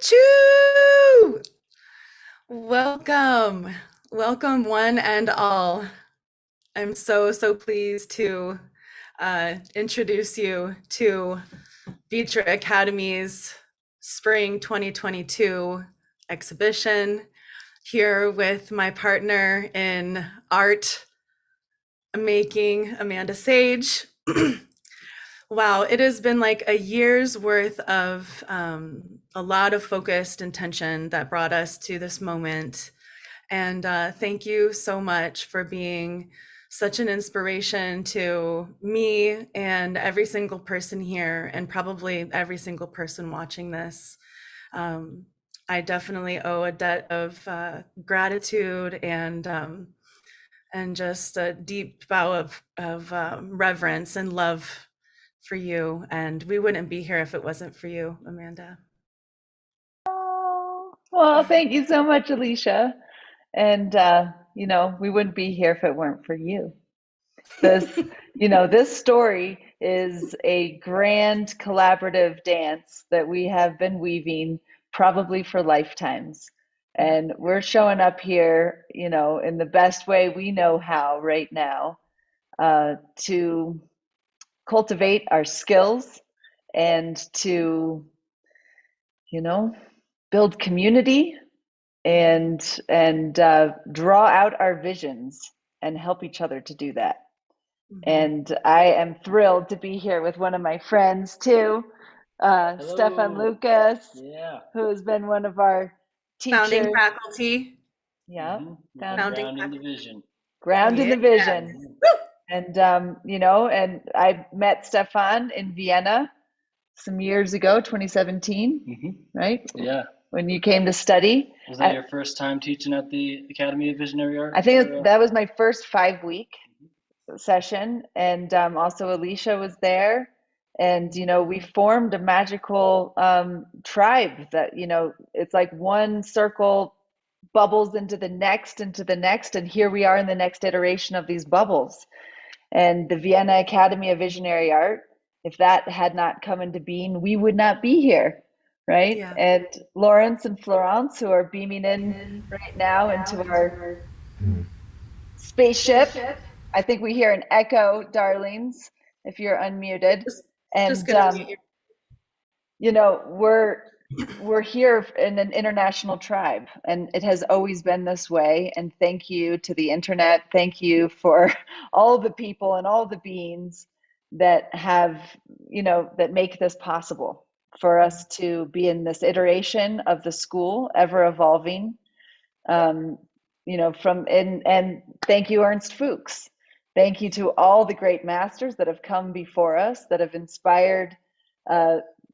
Choo! Welcome. Welcome, one and all. I'm so pleased to introduce you to ViTra Academy's Spring 2022 exhibition here with my partner in art making, Amanda Sage. Wow, it has been like a year's worth of a lot of focused intention that brought us to this moment. And thank you so much for being such an inspiration to me and every single person here, and probably every single person watching this. I definitely owe a debt of gratitude and just a deep bow of reverence and love for you. And we wouldn't be here if it wasn't for you, Amanda. Oh, well, thank you so much, Alecia. And we wouldn't be here if it weren't for you. This, this story is a grand collaborative dance that we have been weaving probably for lifetimes. And we're showing up here, in the best way we know how right now, to cultivate our skills and to, you know, build community and draw out our visions and help each other to do that. And I am thrilled to be here with one of my friends too, Stefan Hello. Lucas, Yeah. who has been one of our Founding teachers. faculty. Yeah, Founding Grounding the faculty. vision. ground in Yeah. the vision. And and I met Stefan in Vienna some years ago, 2017, right? Yeah. When you came to study. Was that your first time teaching at the Academy of Visionary Art? I think that was my first 5 week session, and also Alecia was there, and we formed a magical tribe that it's like one circle bubbles into the next, and here we are in the next iteration of these bubbles. And the Vienna Academy of Visionary Art, if that had not come into being, we would not be here, right? Yeah. And Lawrence and Florence, who are beaming in right now into our spaceship. I think we hear an echo, darlings, if you're unmuted. Just And gonna mute we're here in an international tribe, and it has always been this way. And thank you to the internet. Thank you for all the people and all the beings that have, that make this possible for us to be in this iteration of the school, ever evolving. And thank you, Ernst Fuchs. Thank you to all the great masters that have come before us, that have inspired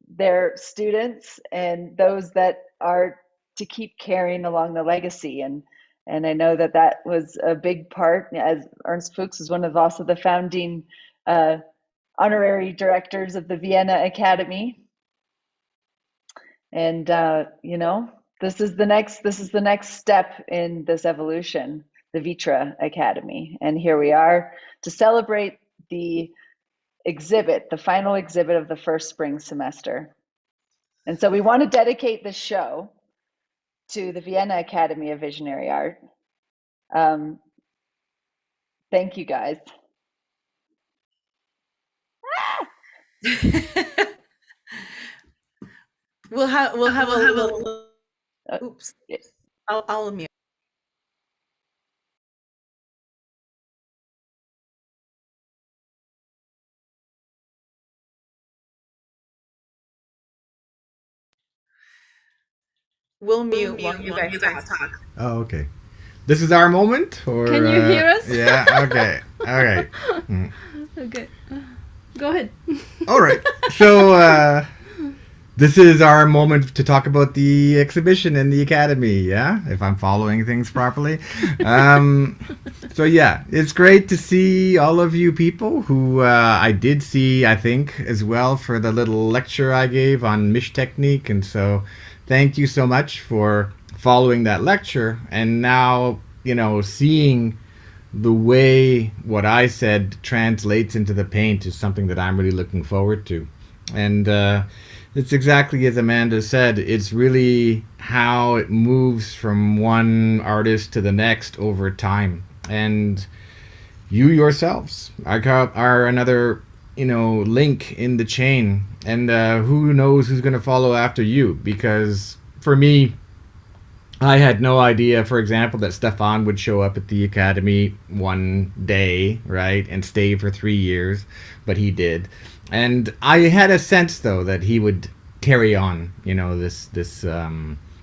their students and those that are to keep carrying along the legacy. And I know that was a big part, as Ernst Fuchs is one of also the founding honorary directors of the Vienna Academy. And this is the next step in this evolution, the ViTra Academy. And here we are to celebrate the final exhibit of the first spring semester. And so we want to dedicate this show to the Vienna Academy of Visionary Art. Thank you, guys. We'll have a little. Oops. Yes. I'll mute. We'll mute while you guys talk. Oh, okay. This is our moment, or Can you hear us? Yeah. Okay. All right. Okay. Go ahead. All right. So this is our moment to talk about the exhibition in the academy. Yeah, if I'm following things properly. So yeah, it's great to see all of you people who I did see, I think, as well for the little lecture I gave on Mish technique, and so thank you so much for following that lecture and now seeing the way what I said translates into the paint is something that I'm really looking forward to. And It's exactly as Amanda said. It's really how it moves from one artist to the next over time. And you yourselves are another, link in the chain. And who knows who's going to follow after you? Because for me, I had no idea, for example, that Stefan would show up at the academy one day, right, and stay for 3 years, but he did. And I had a sense, though, that he would carry on, this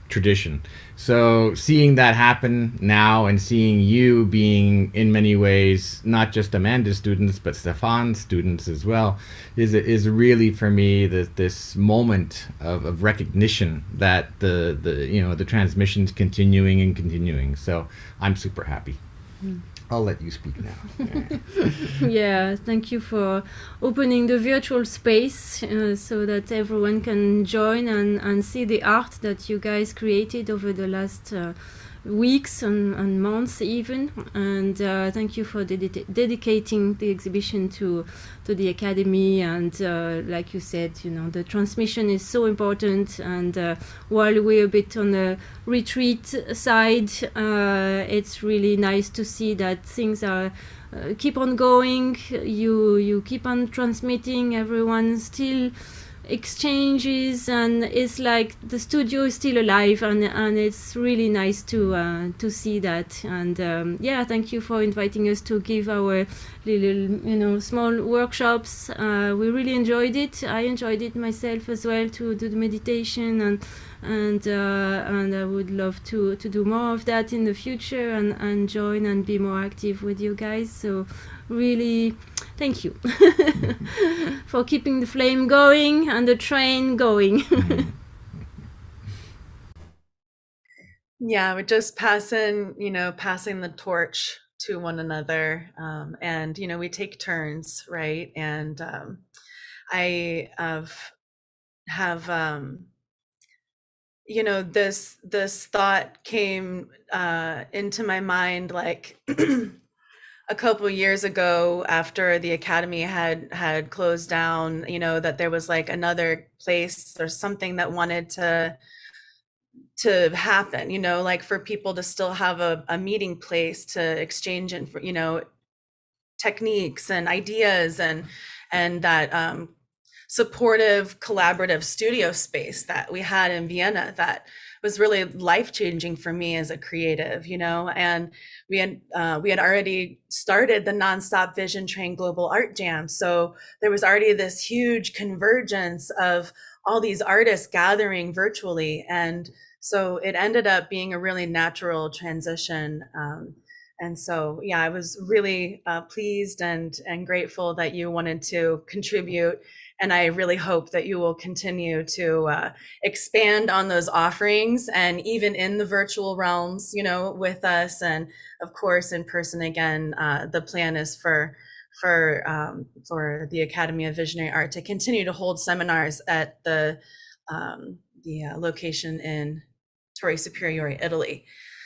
tradition. So seeing that happen now and seeing you being, in many ways, not just Amanda's students, but Stefan's students as well, is really for me this moment of recognition that the transmission's continuing and continuing. So I'm super happy. I'll let you speak now. Yeah, thank you for opening the virtual space so that everyone can join and see the art that you guys created over the last weeks and months even. And thank you for dedicating the exhibition to the Academy. And like you said, the transmission is so important. And while we're a bit on the retreat side, it's really nice to see that things are keep on going. You keep on transmitting. Everyone still exchanges, and it's like the studio is still alive, and it's really nice to see that. And thank you for inviting us to give our little small workshops. We really enjoyed it. I enjoyed it myself as well, to do the meditation, and I would love to do more of that in the future, and join and be more active with you guys. So really thank you for keeping the flame going and the train going. Yeah, we're just passing the torch to one another. And, we take turns, right? And I have this thought came into my mind, like a couple years ago, after the academy had closed down, that there was like another place or something that wanted to happen, like for people to still have a meeting place to exchange and techniques and ideas, and that supportive, collaborative studio space that we had in Vienna that was really life-changing for me as a creative, and we had already started the Nonstop Vision Train Global Art Jam. So there was already this huge convergence of all these artists gathering virtually. And so it ended up being a really natural transition. And so, yeah, I was really pleased and grateful that you wanted to contribute. And I really hope that you will continue to expand on those offerings, and even in the virtual realms, with us. And of course, in person again. The plan is for the Academy of Visionary Art to continue to hold seminars at the location in Torre Superiore, Italy.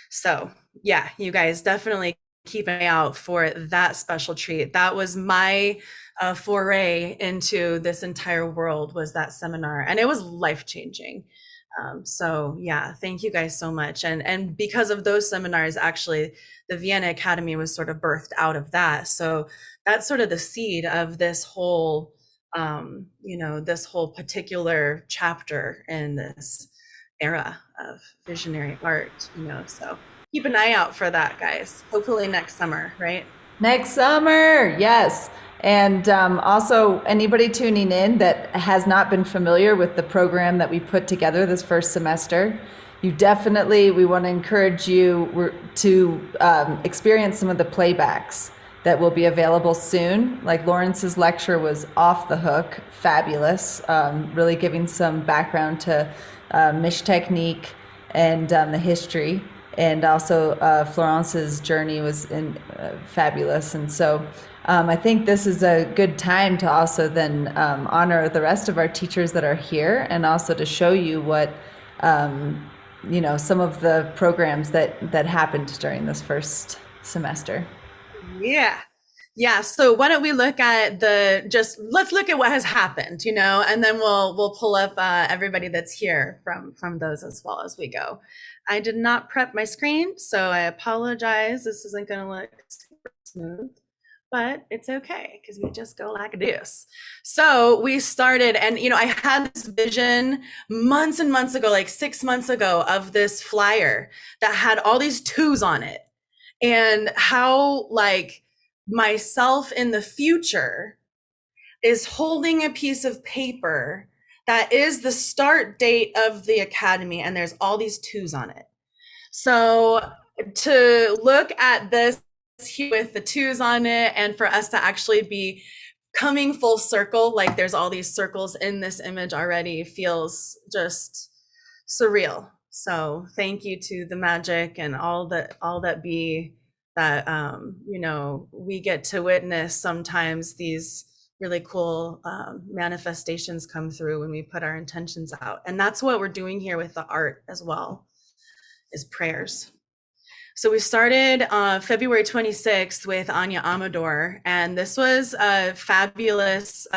So yeah, you guys definitely keep an eye out for that special treat. That was my foray into this entire world, was that seminar, and it was life-changing. So yeah, thank you guys so much. And because of those seminars, actually, the Vienna Academy was sort of birthed out of that. So that's sort of the seed of this whole, this whole particular chapter in this era of visionary art, so keep an eye out for that, guys. Hopefully next summer, right? Next summer, yes. And also, anybody tuning in that has not been familiar with the program that we put together this first semester, we want to encourage you to experience some of the playbacks that will be available soon. Like Lawrence's lecture was off the hook, fabulous, really giving some background to Mish technique and the history. And also Florence's journey was fabulous. And so I think this is a good time to also then honor the rest of our teachers that are here, and also to show you what, some of the programs that happened during this first semester. Yeah. Yeah, so why don't we look at let's look at what has happened, and then we'll pull up everybody that's here from those as well as we go. I did not prep my screen, so I apologize. This isn't going to look super smooth, but it's okay because we just go like this. So we started, and I had this vision months and months ago, like 6 months ago, of this flyer that had all these twos on it, and how like myself in the future is holding a piece of paper that is the start date of the academy, and there's all these twos on it. So to look at this here with the twos on it, and for us to actually be coming full circle, like there's all these circles in this image already, feels just surreal. So thank you to the magic and all that be that we get to witness sometimes these really cool manifestations come through when we put our intentions out. And that's what we're doing here with the art as well, is prayers. So we started February 26th with Anya Amador, and this was a fabulous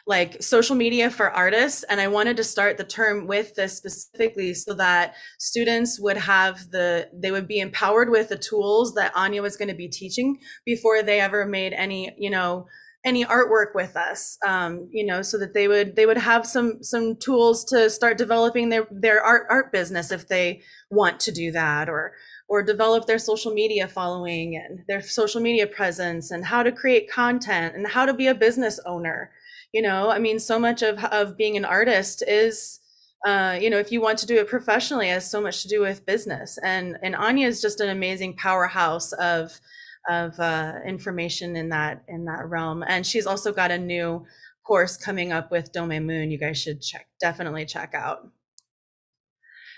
like social media for artists. And I wanted to start the term with this specifically so that students would they would be empowered with the tools that Anya was going to be teaching before they ever made any artwork with us, so that they would have some tools to start developing their art business if they want to do that, or develop their social media following and their social media presence, and how to create content and how to be a business owner. So much of being an artist is, if you want to do it professionally, it has so much to do with business. And Anya is just an amazing powerhouse of information in that realm. And she's also got a new course coming up with Dome Moon. You guys should definitely check out.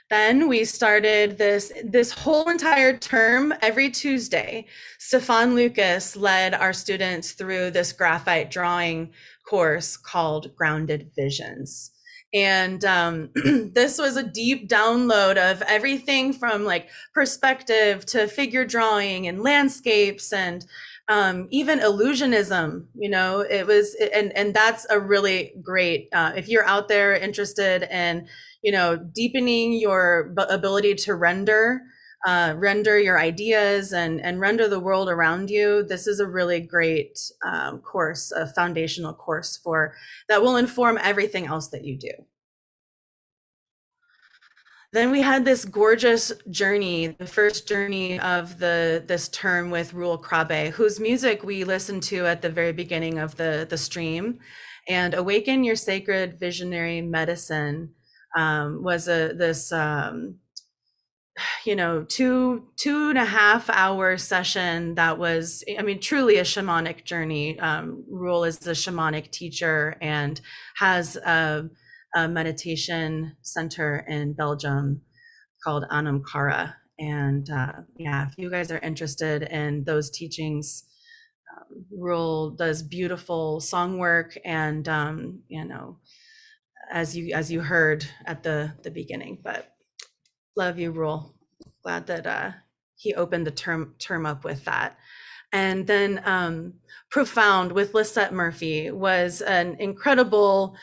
Then we started this whole entire term. Every Tuesday, Stefan Lucas led our students through this graphite drawing course called Grounded Visions. And this was a deep download of everything from like perspective to figure drawing and landscapes and even illusionism. It was, and that's a really great, if you're out there interested in deepening your ability to render your ideas and render the world around you, this is a really great course, a foundational course that will inform everything else that you do. Then we had this gorgeous journey, the first journey of this term with Rule Krabe, whose music we listened to at the very beginning of the stream. And Awaken Your Sacred Visionary Medicine was this 2.5 hour session that was, truly a shamanic journey. Rule is the shamanic teacher and has a meditation center in Belgium called Anamkara. And if you guys are interested in those teachings, Rule does beautiful song work, and as you heard at the beginning. But love you, Rule. Glad that he opened the term up with that. And then Profound with Lisette Murphy was an incredible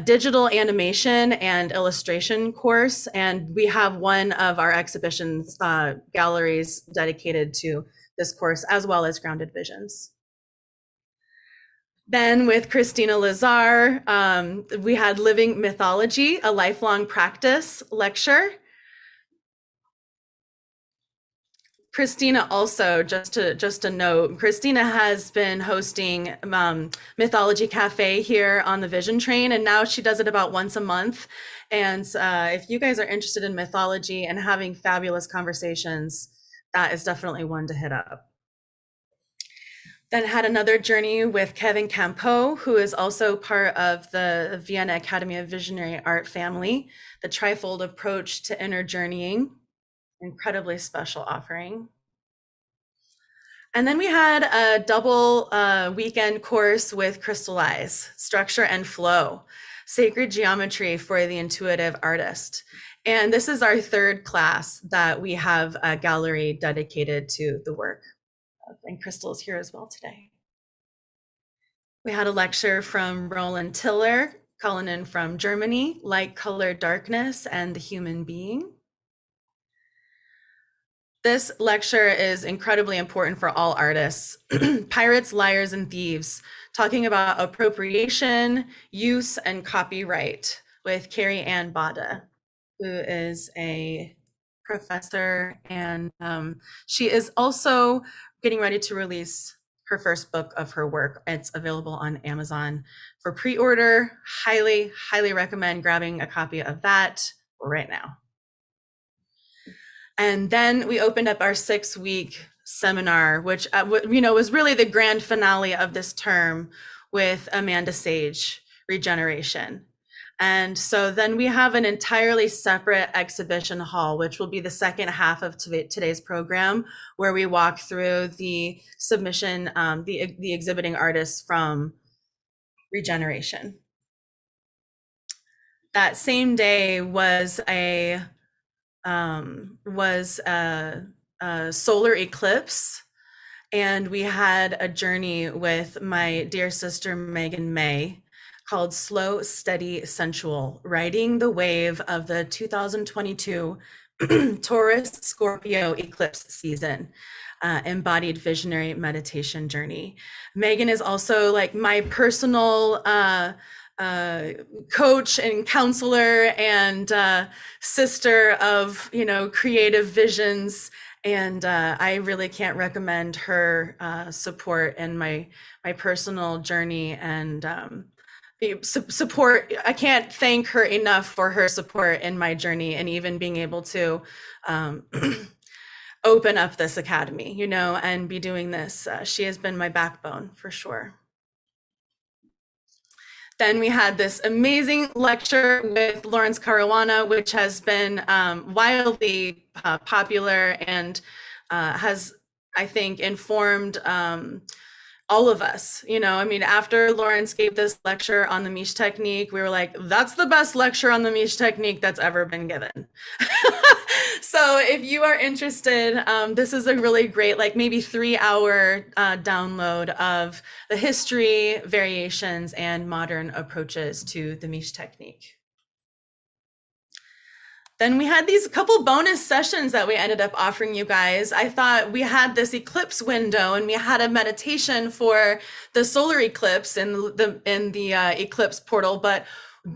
digital animation and illustration course. And we have one of our exhibitions galleries dedicated to this course, as well as Grounded Visions. Then with Christina Lazar, we had Living Mythology, a lifelong practice lecture. Christina also, just a note, Christina has been hosting Mythology Cafe here on the Vision Train, and now she does it about once a month. And if you guys are interested in mythology and having fabulous conversations, that is definitely one to hit up. Then had another journey with Kevin Campeau, who is also part of the Vienna Academy of Visionary Art family, the trifold approach to inner journeying. Incredibly special offering. And then we had a double weekend course with Crystallize, Structure and Flow, Sacred Geometry for the Intuitive Artist. And this is our third class that we have a gallery dedicated to the work. And Crystal is here as well today. We had a lecture from Roland Tiller, calling in from Germany, Light, Color, Darkness, and the Human Being. This lecture is incredibly important for all artists. Pirates, Liars, and Thieves, talking about appropriation, use, and copyright with Carrie Ann Bada, who is a professor, and she is also getting ready to release her first book of her work. It's available on Amazon for pre-order. Highly, highly recommend grabbing a copy of that right now. And then we opened up our 6-week seminar, which was really the grand finale of this term with Amanda Sage, Regeneration. And so then we have an entirely separate exhibition hall, which will be the second half of today's program, where we walk through the submission, the exhibiting artists from Regeneration. That same day was a solar eclipse, and we had a journey with my dear sister Megan May called Slow, Steady, Sensual, riding the wave of the 2022 Taurus Scorpio eclipse season. Embodied visionary meditation journey. Megan is also like my personal coach and counselor and sister of, creative visions. And I really can't recommend her support in my personal journey and support. I can't thank her enough for her support in my journey, and even being able to open up this academy, and be doing this. She has been my backbone for sure. Then we had this amazing lecture with Lawrence Caruana, which has been wildly popular and has, I think, informed all of us. After Lawrence gave this lecture on the Miche technique, we were like, that's the best lecture on the Miche technique that's ever been given. So if you are interested, this is a really great, maybe 3-hour download of the history, variations, and modern approaches to the Miche technique. Then we had these couple bonus sessions that we ended up offering you guys. I thought we had this eclipse window, and we had a meditation for the solar eclipse in the eclipse portal, but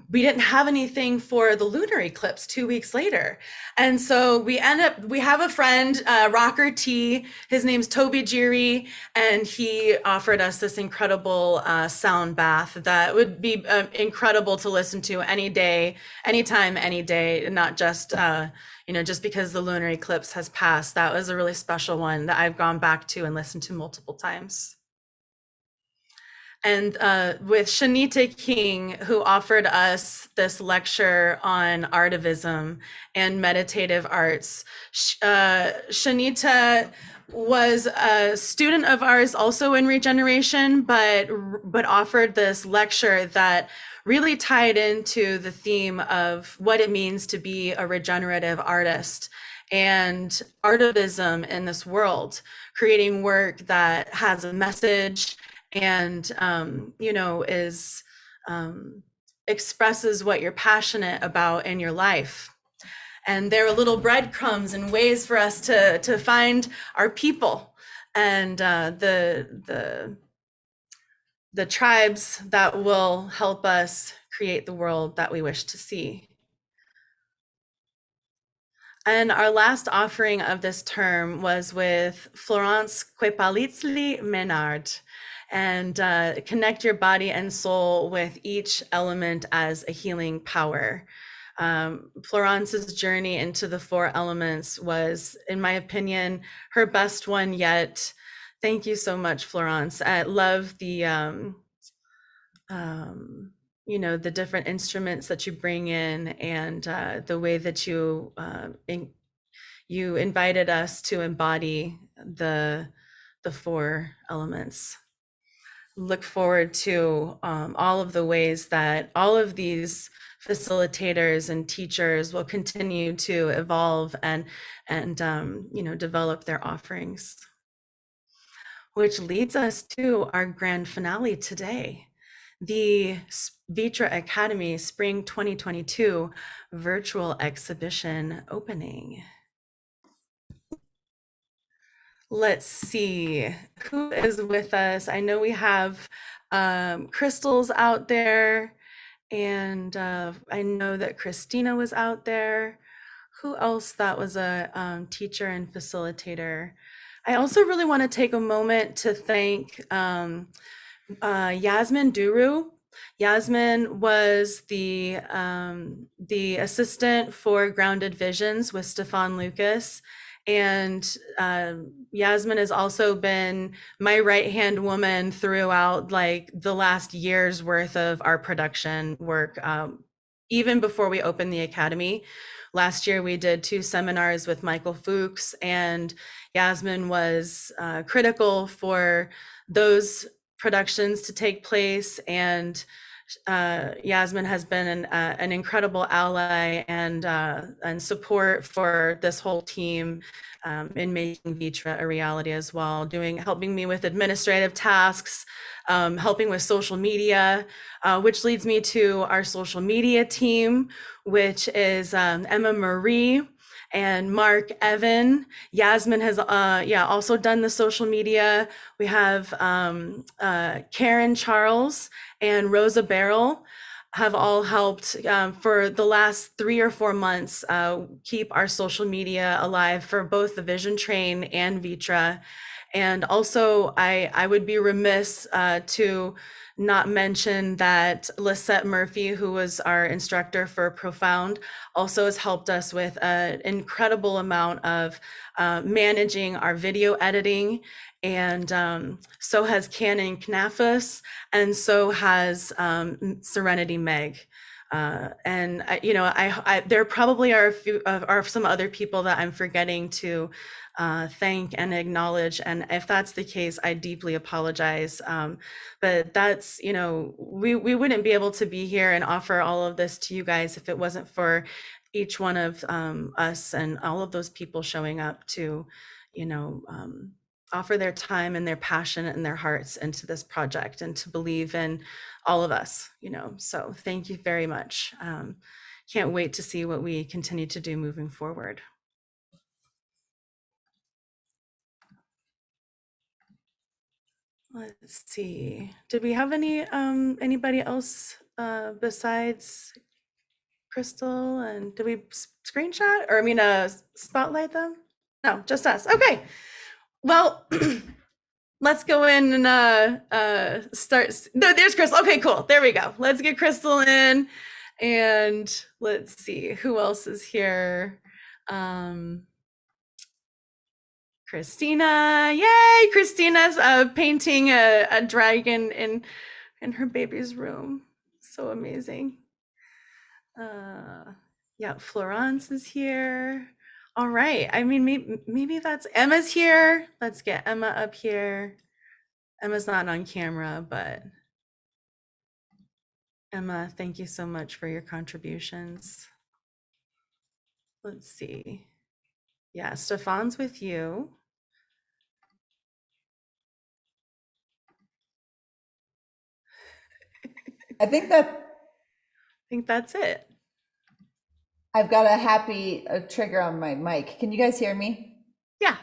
we didn't have anything for the lunar eclipse 2 weeks later. And so we have a friend, Rocker T, his name's Toby Jiri, and he offered us this incredible sound bath that would be incredible to listen to any day, anytime, any day, not just, just because the lunar eclipse has passed. That was a really special one that I've gone back to and listened to multiple times. And with Shanita King, who offered us this lecture on artivism and meditative arts. Shanita was a student of ours also in Regeneration, but offered this lecture that really tied into the theme of what it means to be a regenerative artist and artivism in this world, creating work that has a message and expresses what you're passionate about in your life. And there are little breadcrumbs and ways for us to find our people and the tribes that will help us create the world that we wish to see. And our last offering of this term was with Florence Kwepalitzli-Menard. And connect your body and soul with each element as a healing power. Florence's journey into the 4 elements was, in my opinion, her best one yet. Thank you so much, Florence. I love the the different instruments that you bring in, and the way that you invited us to embody the 4 elements. Look forward to all of the ways that all of these facilitators and teachers will continue to evolve and develop their offerings. which leads us to our grand finale today, the ViTra Academy Spring 2022 virtual exhibition opening. Let's see who is with us. I know we have Crystal's out there, and I know that Christina was out there. Who else that was a teacher and facilitator? I also really want to take a moment to thank Yasmin Duru. Yasmin was the assistant for Grounded Visions with Stefan Lucas. And Yasmin has also been my right-hand woman throughout like the last year's worth of our production work. Even before we opened the Academy, last year we did 2 seminars with Michael Fuchs, and Yasmin was critical for those productions to take place. And Yasmin has been an incredible ally and support for this whole team in making ViTra a reality as well, helping me with administrative tasks, helping with social media, which leads me to our social media team, which is Emma Marie and Mark Evan. Yasmin has also done the social media. We have Karen Charles and Rosa Barrel have all helped for the last 3 or 4 months keep our social media alive for both the Vision Train and ViTra. And also I would be remiss to not mention that Lisette Murphy, who was our instructor for Profound, also has helped us with an incredible amount of managing our video editing. And so has Canon Knafus, and so has Serenity Meg. And there probably are some other people that I'm forgetting to thank and acknowledge, and if that's the case, I deeply apologize. But that's, we wouldn't be able to be here and offer all of this to you guys if it wasn't for each one of us and all of those people showing up to, offer their time and their passion and their hearts into this project and to believe in all of us, so thank you very much. Can't wait to see what we continue to do moving forward. Let's see, did we have anybody else besides Crystal, and did we screenshot or spotlight them? No, just us. Okay, well, let's go in and start. No, there's Crystal. Okay, cool. There we go. Let's get Crystal in, and let's see who else is here. Christina, yay! Christina's painting a dragon in her baby's room. So amazing. Yeah, Florence is here. All right. Maybe that's Emma's here. Let's get Emma up here. Emma's not on camera, but Emma, thank you so much for your contributions. Let's see. Yeah, Stefan's with you. I think that's it. I've got a happy trigger on my mic. Can you guys hear me? Yeah.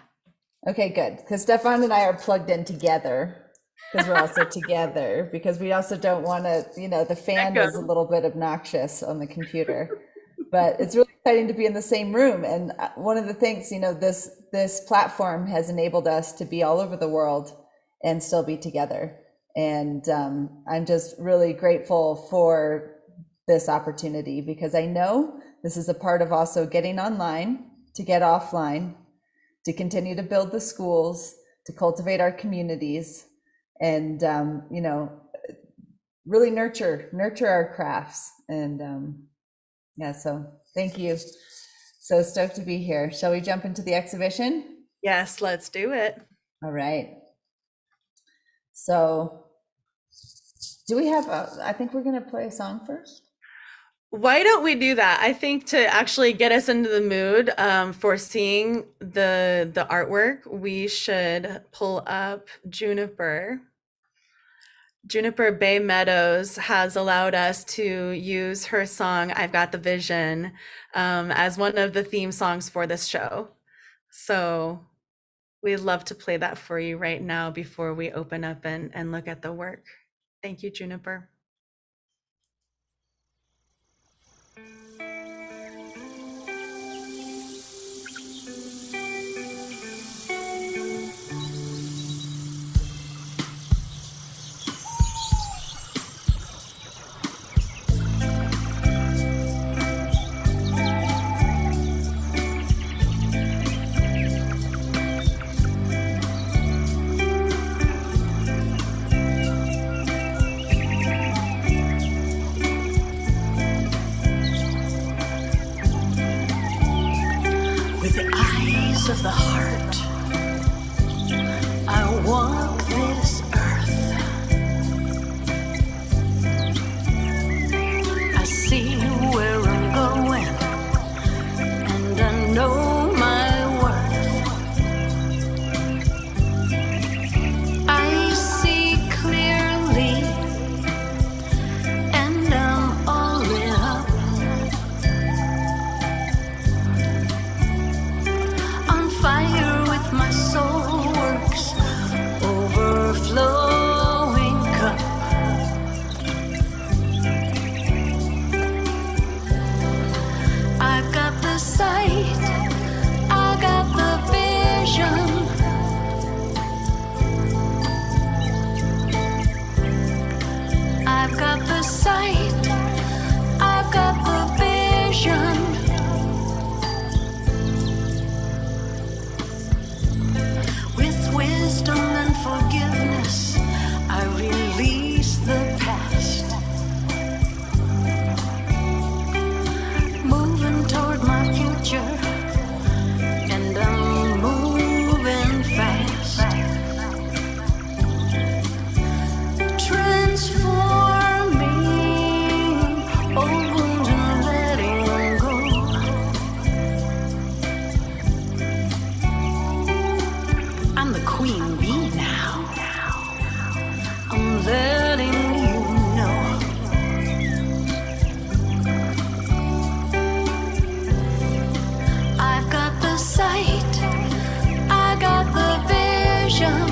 Okay, good. Because Stefan and I are plugged in together because we're also together because we also don't want to, the fan is a little bit obnoxious on the computer, but it's really exciting to be in the same room. And one of the things, this platform has enabled us to be all over the world and still be together. And I'm just really grateful for this opportunity because I know this is a part of also getting online, to get offline, to continue to build the schools, to cultivate our communities, and really nurture our crafts. And so thank you. So stoked to be here. Shall we jump into the exhibition? Yes, let's do it. All right. So do we have I think we're going to play a song first. Why don't we do that? I think to actually get us into the mood for seeing the artwork, we should pull up Juniper. Juniper Bay Meadows has allowed us to use her song "I've Got the Vision" as one of the theme songs for this show. So we'd love to play that for you right now before we open up and look at the work. Thank you, Juniper. With the eyes of the heart, I walk this earth. I see where I'm going, and I know my worth. I see clearly, and I'm all lit up. Fire with my soul works, overflowing cup. I've got the sight, I got the vision. I've got the sight, I've got the vision. Wisdom and forgiveness, I release the past. Moving toward my future, and I'm moving fast. Transforming old wounds and letting them go. I'm the queen bee now. I'm letting you know. I've got the sight, I got the vision.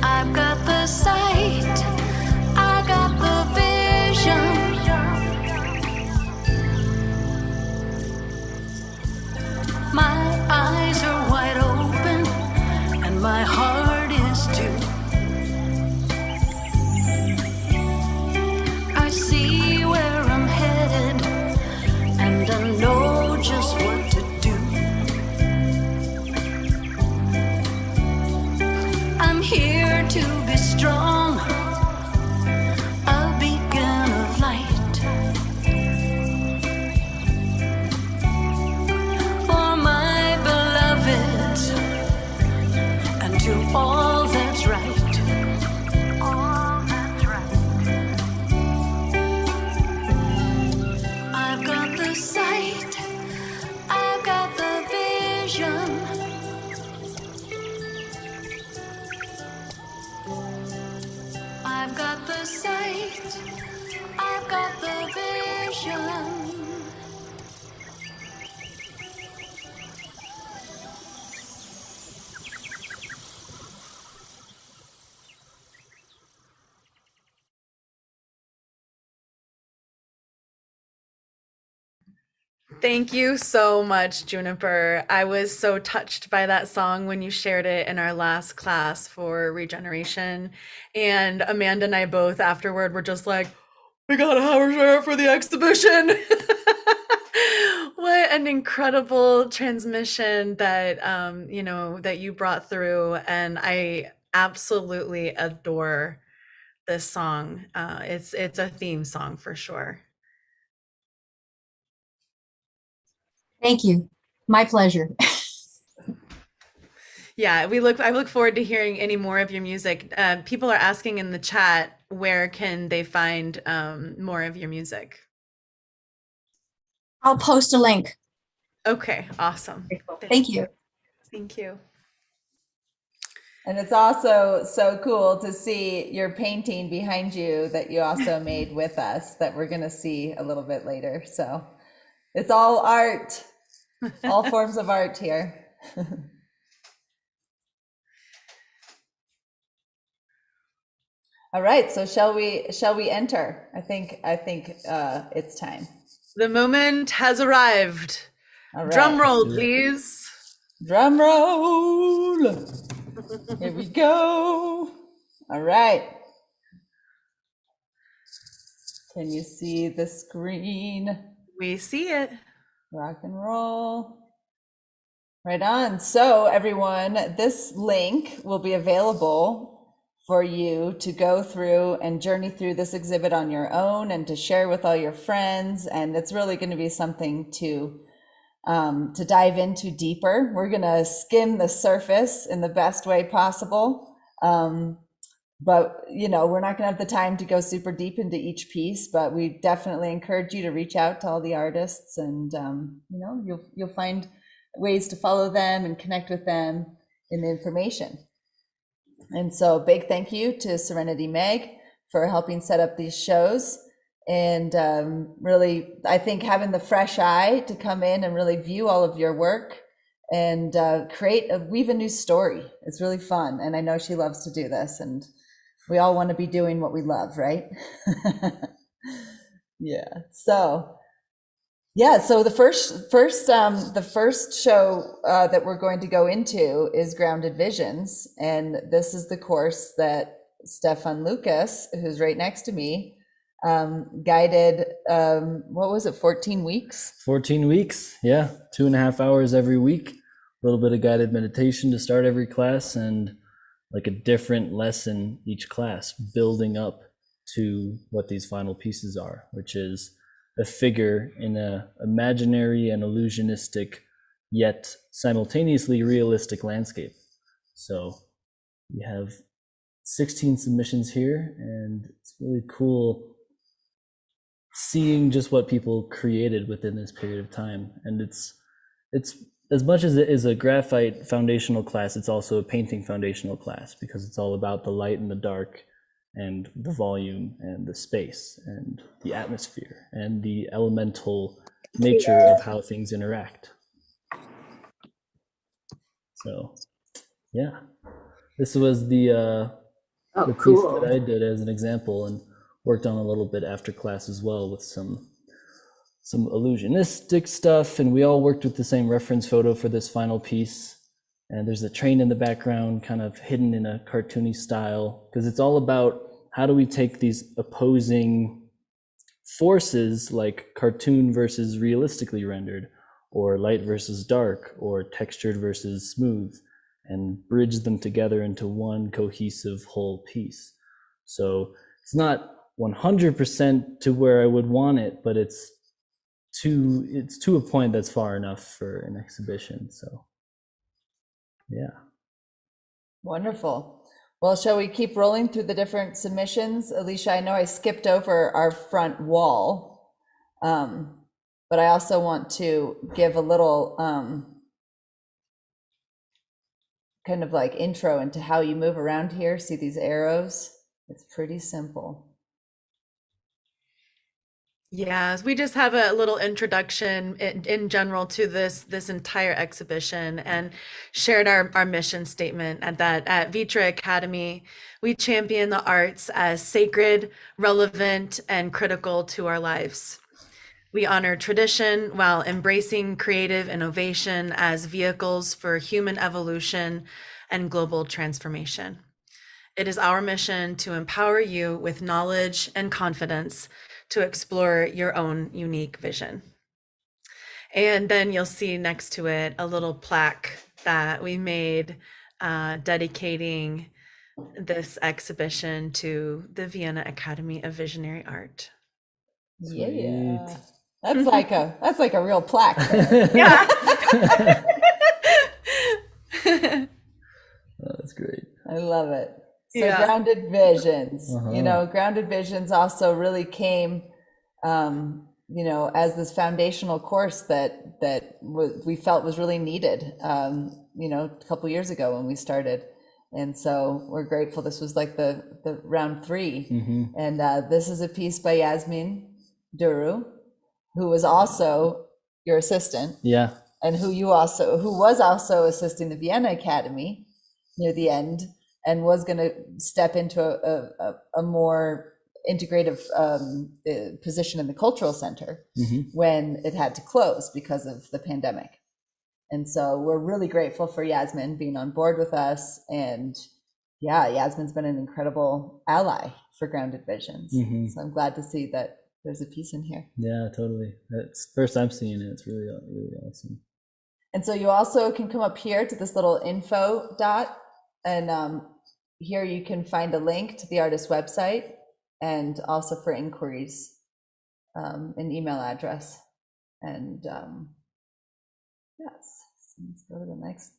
I've got the sight, I got the vision. My eyes are wide open, and my heart is too. I see where I'm headed, and I know just what to do. I'm here to be strong, a beacon of light. To all that's right. All that's right. I've got the sight, I've got the vision. I've got the sight, I've got the vision. Thank you so much, Juniper. I was so touched by that song when you shared it in our last class for regeneration. And Amanda and I both afterward were just like, we gotta have her share it for the exhibition. What an incredible transmission that that you brought through. And I absolutely adore this song. It's a theme song for sure. Thank you. My pleasure. Yeah, I look forward to hearing any more of your music. People are asking in the chat, where can they find more of your music? I'll post a link. Okay, awesome. Thank you. Thank you. And it's also so cool to see your painting behind you that you also made with us that we're going to see a little bit later. So it's all art, all forms of art here. All right, so shall we enter? I think it's time. The moment has arrived. All right. Drum roll, please. Drum roll. Here we go. All right. Can you see the screen? We see it. Rock and roll. Right on. So everyone, this link will be available for you to go through and journey through this exhibit on your own and to share with all your friends. And it's really going to be something to dive into deeper. We're going to skim the surface in the best way possible. But, you know, we're not going to have the time to go super deep into each piece, but we definitely encourage you to reach out to all the artists and, you know, you'll find ways to follow them and connect with them in the information. And so big thank you to Serenity Meg for helping set up these shows. And really, I think having the fresh eye to come in and really view all of your work and weave a new story. It's really fun. And I know she loves to do this, and we all want to be doing what we love, right? Yeah. So the first show that we're going to go into is Grounded Visions. And this is the course that Stefan Lucas, who's right next to me, guided, what was it, 14 weeks? 14 weeks, yeah, 2.5 hours every week, a little bit of guided meditation to start every class, and like a different lesson each class, building up to what these final pieces are, which is a figure in a imaginary and illusionistic, yet simultaneously realistic landscape. So we have 16 submissions here, and it's really cool seeing just what people created within this period of time. And it's as much as it is a graphite foundational class, it's also a painting foundational class, because it's all about the light and the dark and the volume and the space and the atmosphere and the elemental nature of how things interact. So yeah, this was the piece that I did as an example, and worked on a little bit after class as well with some illusionistic stuff, and we all worked with the same reference photo for this final piece. And there's a train in the background, kind of hidden in a cartoony style, because it's all about how do we take these opposing forces, like cartoon versus realistically rendered, or light versus dark, or textured versus smooth, and bridge them together into one cohesive whole piece. So it's not 100% to where I would want it, but it's to a point that's far enough for an exhibition. So yeah. Wonderful. Well, shall we keep rolling through the different submissions? Alecia, I know I skipped over our front wall, but I also want to give a little kind of like intro into how you move around here. See these arrows? It's pretty simple. Yeah, we just have a little introduction in general to this entire exhibition, and shared our mission statement at ViTra Academy. We champion the arts as sacred, relevant, and critical to our lives. We honor tradition while embracing creative innovation as vehicles for human evolution and global transformation. It is our mission to empower you with knowledge and confidence to explore your own unique vision. And then you'll see next to it a little plaque that we made dedicating this exhibition to the Vienna Academy of Visionary Art. Yeah, that's like a real plaque. Yeah. love it. So Yeah. Grounded Visions, Uh-huh. Grounded Visions also really came, as this foundational course that we felt was really needed, a couple years ago when we started. And so we're grateful. This was like the round 3. Mm-hmm. And this is a piece by Yasmin Duru, who was also your assistant. Yeah. And who was also assisting the Vienna Academy near the end, and was going to step into a more integrative position in the cultural center when it had to close because of the pandemic. And so we're really grateful for Yasmin being on board with us. And yeah, Yasmin's been an incredible ally for Grounded Visions. So I'm glad to see that there's a piece in here. Yeah, totally. That's first I'm seeing it. It's really, really awesome. And so you also can come up here to this little info dot, and here you can find a link to the artist's website, and also for inquiries, an email address. And yes, so let's go to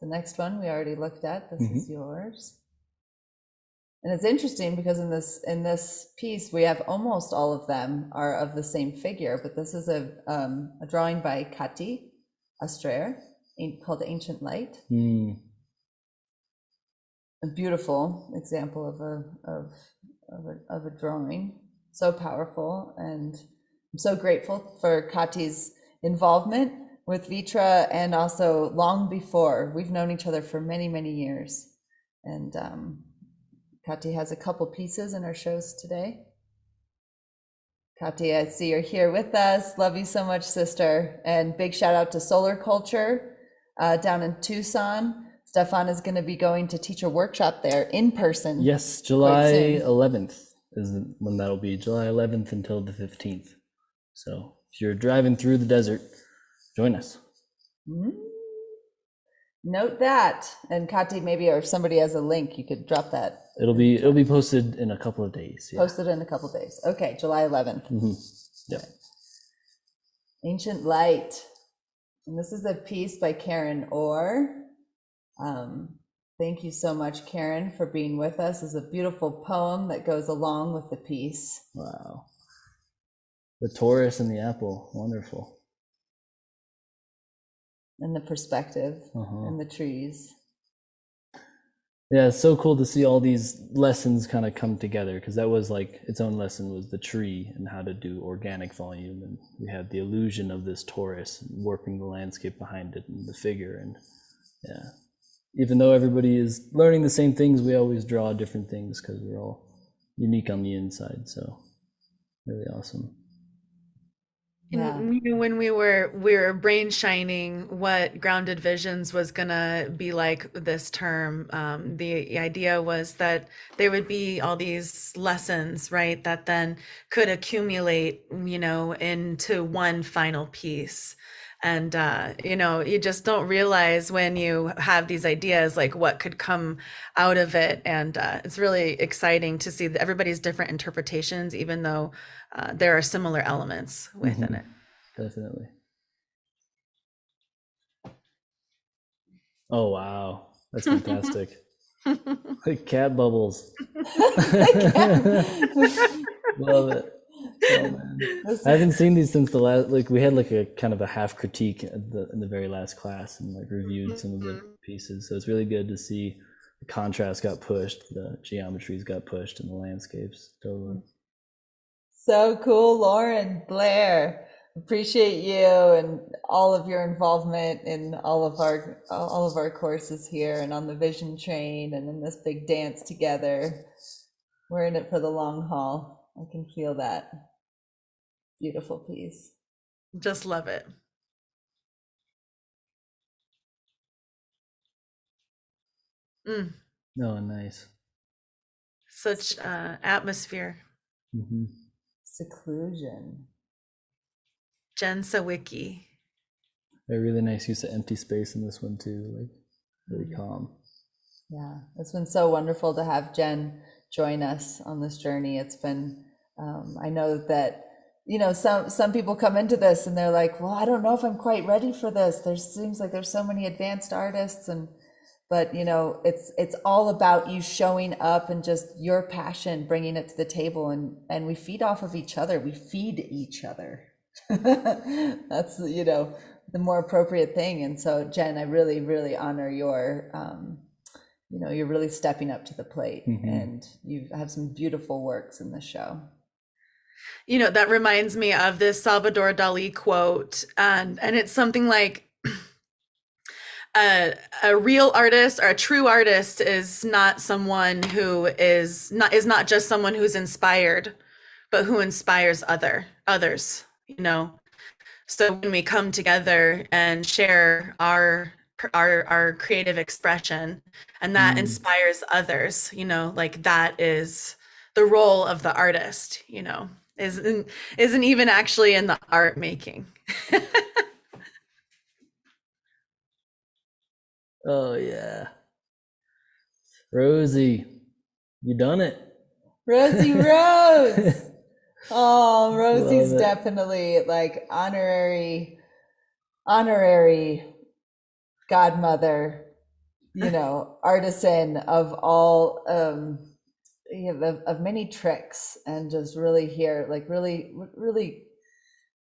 the next one we already looked at. This is yours. And it's interesting because in this piece, we have almost all of them are of the same figure, but this is a drawing by Kati Astraer called Ancient Light. A beautiful example of a drawing, so powerful. And I'm so grateful for Kati's involvement with ViTra, and also long before. We've known each other for many, many years. And Kati has a couple pieces in our shows today. Kati, I see you're here with us. Love you so much, sister. And big shout out to Solar Culture down in Tucson. Stefan is going to be going to teach a workshop there in person. Yes, July 11th is when that'll be. July 11th until the 15th. So if you're driving through the desert, join us. Note that. And Kati, maybe, or if somebody has a link, you could drop that. It'll be posted in a couple of days. Yeah. Posted in a couple of days. Okay, July 11th. Yep. Okay. Ancient Light. And this is a piece by Karen Orr. Thank you so much, Karen, for being with us. It's a beautiful poem that goes along with the piece. Wow. The Taurus and the apple. Wonderful. And the perspective and the trees. Yeah, it's so cool to see all these lessons kind of come together, because that was like its own lesson was the tree and how to do organic volume. And we had the illusion of this Taurus warping the landscape behind it and the figure. And yeah, even though everybody is learning the same things, we always draw different things because we're all unique on the inside. So really awesome. Yeah. And when we were brain shining what Grounded Visions was gonna be like this term, the idea was that there would be all these lessons, right, that then could accumulate, into one final piece. And you just don't realize when you have these ideas like what could come out of it. And it's really exciting to see everybody's different interpretations, even though there are similar elements within it. Definitely. Oh wow, that's fantastic. Like cat bubbles. Love it. Oh, man. I haven't seen these since the last, we had like a kind of a half critique in the very last class, and like reviewed some of the pieces. So it's really good to see the contrast got pushed, the geometries got pushed, and the landscapes. Totally. So cool, Lauren, Blair. Appreciate you and all of your involvement in all of our courses here, and on the Vision Train, and in this big dance together. We're in it for the long haul. I can feel that. Beautiful piece. Just love it. Oh, nice. Such atmosphere. Seclusion. Jen Sawicki. A really nice use of empty space in this one too, like really calm. Yeah, it's been so wonderful to have Jen join us on this journey. It's been, I know that, some people come into this and they're like, well, I don't know if I'm quite ready for this. Seems like there's so many advanced artists, but you know, it's all about you showing up and just your passion, bringing it to the table, and we feed off of each other. We feed each other. That's, you know, the more appropriate thing. And so, Jen, I really, really honor your, you know, you're really stepping up to the plate, and you have some beautiful works in the show. You know, that reminds me of this Salvador Dali quote, and it's something like, a real artist or a true artist is not someone who is not just someone who's inspired, but who inspires others, you know. So when we come together and share our creative expression, and that inspires others, you know, like that is the role of the artist, you know, isn't even actually in the art making. Oh yeah. Rosie, you done it. Rosie Rose. Oh, Rosie's Love it. definitely like honorary godmother, you know, artisan of all of many tricks, and just really here, like really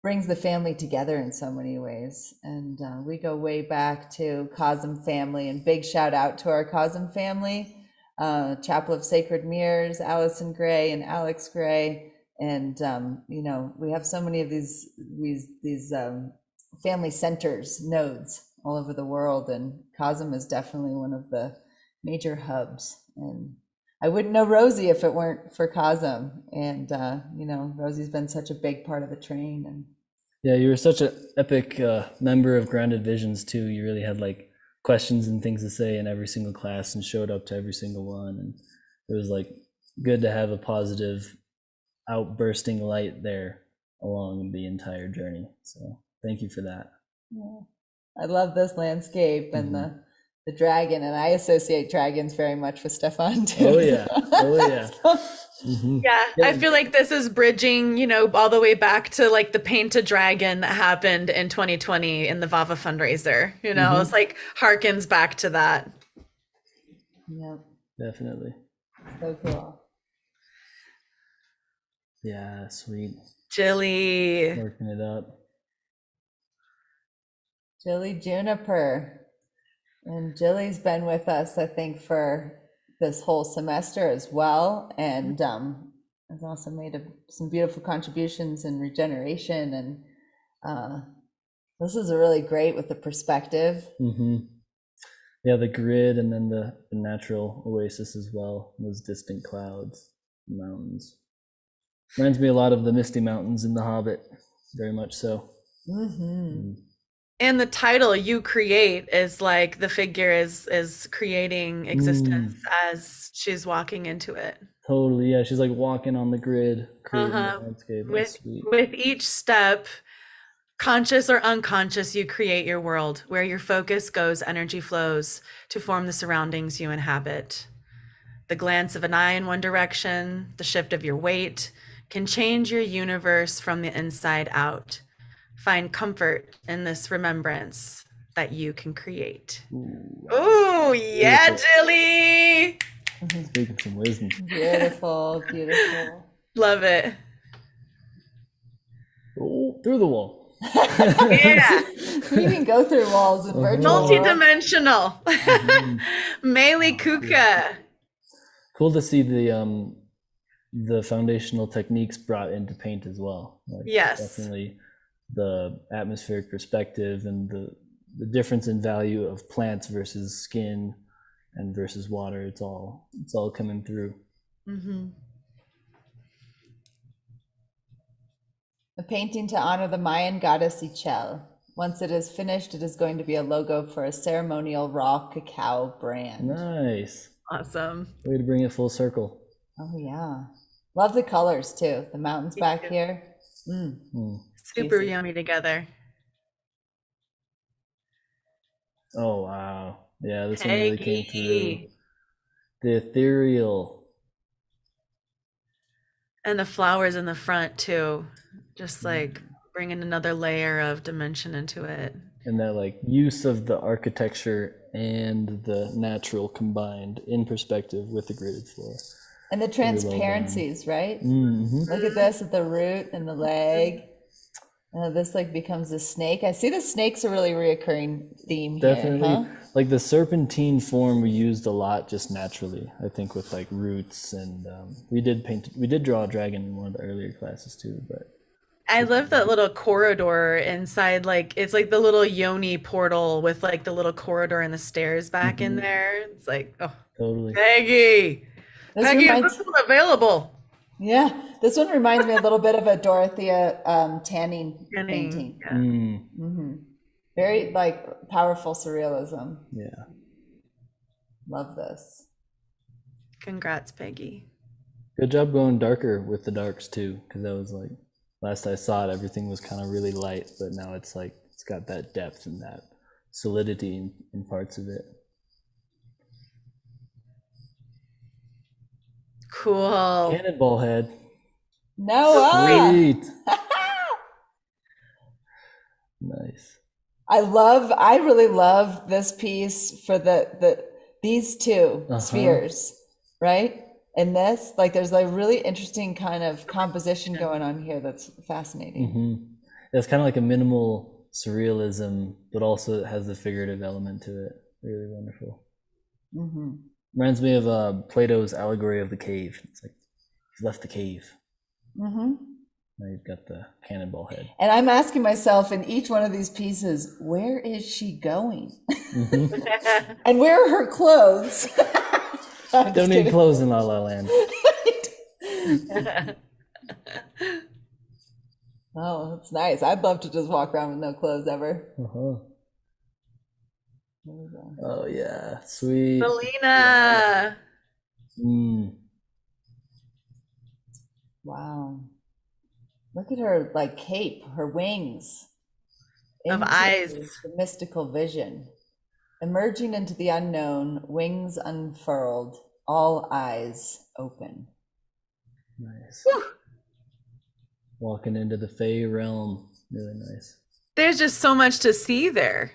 brings the family together in so many ways. And we go way back to Cosm family, and big shout out to our Cosm family, Chapel of Sacred Mirrors, Allison Gray and Alex Gray. And you know, we have so many of these family centers, nodes all over the world, and Cosm is definitely one of the major hubs. And I wouldn't know Rosie if it weren't for Cosm. And you know, Rosie's been such a big part of the train. And Yeah, you were such an epic member of Grounded Visions too. You really had like questions and things to say in every single class, and showed up to every single one. And it was like good to have a positive outbursting light there along the entire journey. So thank you for that. yeah, I love this landscape and the dragon, and I associate dragons very much with Stefan too. Oh yeah. Oh yeah. Yeah, I feel like this is bridging, you know, all the way back to like the Paint a Dragon that happened in 2020 in the Vava fundraiser. You know, it's like harkens back to that. Yep, Definitely. so cool. Yeah, sweet. Jilly. Working it up. Jilly Juniper. And Jilly's been with us, I think, for this whole semester as well, and has also made some beautiful contributions in regeneration. And this is really great with the perspective. Yeah, the grid, and then the natural oasis as well, those distant clouds, mountains. Reminds me a lot of the Misty Mountains in The Hobbit, very much so. And the title "You Create" is like the figure is creating existence as she's walking into it. Totally, yeah. She's like walking on the grid, creating the landscape. That's sweet. With each step, conscious or unconscious, you create your world. Where your focus goes, energy flows to form the surroundings you inhabit. The glance of an eye in one direction, the shift of your weight, can change your universe from the inside out. Find comfort in this remembrance that you can create. Ooh, yeah, Jilly. Speaking some wisdom. Beautiful, beautiful. Love it. Oh, through the wall. Yeah. We can go through walls in virtual world. Multi-dimensional. Meili Kuka. Cool to see the foundational techniques brought into paint as well. Like, Yes. definitely the atmospheric perspective, and the difference in value of plants versus skin and versus water. It's all coming through. A painting to honor the Mayan goddess Ichel. Once it is finished, it is going to be a logo for a ceremonial raw cacao brand. Nice. Awesome. Way to bring it full circle. Oh yeah. Love the colors too. The mountains back here. Super Easy. yummy together. Oh wow. Yeah, this one really came through. Peggy. The ethereal. And the flowers in the front too. Just like bringing another layer of dimension into it. And that like use of the architecture and the natural combined in perspective with the gridded floor. And the Very well done. transparencies, right? Mm-hmm. Look at this at the root and the leg. This like becomes a snake. I see the snake's a really reoccurring theme Definitely, here, huh? like the serpentine form we used a lot just naturally. I think with like roots, and we did draw a dragon in one of the earlier classes too. But I love that little corridor inside, like it's like the little yoni portal with like the little corridor and the stairs back in there. It's like, oh, totally, Peggy, This Peggy, is reminds, this one available? yeah, this one reminds me a little bit of a Dorothea Tanning painting. Yeah. Very like powerful surrealism. yeah. Love this. Congrats, Peggy. Good job going darker with the darks too, because that was like last I saw it, everything was kind of really light, but now it's like it's got that depth and that solidity in parts of it. Cool. Cannonball head. Noah! Sweet. Nice. I really love this piece for these two spheres, right? And this, like, there's a really interesting kind of composition going on here that's fascinating. It's kind of like a minimal surrealism, but also it has the figurative element to it. Really wonderful. Reminds me of Plato's allegory of the cave. It's like he's left the cave. Now you've got the cannonball head. And I'm asking myself in each one of these pieces, where is she going? And where are her clothes? Don't need clothes in La La Land. Oh, that's nice. I'd love to just walk around with no clothes ever. Oh yeah, sweet. Selena. Wow. Look at her like cape, her wings. Of Into eyes. The mystical vision. Emerging into the unknown, wings unfurled, all eyes open. Nice. Walking into the Fey realm. Really nice. There's just so much to see there.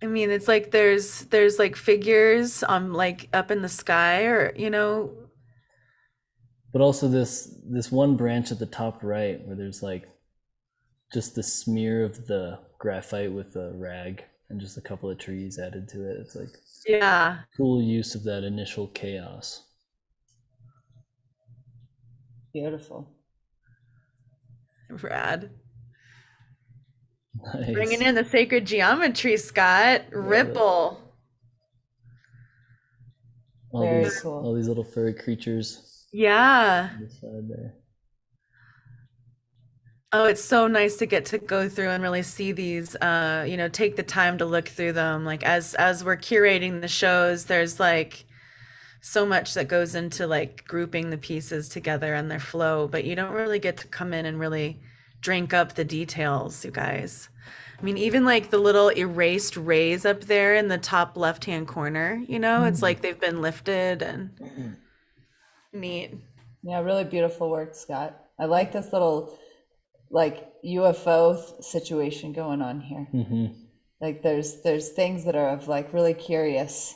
I mean, it's like there's like figures like up in the sky, or But also this one branch at the top right where there's like just the smear of the graphite with a rag and just a couple of trees added to it. It's like yeah. cool use of that initial chaos. Beautiful. Rad. Nice. Bringing in the sacred geometry, Scott. Ripple. Very cool. All these little furry creatures Yeah. on the side there. Oh, it's so nice to get to go through and really see these, take the time to look through them. Like as we're curating the shows, there's like so much that goes into like grouping the pieces together and their flow, but you don't really get to come in and really drink up the details, you guys. I mean, even like the little erased rays up there in the top left-hand corner, it's like they've been lifted and neat. Yeah, really beautiful work, Scott. I like this little like UFO situation going on here. Like there's things that are of like really curious,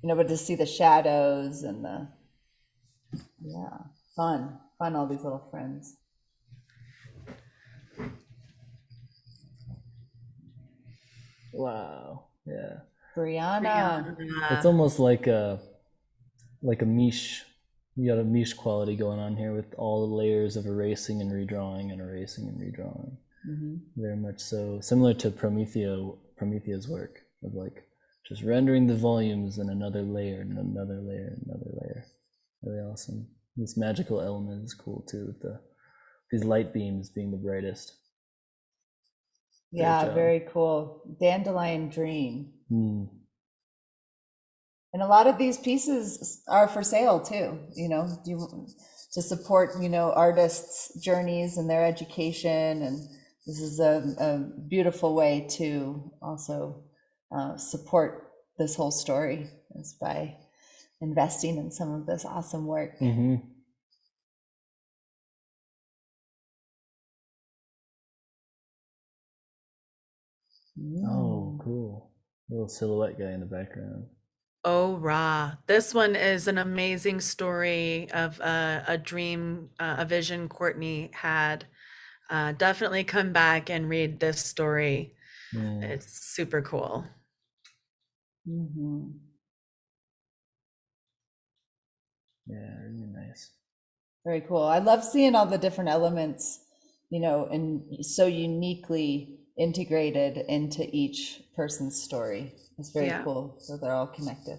but to see the shadows and fun all these little friends. Wow. Yeah. Brianna. It's almost like a miche. You got a miche quality going on here with all the layers of erasing and redrawing and erasing and redrawing. Very much so. Similar to Promethea's work of like just rendering the volumes and another layer and another layer and another layer. Really awesome. This magical element is cool too, with these light beams being the brightest. Yeah, very cool. Dandelion Dream. Mm. And a lot of these pieces are for sale too, to support, artists' journeys and their education. And this is a beautiful way to also support this whole story, is by investing in some of this awesome work. Mm-hmm. Oh, cool. Little silhouette guy in the background. Oh, Ra. This one is an amazing story of a dream, a vision Courtney had. Definitely come back and read this story. Yeah. It's super cool. Mm-hmm. Yeah, really nice. Very cool. I love seeing all the different elements, and so uniquely integrated into each person's story. It's very Yeah. cool. So they're all connected.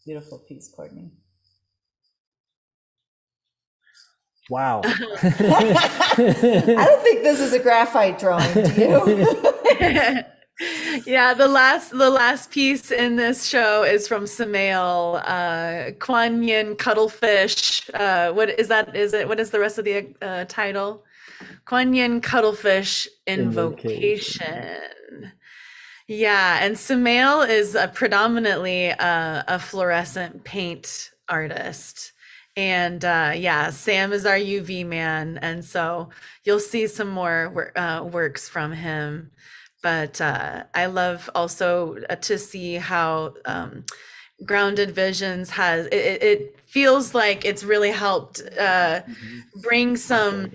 Beautiful piece, Courtney. Wow. I don't think this is a graphite drawing, do you? Yeah, the last piece in this show is from Samael, Kuan Yin Cuttlefish. What is that? What is the rest of the title? Kuan Yin Cuttlefish Invocation. Yeah, and Samael is predominantly a fluorescent paint artist. And yeah, Sam is our UV man, and so you'll see some more works from him. But I love also to see how Grounded Visions has it feels like it's really helped bring some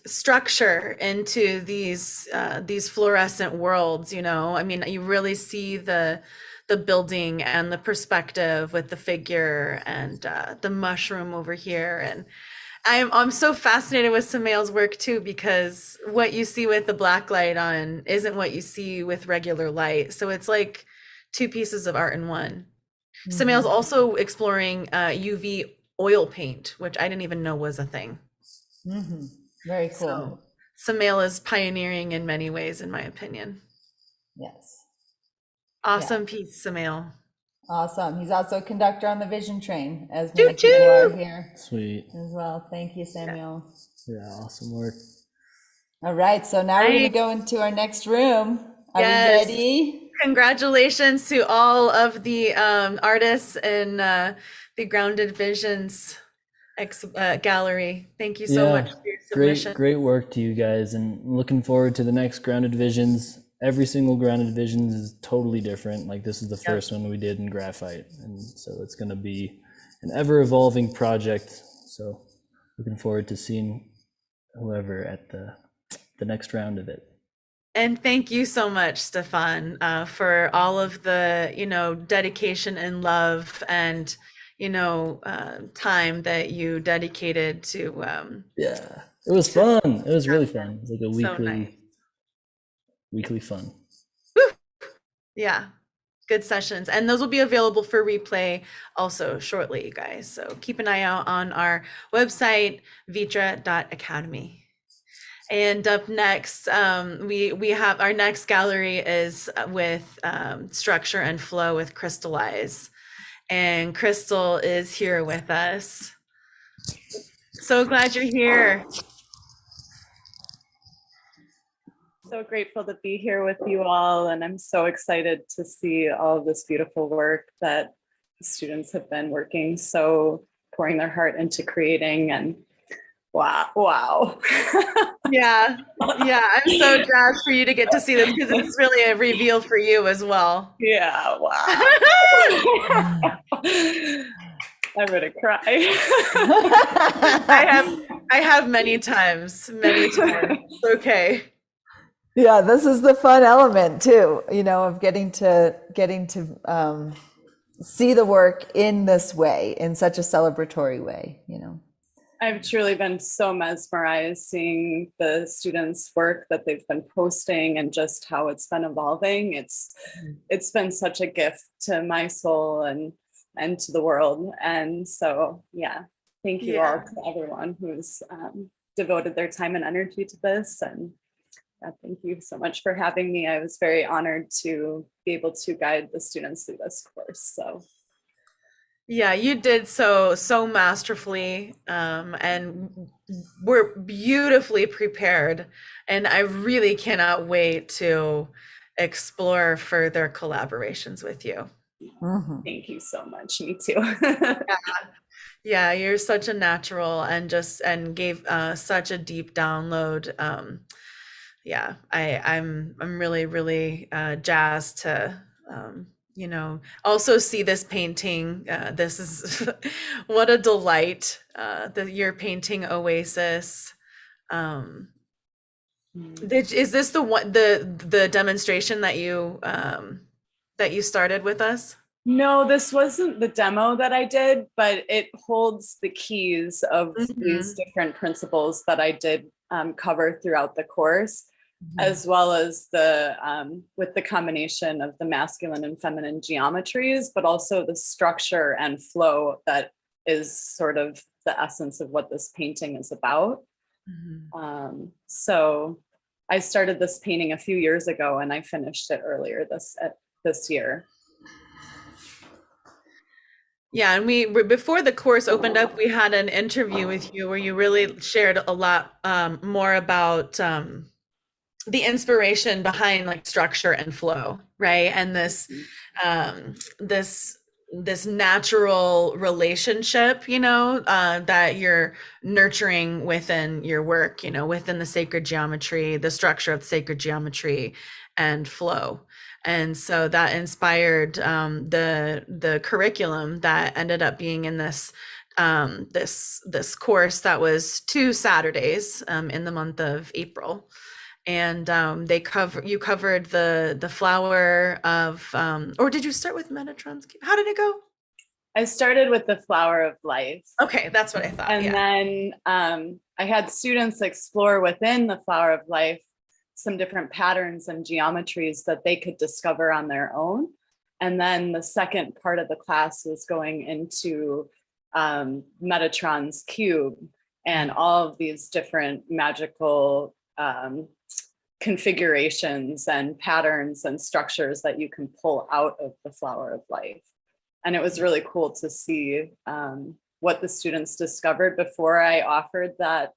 structure into these fluorescent worlds. I mean, you really see the building and the perspective with the figure and the mushroom over here. And I'm so fascinated with Samael's work too, because what you see with the black light on isn't what you see with regular light. So it's like two pieces of art in one. Samael's also exploring UV oil paint, which I didn't even know was a thing. Very cool. So Samael is pioneering in many ways, in my opinion. Yes. Awesome piece, Samael. Awesome. He's also a conductor on the Vision Train, as many Choo-choo! people are here Sweet. as well. Thank you, Samuel. Yeah, awesome work. All right, so now we're going to go into our next room. Are we ready? Congratulations to all of the artists in the Grounded Visions gallery. Thank you so much for your submission. Great work to you guys, and looking forward to the next Grounded Visions. Every single Grounded Visions is totally different. Like, this is the first one we did in graphite, and so it's going to be an ever-evolving project. So looking forward to seeing whoever at the next round of it. And thank you so much, Stefan, for all of the, dedication and love and, time that you dedicated to. Yeah, it was fun. It was really fun. It was like a weekly fun. Woo! Yeah, good sessions. And those will be available for replay also shortly, you guys. So keep an eye out on our website, ViTra.Academy. And up next, we have our next gallery is with Structure and Flow with Crystallize. And Crystal is here with us. So glad you're here. So grateful to be here with you all, and I'm so excited to see all of this beautiful work that the students have been pouring their heart into creating. And wow. Yeah, I'm so jazzed for you to get to see this, because it's really a reveal for you as well. Yeah, wow. I'm gonna cry. I have many times. Okay. Yeah, this is the fun element too, of getting to see the work in this way, in such a celebratory way, I've truly been so mesmerized seeing the students' work that they've been posting and just how it's been evolving. It's been such a gift to my soul and to the world. And so, thank you all to everyone who's devoted their time and energy to this. And thank you so much for having me. I was very honored to be able to guide the students through this course. So. Yeah, you did so masterfully, and we're beautifully prepared. And I really cannot wait to explore further collaborations with you. Thank you so much. Me too. Yeah, you're such a natural, and gave such a deep download. yeah, I'm really, really jazzed to also see this painting. This is what a delight. Your painting Oasis. Um, is this the demonstration that you started with us? No, this wasn't the demo that I did, but it holds the keys of these different principles that I did cover throughout the course, as well as with the combination of the masculine and feminine geometries, but also the structure and flow that is sort of the essence of what this painting is about. So I started this painting a few years ago, and I finished it earlier this year. Yeah, and before the course opened up, we had an interview with you where you really shared a lot more about the inspiration behind like structure and flow, right? And this natural relationship, that you're nurturing within your work, within the sacred geometry, the structure of sacred geometry and flow. And so that inspired the curriculum that ended up being in this course that was 2 Saturdays in the month of April. And you covered the flower of or did you start with Metatron's cube? How did it go? I started with the flower of life. Okay, that's what I thought. And then I had students explore within the flower of life some different patterns and geometries that they could discover on their own. And then the second part of the class was going into Metatron's cube and all of these different magical configurations and patterns and structures that you can pull out of the flower of life. And it was really cool to see what the students discovered before I offered that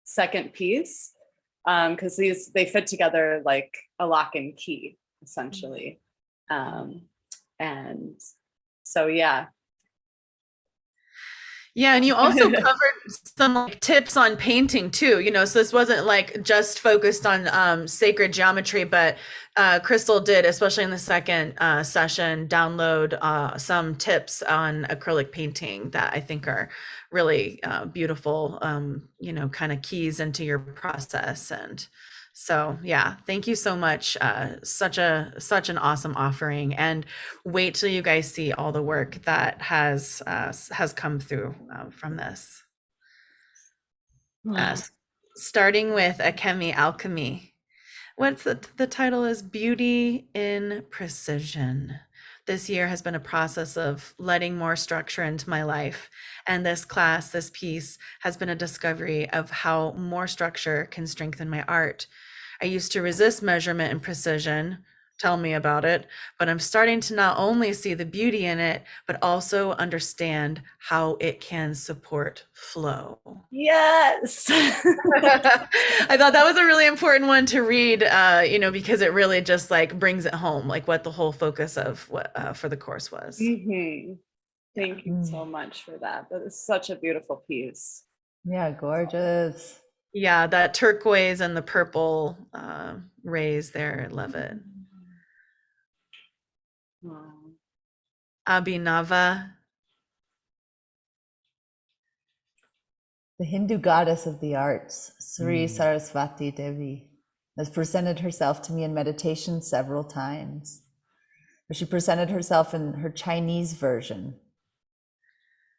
second piece, because they fit together like a lock and key, essentially. And so, yeah. Yeah, and you also covered some like tips on painting too, so this wasn't like just focused on sacred geometry, but Crystal did, especially in the second session, download some tips on acrylic painting that I think are really beautiful, kind of keys into your process. And so, yeah, thank you so much. Such an awesome offering, and wait till you guys see all the work that has come through from this. Starting with Akemi Alchemy. What's the title is Beauty in Precision. This year has been a process of letting more structure into my life. And this piece has been a discovery of how more structure can strengthen my art. I used to resist measurement and precision. Tell me about it. But I'm starting to not only see the beauty in it, but also understand how it can support flow. Yes. I thought that was a really important one to read, because it really just like brings it home, like what the whole focus of what for the course was. Thank you so much for that. That is such a beautiful piece. Yeah, gorgeous. Yeah, that turquoise and the purple rays there. I love it. Abhinava. The Hindu goddess of the arts, Sri Saraswati Devi, has presented herself to me in meditation several times. She presented herself in her Chinese version.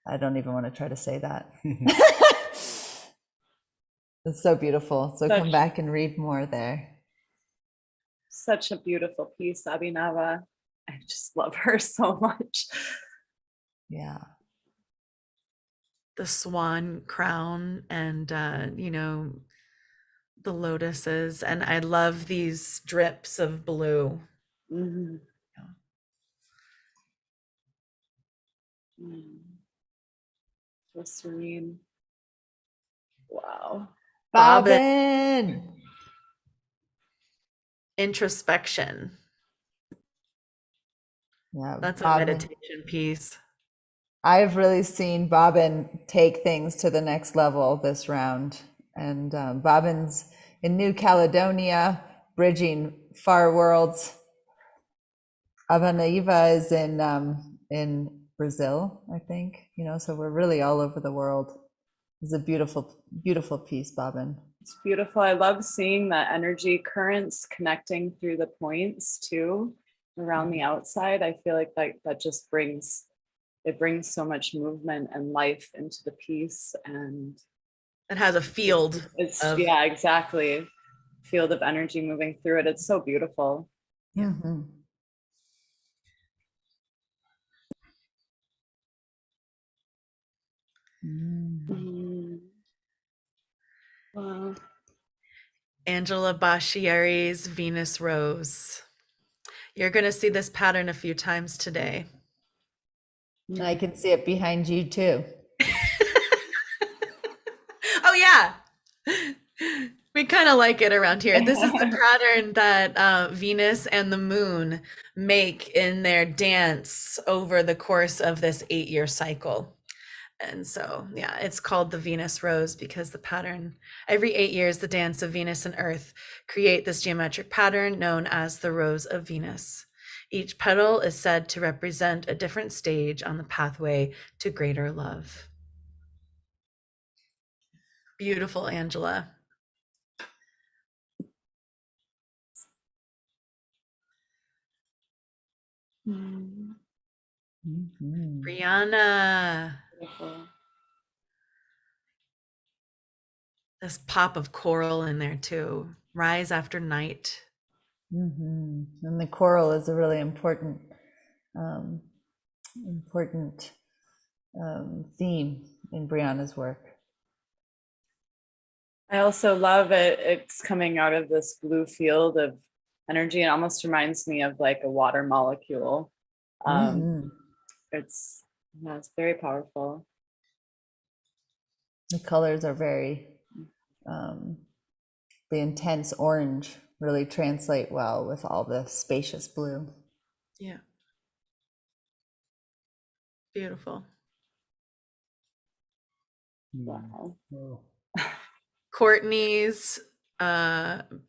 I don't even want to try to say that. It's so beautiful. So come back and read more there. Such a beautiful piece, Abhinava. I just love her so much. Yeah. The swan crown and, the lotuses. And I love these drips of blue. So serene. Wow. Bobbin. Introspection. Yeah, that's Bobbin. A meditation piece. I've really seen Bobbin take things to the next level this round. And Bobbin's in New Caledonia, bridging far worlds. Avanaiva is in Brazil, I think. You know, so we're really all over the world. It's a beautiful, beautiful piece, Bobbin. It's beautiful. I love seeing the energy currents connecting through the points too around the outside. I feel like that just brings so much movement and life into the piece, and It has a field. it's of- yeah, exactly. Field of energy moving through it. It's so beautiful. Mm-hmm. Wow. Angela Bashieri's Venus Rose. You're going to see this pattern a few times today. I can see it behind you too. Oh, yeah. We kind of like it around here. This is the pattern that Venus and the moon make in their dance over the course of this 8-year cycle. And so, yeah, it's called the Venus Rose because the pattern, every 8 years, the dance of Venus and Earth create this geometric pattern known as the Rose of Venus. Each petal is said to represent a different stage on the pathway to greater love. Beautiful, Angela. Mm-hmm. Brianna. Beautiful. This pop of coral in there too. Rise after night. Mm-hmm. And the coral is a really important theme in Brianna's work. I also love it. It's coming out of this blue field of energy. It almost reminds me of like a water molecule. It's very powerful. The colors are very, the intense orange really translate well with all the spacious blue. Yeah. Beautiful. Wow. Courtney's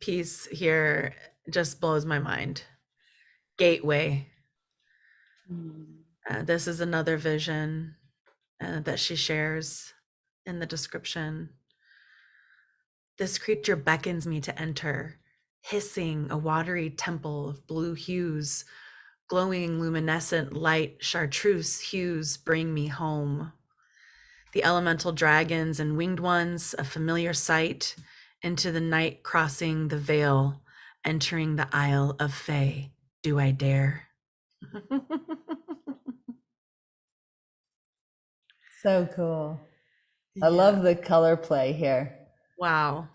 piece here just blows my mind. Gateway. This is another vision that she shares in the description. This creature beckons me to enter, hissing a watery temple of blue hues, glowing luminescent light chartreuse hues bring me home. The elemental dragons and winged ones, a familiar sight, into the night crossing the veil, entering the Isle of Fae. Do I dare? So cool. I love the color play here. Wow.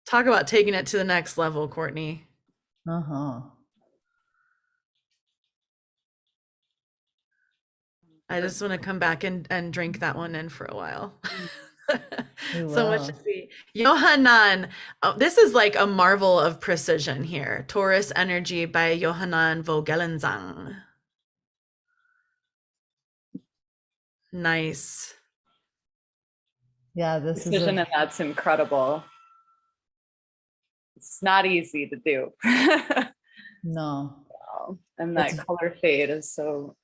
Talk about taking it to the next level, Courtney. Uh-huh. I just want to come back and drink that one in for a while. You So much will. to see. Yohanan, this is like a marvel of precision here. Taurus Energy by Yohanan Vogelenzang. Nice. Yeah, this Precision, is and that's incredible. It's not easy to do. no. Wow. And that It's- color fade is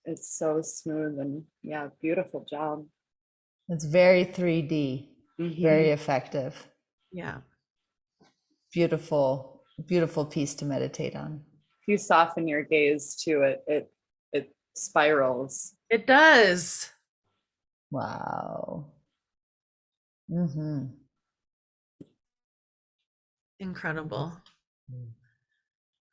it's so smooth, and yeah, beautiful job. It's very 3D, very effective. Yeah. Beautiful, beautiful piece to meditate on. If you soften your gaze to it spirals. It does. Wow. Mm-hmm. Incredible.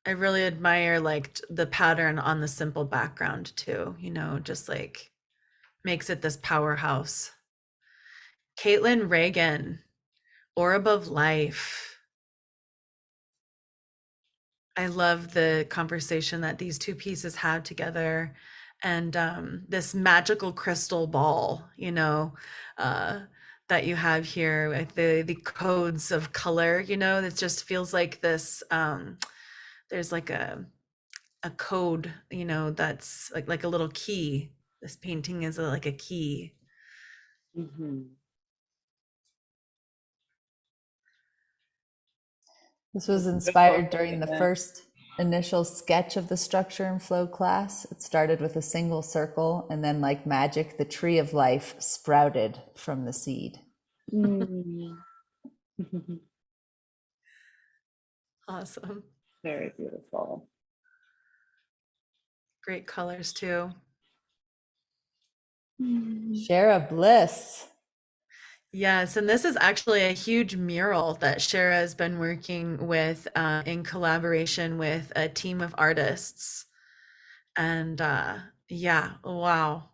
I really admire like the pattern on the simple background too, you know, just like makes it this powerhouse. Caitlin Reagan, Orb of Life. I love the conversation that these two pieces had together, and this magical crystal ball, you know, that you have here with the codes of color, you know, it just feels like this, there's like a code, you know, that's like a little key. This painting is like a key. This was Beautiful. inspired during the first initial sketch of the structure and flow class. It started with a single circle, and then like magic, the tree of life sprouted from the seed. Mm. Awesome. Very beautiful. Great colors too. Shara Bliss. Yes, and this is actually a huge mural that Shara has been working with in collaboration with a team of artists. And yeah, wow.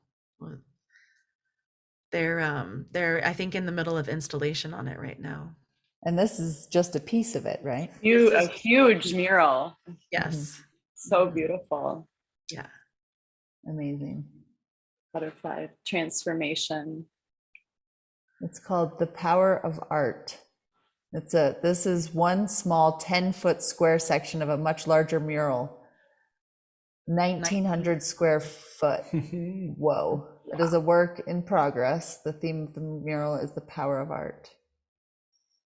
They're I think in the middle of installation on it right now. And this is just a piece of it, right? A huge mural. Yes. So beautiful. Yeah. Amazing. Butterfly transformation. It's called The Power of Art. This is one small 10-foot square section of a much larger mural. 1,900 square foot. Whoa. It is a work in progress. The theme of the mural is the power of art.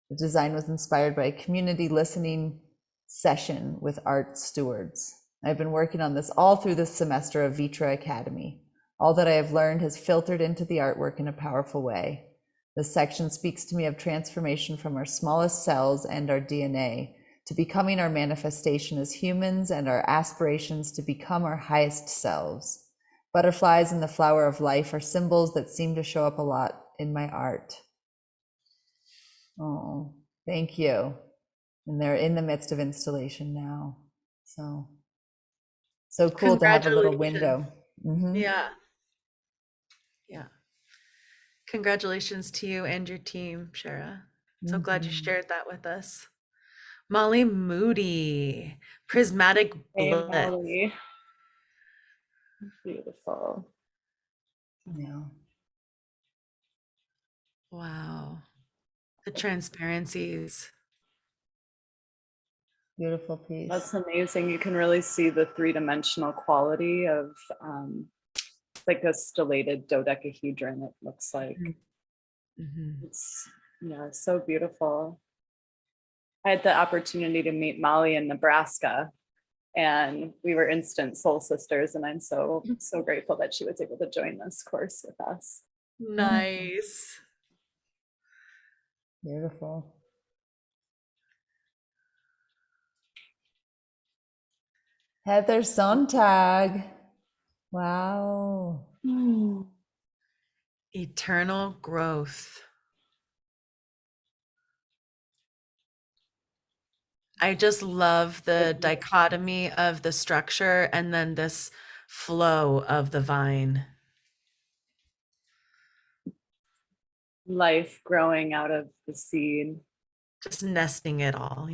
The design was inspired by a community listening session with art stewards. I've been working on this all through this semester of ViTra Academy. All that I have learned has filtered into the artwork in a powerful way. This section speaks to me of transformation from our smallest cells and our DNA to becoming our manifestation as humans and our aspirations to become our highest selves. Butterflies and the flower of life are symbols that seem to show up a lot in my art. Oh, thank you. And they're in the midst of installation now. So cool to have a little window. Mm-hmm. Yeah. Yeah. Congratulations to you and your team, Shara. So glad you shared that with us. Molly Moody, Prismatic Hey, Bliss. Molly. Beautiful. Yeah. Wow. The transparencies. Beautiful piece. That's amazing. You can really see the three-dimensional quality of like a stellated dodecahedron, it looks like. Mm-hmm. It's so beautiful. I had the opportunity to meet Molly in Nebraska, and we were instant soul sisters, and I'm so grateful that she was able to join this course with us. Nice. Beautiful. Heather Sontag. Wow. Eternal growth. I just love the dichotomy of the structure and then this flow of the vine. Life growing out of the seed. Just nesting it all,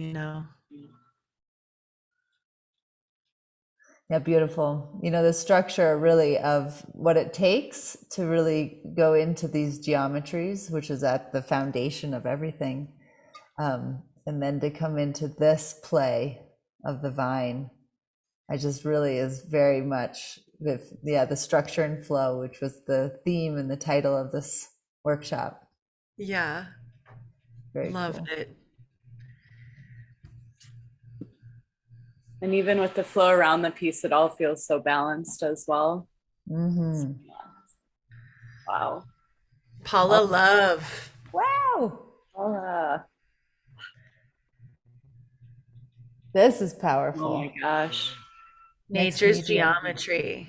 Yeah, beautiful. The structure really of what it takes to really go into these geometries, which is at the foundation of everything. And then to come into this play of the vine, I just really is very much with, the structure and flow, which was the theme and the title of this workshop. Yeah. Very Loved cool. it. And even with the flow around the piece, it all feels so balanced as well. Mm-hmm. Wow. Paula Love. Wow. This is powerful. Oh my gosh. Nature's geometry.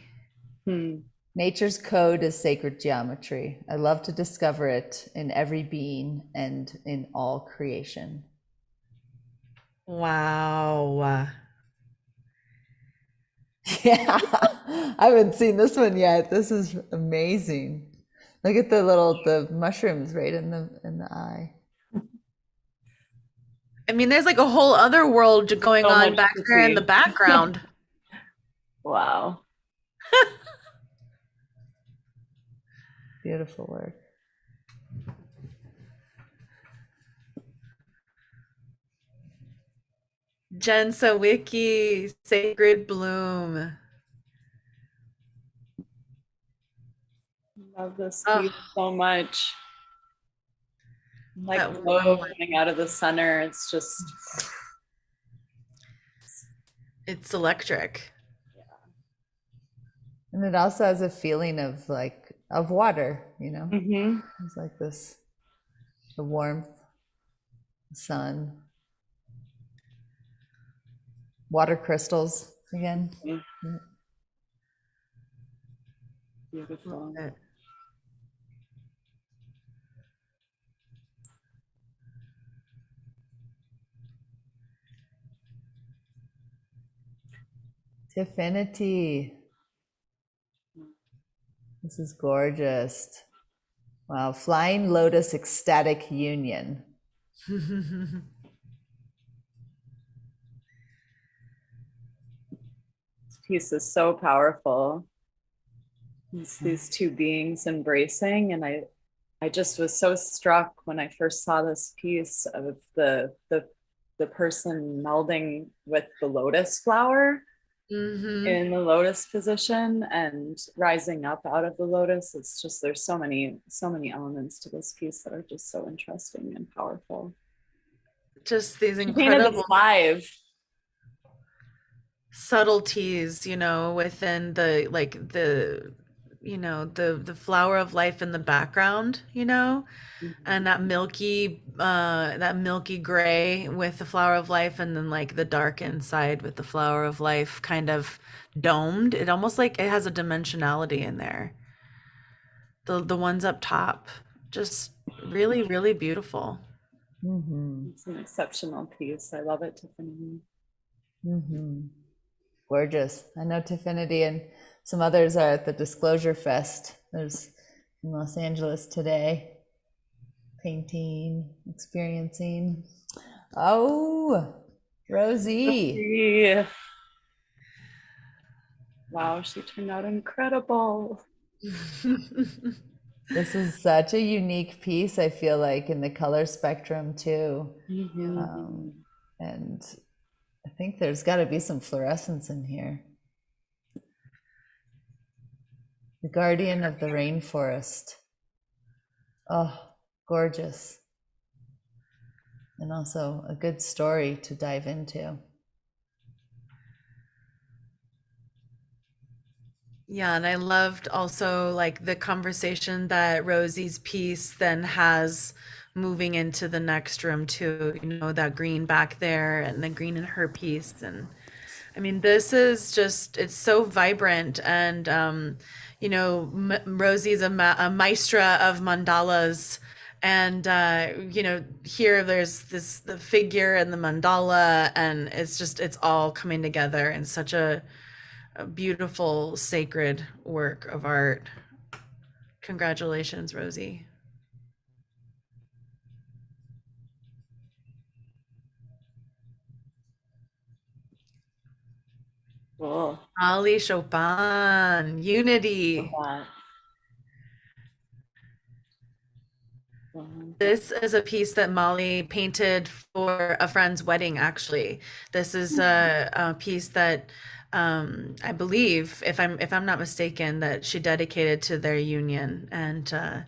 Nature's code is sacred geometry. I love to discover it in every being and in all creation. Wow. Yeah, I haven't seen this one yet. This is amazing. Look at the mushrooms right in the eye. I mean, there's like a whole other world going on back there in the background. Wow. Beautiful work. Jen Sawicki, Sacred Bloom. Love this piece so much. Like glow coming out of the center. It's just It's electric. And it also has a feeling of like of water, you know. Mm-hmm. It's like this, the warmth, the sun, water crystals again. Beautiful. Tifinity. This is gorgeous. Wow, Flying Lotus Ecstatic Union. This piece is so powerful. It's these two beings embracing, and I just was so struck when I first saw this piece of the person melding with the lotus flower in the lotus position and rising up out of the lotus. It's just, there's so many elements to this piece that are just so interesting and powerful. Just these She painted incredible this live. subtleties, you know, within the like the you know the flower of life in the background, you know, and that milky gray with the flower of life, and then like the dark inside with the flower of life kind of domed. It almost like it has a dimensionality in there. The ones up top, just really, really beautiful. It's an exceptional piece. I love it, Tiffany. Gorgeous. I know Tifinity and some others are at the Disclosure Fest. There's in Los Angeles today. Painting, experiencing. Oh, Rosie. Yeah. Wow, she turned out incredible. This is such a unique piece, I feel like, in the color spectrum too. And I think there's got to be some fluorescence in here. The Guardian of the Rainforest. Oh, gorgeous. And also a good story to dive into. Yeah, and I loved also like the conversation that Rosie's piece then has moving into the next room too, you know, that green back there and the green in her piece. And I mean, this is just, it's so vibrant. And, you know, Rosie's a maestra of mandalas. And, you know, here there's the figure and the mandala, and it's just, it's all coming together in such a beautiful, sacred work of art. Congratulations, Rosie. Cool. Ali Chopin, Unity. This is a piece that Molly painted for a friend's wedding, actually. This is a piece that I believe, if I'm not mistaken, that she dedicated to their union. And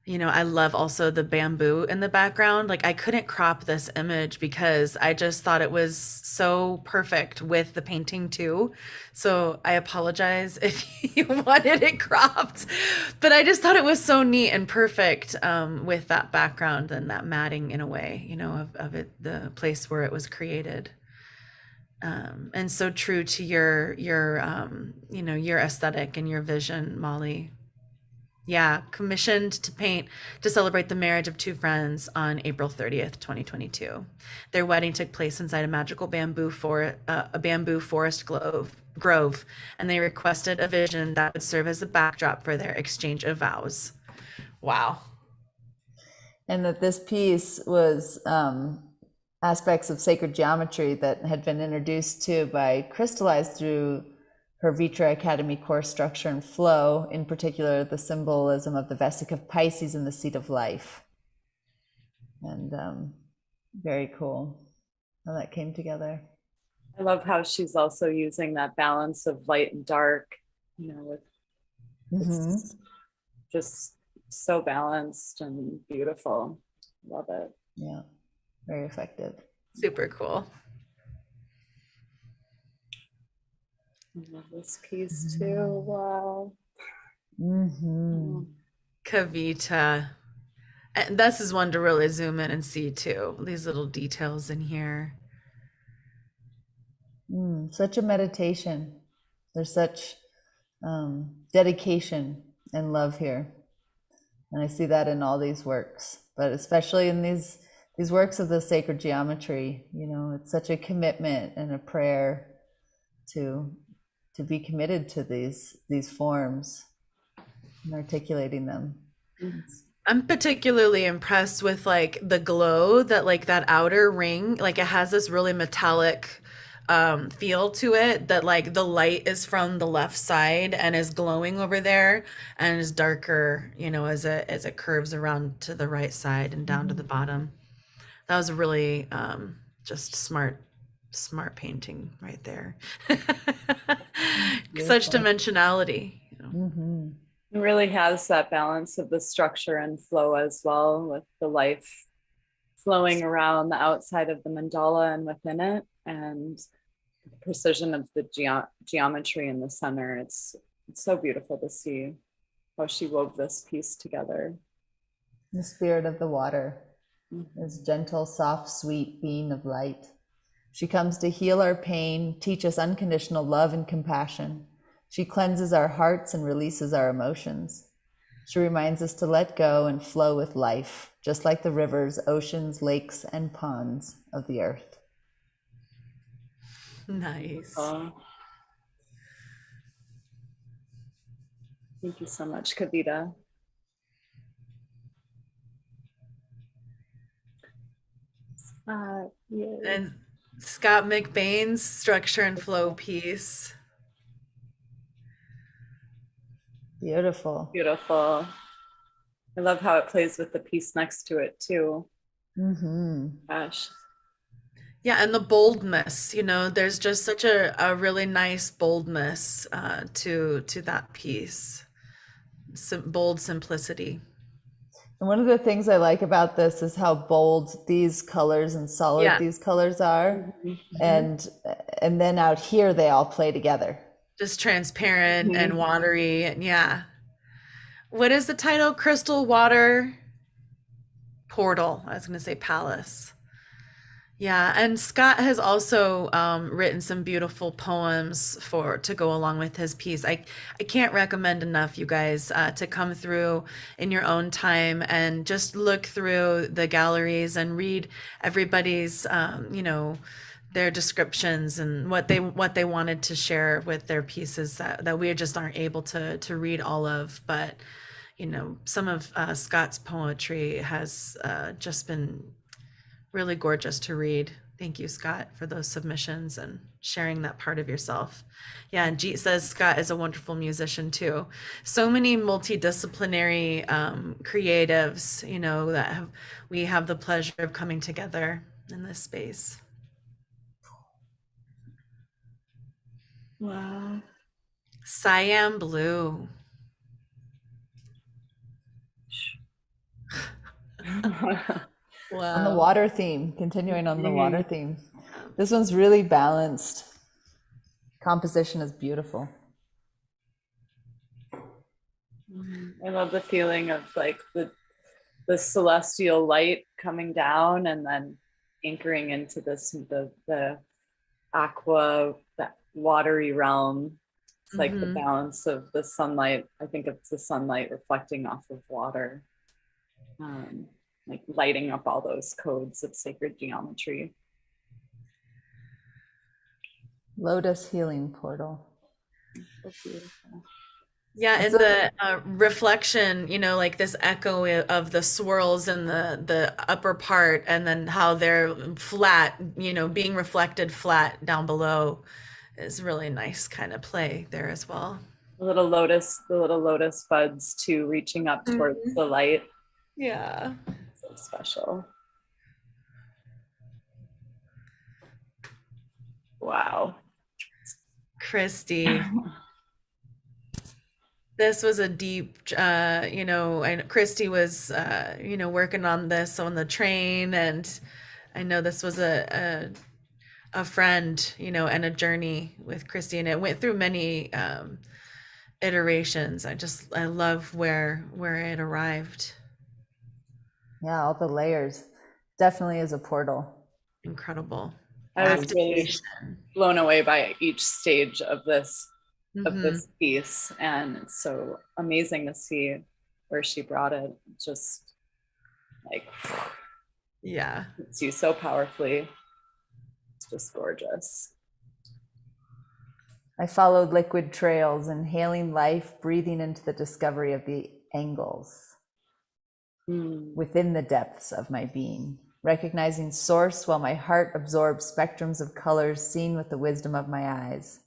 you know, I love also the bamboo in the background. Like, I couldn't crop this image because I just thought it was so perfect with the painting too. So I apologize if you wanted it cropped, but I just thought it was so neat and perfect with that background and that matting in a way, you know, of it, the place where it was created. And so true to your you know, your aesthetic and your vision, Molly. Yeah, commissioned to paint to celebrate the marriage of two friends on April 30th, 2022. Their wedding took place inside a magical bamboo forest grove, and they requested a vision that would serve as a backdrop for their exchange of vows. Wow. And that this piece was aspects of sacred geometry that had been introduced to by crystallized through her ViTra Academy course Structure and Flow, in particular the symbolism of the Vesic of Pisces and the seat of life. And very cool how that came together. I love how she's also using that balance of light and dark, you know, with just so balanced and beautiful. Love it. Yeah, very effective. Super cool. I love this piece too. Wow. Mm-hmm. Kavita. And this is one to really zoom in and see too. These little details in here. Such a meditation. There's such dedication and love here. And I see that in all these works, but especially in these works of the sacred geometry. You know, it's such a commitment and a prayer to be committed to these forms and articulating them. I'm particularly impressed with like the glow that like that outer ring, like it has this really metallic feel to it, that like the light is from the left side and is glowing over there and is darker, you know, as it curves around to the right side and down to the bottom. That was really just smart painting right there. Such dimensionality, you know. It really has that balance of the structure and flow as well, with the life flowing around the outside of the mandala and within it, and the precision of the geometry in the center. It's so beautiful to see how she wove this piece together. The spirit of the water, this gentle, soft, sweet being of light. She comes to heal our pain, teach us unconditional love and compassion. She cleanses our hearts and releases our emotions. She reminds us to let go and flow with life, just like the rivers, oceans, lakes, and ponds of the earth. Nice. Thank you so much, Kavita. Yeah. And Scott McBain's structure and flow piece. Beautiful. Beautiful. I love how it plays with the piece next to it too. Gosh. Yeah, and the boldness, you know, there's just such a really nice boldness to that piece. Bold simplicity. And one of the things I like about this is how bold these colors and solid these colors are. And then out here, they all play together. Just transparent and watery. And yeah. What is the title? Crystal Water Portal. I was going to say Palace. Yeah, and Scott has also written some beautiful poems to go along with his piece. I can't recommend enough, you guys, to come through in your own time and just look through the galleries and read everybody's, you know, their descriptions and what they wanted to share with their pieces that we just aren't able to read all of. But you know, some of Scott's poetry has just been really gorgeous to read. Thank you, Scott, for those submissions and sharing that part of yourself. Yeah, and Jeet says Scott is a wonderful musician too. So many multidisciplinary creatives, you know, that we have the pleasure of coming together in this space. Wow. Cyan blue. On the water theme, continuing on the water theme. This one's really balanced. Composition is beautiful. I love the feeling of like the celestial light coming down and then anchoring into the aqua, that watery realm. It's like the balance of the sunlight. I think it's the sunlight reflecting off of water. Like lighting up all those codes of sacred geometry. Lotus healing portal. So beautiful. Yeah, and the reflection, you know, like this echo of the swirls in the upper part, and then how they're flat, you know, being reflected flat down below is really nice kind of play there as well. The little lotus buds too, reaching up towards the light. Yeah. So special. Wow. Christy. This was a deep, you know, I know Christy was, you know, working on this on the train, and I know this was a a friend, you know, and a journey with Christy, and it went through many iterations. I love where it arrived. Yeah, all the layers. Definitely is a portal. Incredible. I was really Activation. blown away by each stage of this Mhm. piece, and it's so amazing to see where she brought it. Just like Yeah. hits you so powerfully. It's just gorgeous. I followed liquid trails, inhaling life, breathing into the discovery of the angles within the depths of my being, recognizing source while my heart absorbs spectrums of colors seen with the wisdom of my eyes.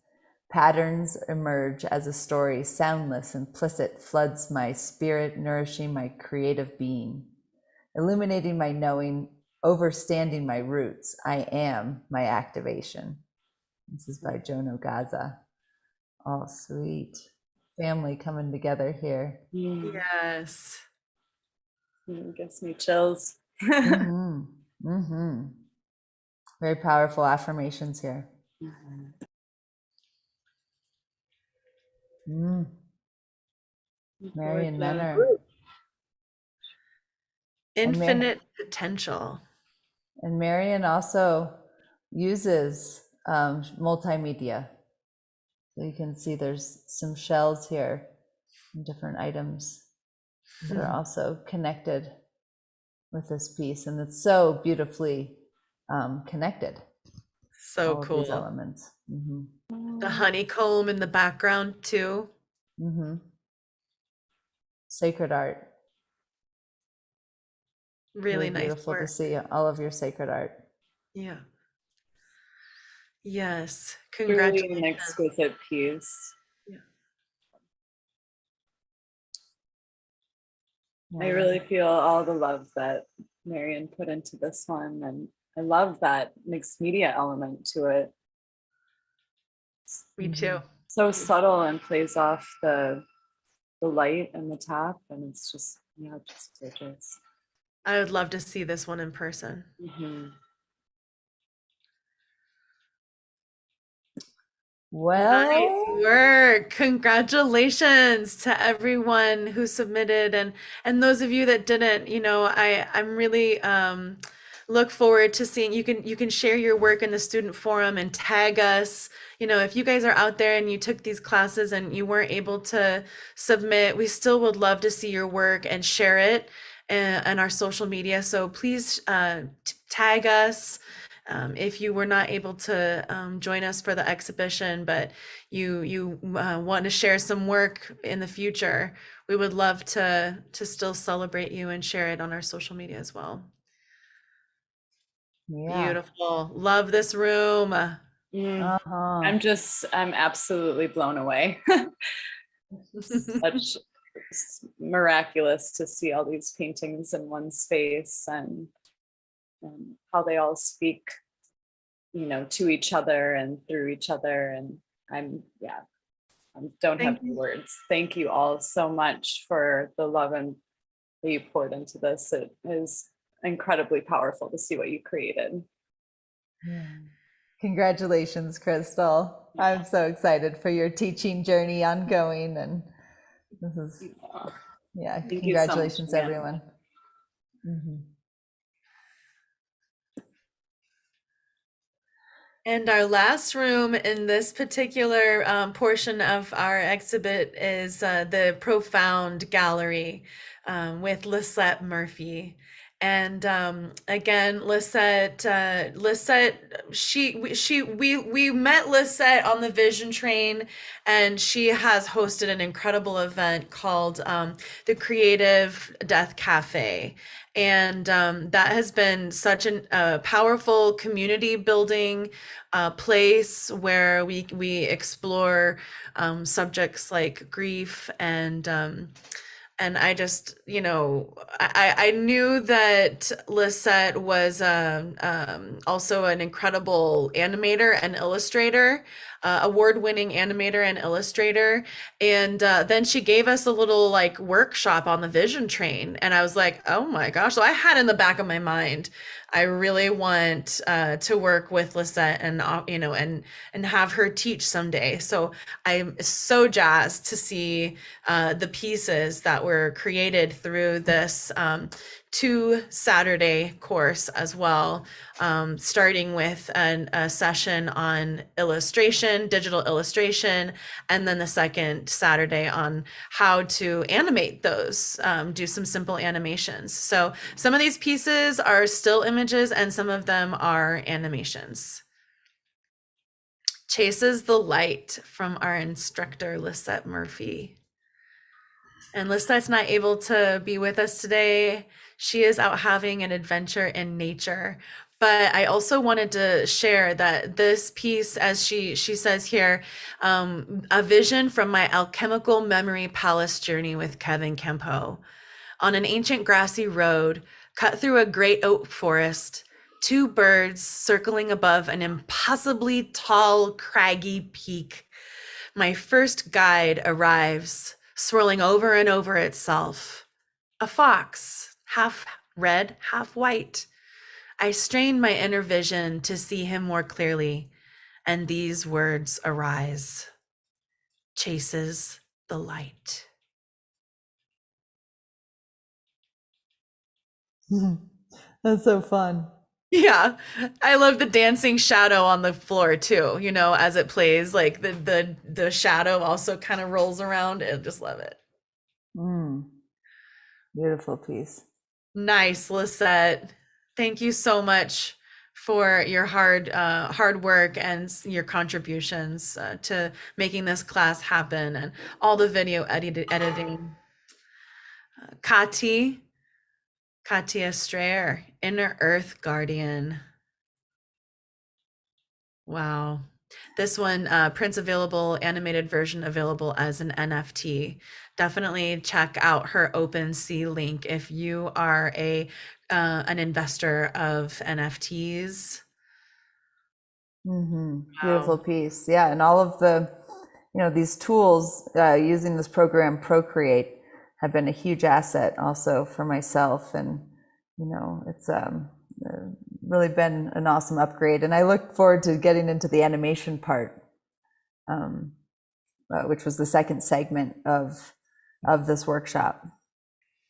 Patterns emerge as a story, soundless, implicit, floods my spirit, nourishing my creative being, illuminating my knowing, overstanding my roots. I am my activation. This is by Jono Gaza. Oh, sweet. Family coming together here. Yes. Gives me chills. Very powerful affirmations here. Marion Menner. Infinite potential. And Marion also uses multimedia. So you can see there's some shells here and different items that are also connected with this piece. And it's so beautifully connected. So all cool. Of these elements. The honeycomb in the background too. Sacred art. Really nice beautiful work. to see all of your sacred art. Yeah. Yes. Truly Congratulations. an exquisite piece. Yeah. I really feel all the love that Marion put into this one, and I love that mixed media element to it. Me too. So subtle and plays off the light and the tap, and it's just, yeah, just gorgeous. I would love to see this one in person. Well, nice work. Congratulations to everyone who submitted, and those of you that didn't. You know, I'm really look forward to seeing you can share your work in the student forum and tag us. You know, if you guys are out there and you took these classes and you weren't able to submit, we still would love to see your work and share it in our social media. So please tag us. If you were not able to join us for the exhibition, but you want to share some work in the future, we would love to still celebrate you and share it on our social media as well. Yeah. Beautiful. Love this room. I'm absolutely blown away. Such miraculous to see all these paintings in one space, and how they all speak, you know, to each other and through each other. And I don't have the words. Thank you all so much for the love and that you poured into this. It is incredibly powerful to see what you created. Congratulations, Crystal. I'm so excited for your teaching journey ongoing, and this is congratulations, so much, everyone. And our last room in this particular portion of our exhibit is the Profound Gallery with Lisette Murphy. And again, Lisette, we met Lisette on the Vision Train, and she has hosted an incredible event called the Creative Death Cafe. And that has been such a powerful community building place where we explore subjects like grief, and I just, you know, I knew that Lisette was also an incredible animator and illustrator. award-winning animator and illustrator. And then she gave us a little like workshop on the vision train. And I was like, oh my gosh. So I had in the back of my mind, I really want to work with Lisette and and have her teach someday. So I'm so jazzed to see the pieces that were created through this 2 Saturday course as well, starting with a session on illustration, digital illustration, and then the second Saturday on how to animate those, do some simple animations. So some of these pieces are still images and some of them are animations. Chases the Light from our instructor, Lisette Murphy. And Lisette's not able to be with us today. She is out having an adventure in nature. But I also wanted to share that this piece, as she says here, a vision from my alchemical memory palace journey with Kevin Campeau. On an ancient grassy road, cut through a great oak forest, 2 birds circling above an impossibly tall, craggy peak. My first guide arrives, swirling over and over itself. A fox, half red, half white. I strain my inner vision to see him more clearly, and these words arise. Chases the light. That's so fun. Yeah, I love the dancing shadow on the floor too, as it plays, like the shadow also kind of rolls around. I just love it. Beautiful piece. Nice, Lisette. Thank you so much for your hard work and your contributions to making this class happen and all the video editing. Katia Strayer, Inner Earth Guardian. Wow. This one, prints available, animated version available as an NFT. Definitely check out her OpenSea link if you are an investor of NFTs. Beautiful piece. Yeah, and all of the, these tools using this program Procreate have been a huge asset also for myself, and it's really been an awesome upgrade. And I look forward to getting into the animation part, which was the second segment of this workshop.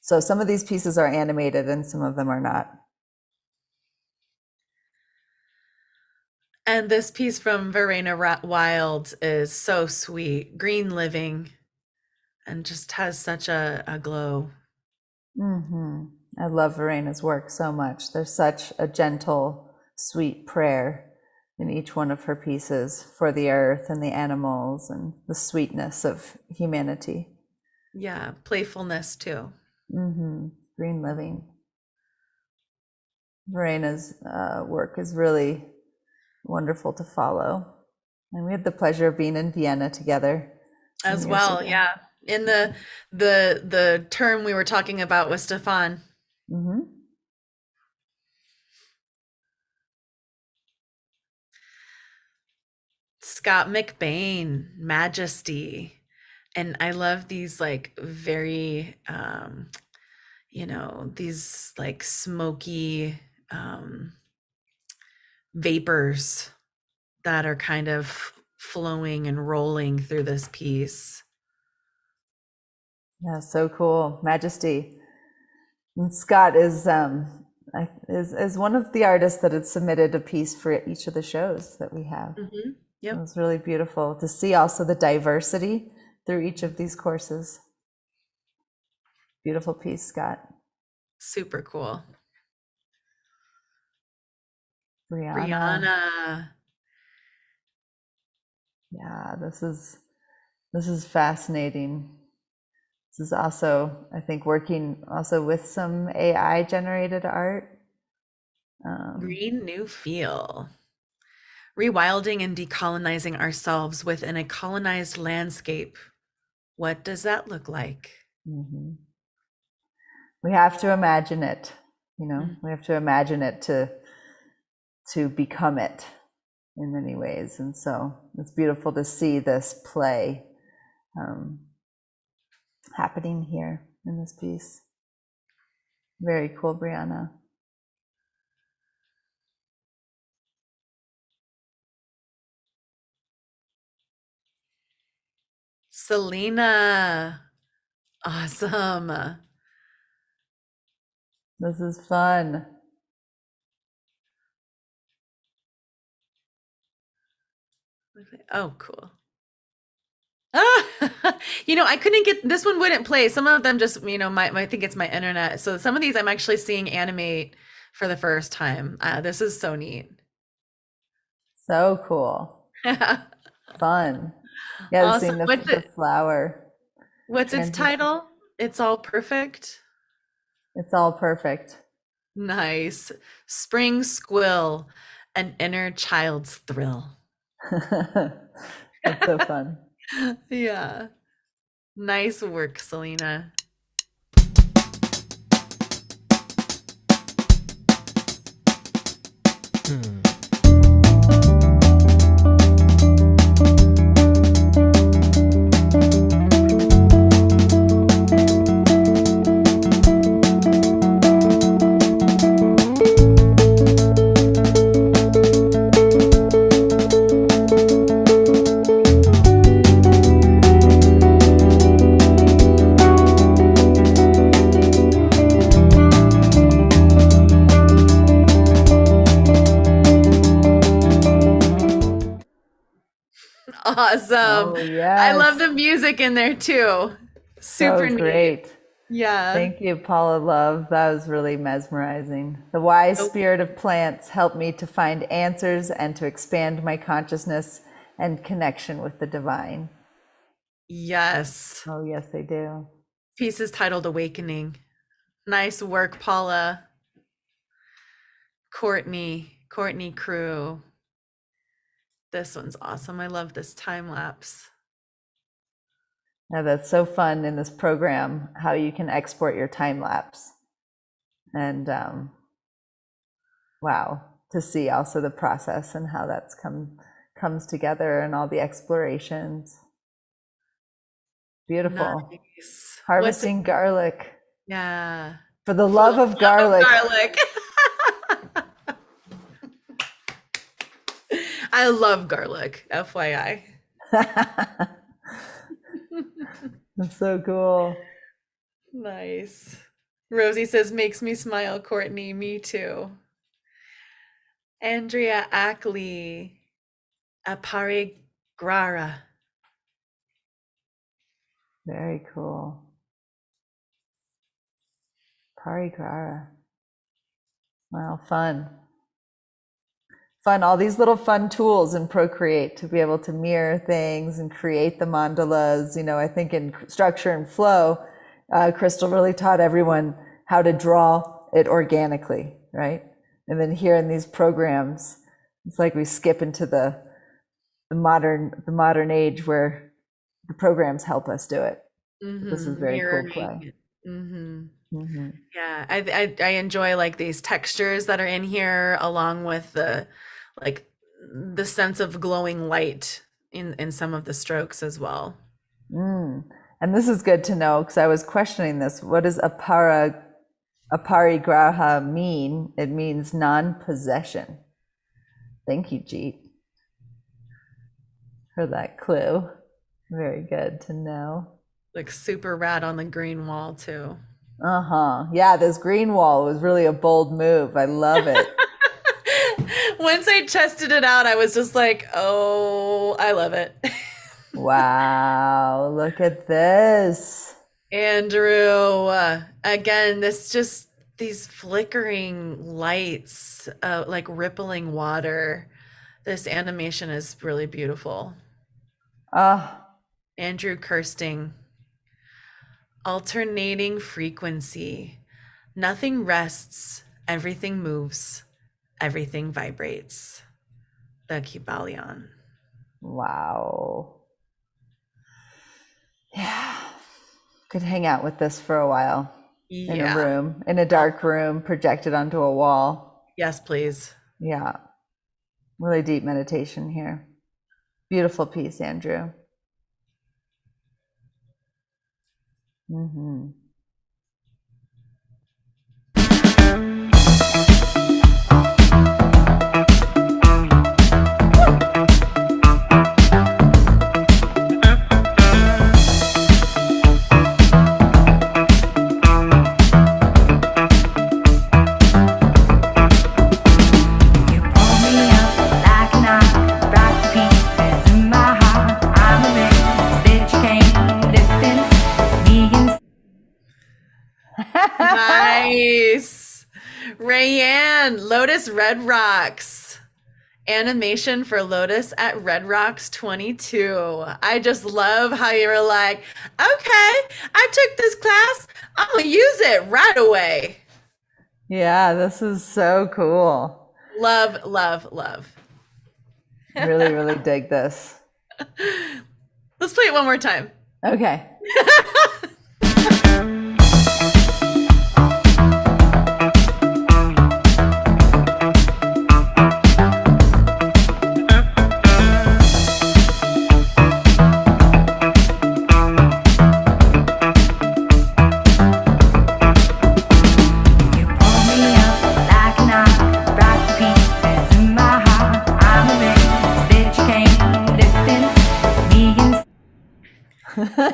So some of these pieces are animated and some of them are not. And this piece from Verena Wild is so sweet. Green living, and just has such a glow. I love Verena's work so much. There's such a gentle, sweet prayer in each one of her pieces for the earth and the animals and the sweetness of humanity. Yeah, playfulness too. Green living. Verena's work is really wonderful to follow. And we had the pleasure of being in Vienna together. As well, yeah. In the term we were talking about with Stefan. Scott McBain, Majesty. And I love these like very these like smoky vapors that are kind of flowing and rolling through this piece. Yeah, so cool. Majesty. And Scott is one of the artists that had submitted a piece for each of the shows that we have. Yep. It was really beautiful to see also the diversity through each of these courses. Beautiful piece, Scott. Super cool. Brianna. Yeah, this is fascinating. This is also, I think, working also with some AI generated art. Green New Feel. Rewilding and decolonizing ourselves within a colonized landscape. What does that look like? We have to imagine it, we have to imagine it to become it. in many ways. And so it's beautiful to see this play happening here in this piece. Very cool, Brianna. Selena. Awesome. This is fun. Oh, cool. Ah, I couldn't get this one wouldn't play. Some of them just, I think it's my internet. So some of these I'm actually seeing animate for the first time. This is so neat. So cool. Fun. Yeah, Awesome. seeing the flower. What's its title? It's All Perfect. It's All Perfect. Nice. Spring squill, an inner child's thrill. That's so fun. Yeah. Nice work, Selena. Awesome. Oh, yes. I love the music in there too. Super neat. Great. Yeah. Thank you, Paula Love. That was really mesmerizing. The wise spirit of plants helped me to find answers and to expand my consciousness and connection with the divine. Yes. Oh, yes, they do. Piece is titled Awakening. Nice work, Paula. Courtney Crew. This one's awesome. I love this time lapse. Yeah, that's so fun in this program, how you can export your time lapse. And wow, to see also the process and how that's comes together and all the explorations. Beautiful. Nice. Harvesting garlic. Yeah. For the love of garlic. I love garlic, FYI. That's so cool. Nice. Rosie says, makes me smile, Courtney. Me too. Andrea Ackley, Aparigrara. Very cool. Parigrara. Wow, fun. Fun, all these little fun tools in Procreate to be able to mirror things and create the mandalas. I think in structure and flow, Crystal really taught everyone how to draw it organically, right? And then here in these programs, it's like we skip into the modern age where the programs help us do it. Mm-hmm. This is very cool play. Mm-hmm. Mm-hmm. Yeah, I enjoy like these textures that are in here, along with the sense of glowing light in some of the strokes as well. And this is good to know, because I was questioning this. What does aparigraha mean? It means non-possession. Thank you, Jeet, for that clue. Very good to know. Like super rad on the green wall too. Yeah, this green wall was really a bold move. I love it. Once I tested it out, I was just like, oh, I love it. Wow, look at this. Andrew, again, these flickering lights, like rippling water. This animation is really beautiful. Andrew Kirsting. Alternating frequency. Nothing rests, everything moves, everything vibrates. The Kybalion. Wow. Yeah. Could hang out with this for a while. Yeah. In a room, in a dark room, projected onto a wall. Yes, please. Yeah. Really deep meditation here. Beautiful piece, Andrew. Mm-hmm. Nice. Rayanne, Lotus Red Rocks. Animation for Lotus at Red Rocks 22. I just love how you were like, okay, I took this class. I'm going to use it right away. Yeah, this is so cool. Love, love, love. Really, really dig this. Let's play it one more time. Okay.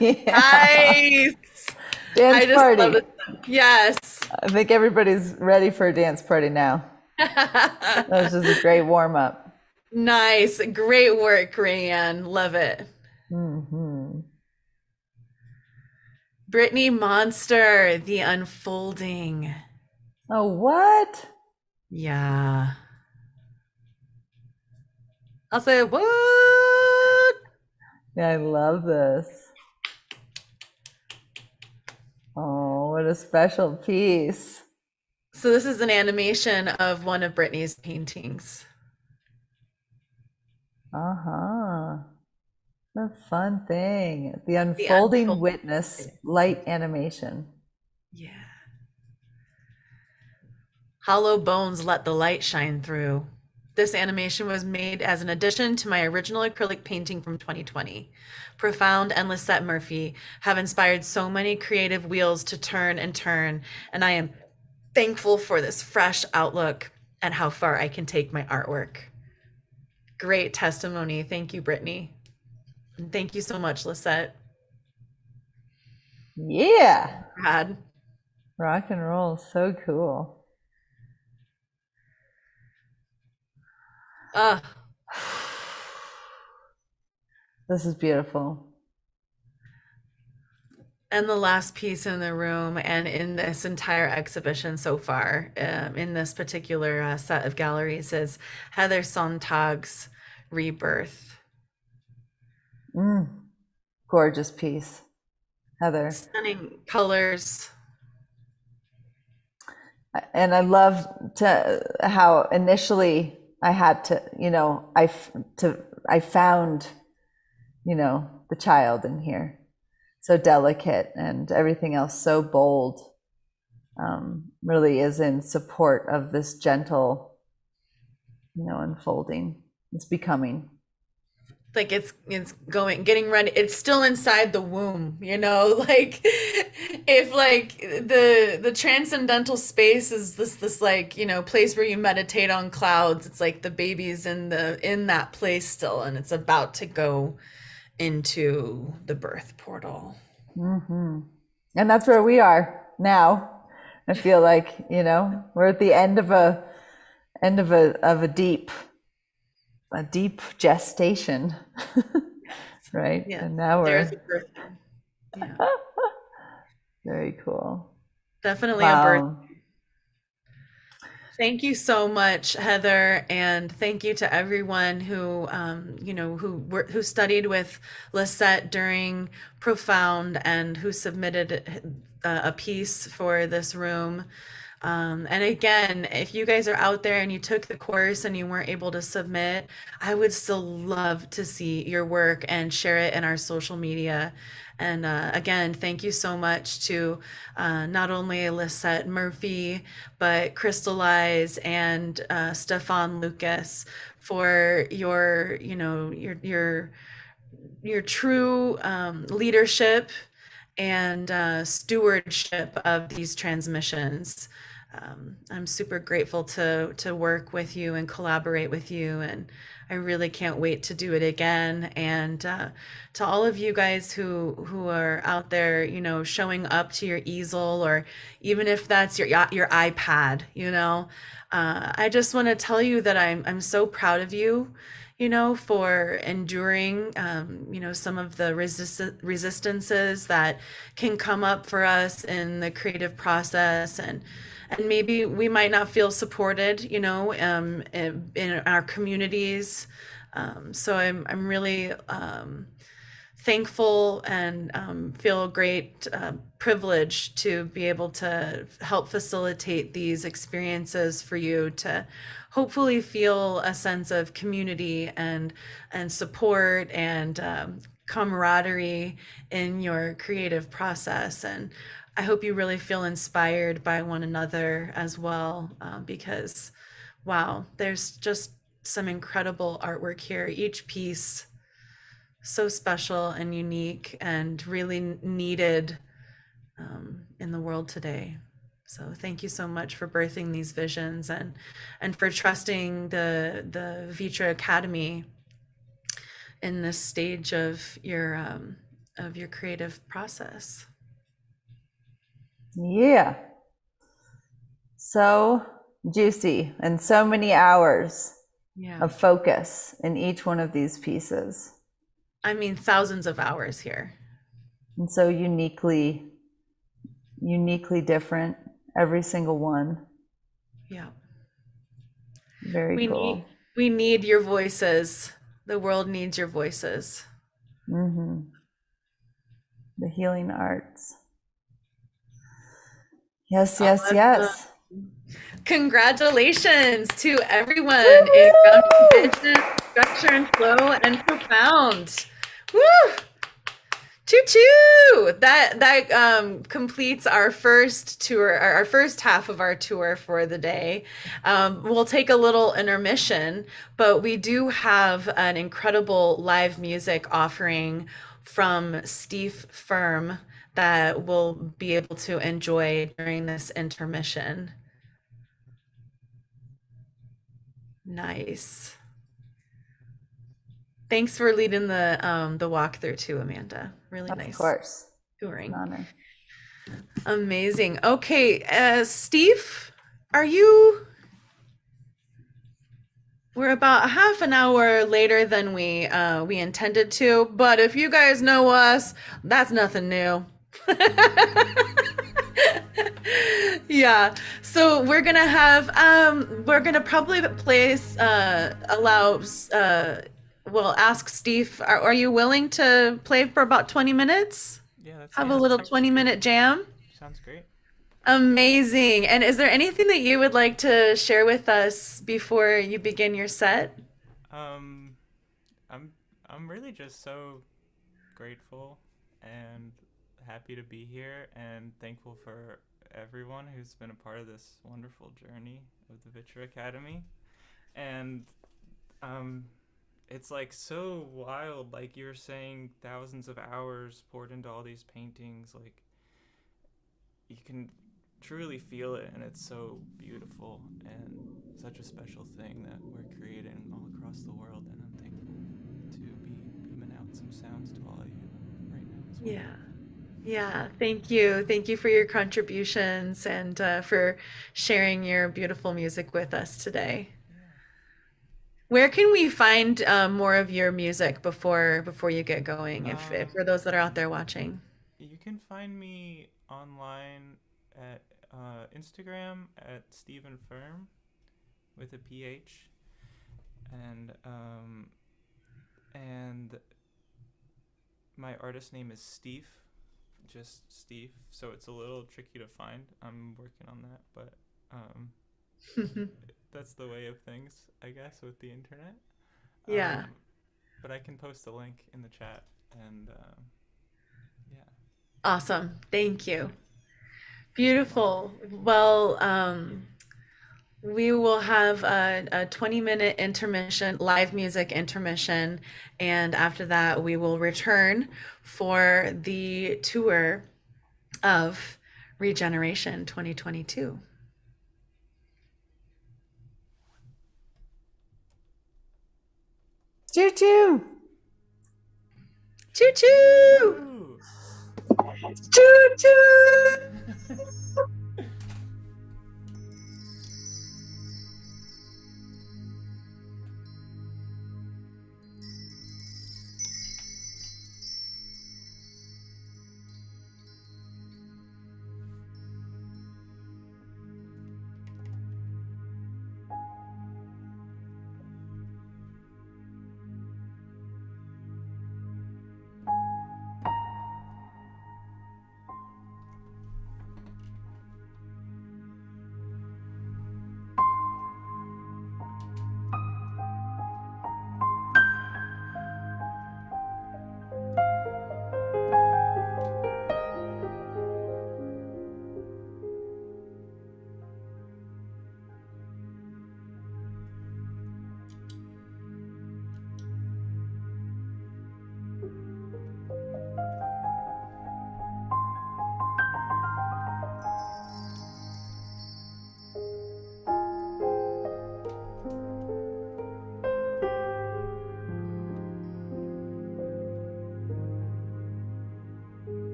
Yeah. Nice. Dance party. Love it. Yes. I think everybody's ready for a dance party now. That was just a great warm up. Nice. Great work, Rayanne. Love it. Mm-hmm. Brittany Monster, The Unfolding. Oh, what? Yeah. I'll say, what? Yeah, I love this. Oh, what a special piece. So this is an animation of one of Brittany's paintings. Uh-huh. A fun thing. The Unfolding Witness light animation. Yeah. Hollow bones let the light shine through. This animation was made as an addition to my original acrylic painting from 2020. Profound and Lisette Murphy have inspired so many creative wheels to turn and turn, and I am thankful for this fresh outlook and how far I can take my artwork. Great testimony. Thank you, Brittany. And thank you so much, Lisette. Yeah. Brad. Rock and roll. So cool. This is beautiful. And the last piece in the room and in this entire exhibition so far, in this particular set of galleries, is Heather Sontag's Rebirth. Gorgeous piece, Heather. Stunning colors. And I love how initially I had to, I found, the child in here. So delicate, and everything else so bold, really is in support of this gentle, unfolding. It's becoming. Like it's getting ready. It's still inside the womb, like if like the transcendental space is this like, place where you meditate on clouds. It's like the baby's in that place still, and it's about to go into the birth portal. Mm-hmm. And that's where we are now. I feel like, we're at the end of a deep gestation, right? Yeah. And now There's we're a birth. Yeah. very cool. Definitely a birth. Thank you so much, Heather, and thank you to everyone who, who studied with Lisette during Profound and who submitted a piece for this room. And again, if you guys are out there and you took the course and you weren't able to submit, I would still love to see your work and share it in our social media. And again, thank you so much to not only Lisette Murphy, but Crystallize and Stefan Lucas for your, your true leadership and stewardship of these transmissions. I'm super grateful to work with you and collaborate with you, and I really can't wait to do it again. And to all of you guys who are out there, showing up to your easel, or even if that's your iPad, I just want to tell you that I'm so proud of you, for enduring, some of the resistances that can come up for us in the creative process, and maybe we might not feel supported, in our communities. So I'm really thankful and feel great privilege to be able to help facilitate these experiences for you to hopefully feel a sense of community and support and camaraderie in your creative process. And I hope you really feel inspired by one another as well, because wow, there's just some incredible artwork here. Each piece so special and unique and really needed in the world today. So thank you so much for birthing these visions and for trusting the ViTra Academy in this stage of your creative process. Yeah. So juicy, and so many hours of focus in each one of these pieces. I mean, thousands of hours here. And so uniquely different, every single one. Yeah. Very cool. We need your voices. The world needs your voices. Mm-hmm. The healing arts. Yes, yes, yes. Congratulations to everyone in Grounded Vision, Structure and Flow, and Profound. Woo! Choo-choo! That completes our first tour, our first half of our tour for the day. We'll take a little intermission, but we do have an incredible live music offering from Steve Firm that we'll be able to enjoy during this intermission. Nice. Thanks for leading the walkthrough too, Amanda. Really nice. Of course. Touring. An honor. Amazing. Okay, Steve, are you? We're about half an hour later than we intended to, but if you guys know us, that's nothing new. Yeah, so we're gonna have we're gonna probably ask Steve, are you willing to play for about 20 minutes? Yeah, have a little 20-minute jam. Sounds great. Amazing. And is there anything that you would like to share with us before you begin your set? I'm really just so grateful and happy to be here, and thankful for everyone who's been a part of this wonderful journey of the ViTra Academy. And it's like so wild, like you were saying, thousands of hours poured into all these paintings. Like, you can truly feel it, and it's so beautiful and such a special thing that we're creating all across the world. And I'm thankful to be beaming out some sounds to all of you right now as well. Yeah, thank you for your contributions and for sharing your beautiful music with us today. Where can we find more of your music before you get going, if for those that are out there watching? You can find me online at Instagram at Stephen Firm with a PH, and my artist name is Steve, just Steve. So it's a little tricky to find. I'm working on that, but That's the way of things, I guess, with the internet. Yeah. But I can post a link in the chat, and yeah. Awesome. Thank you. Beautiful. Well, we will have a 20-minute intermission, live music intermission, and after that, we will return for the tour of Regeneration 2022. Choo choo. Choo choo! Ooh. Choo choo!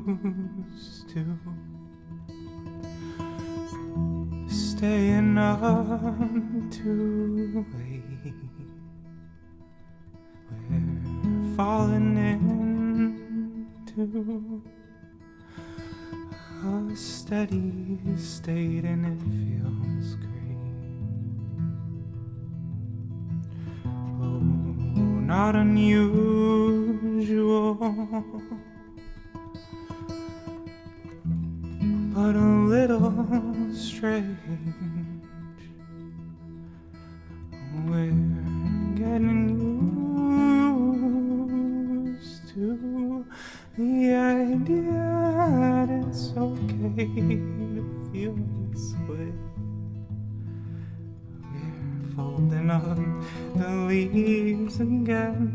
used to staying up too late. We're falling into a steady state and it feels great. Oh, not unusual, but a little strange. We're getting used to the idea that it's okay to feel this way. We're folding up the leaves again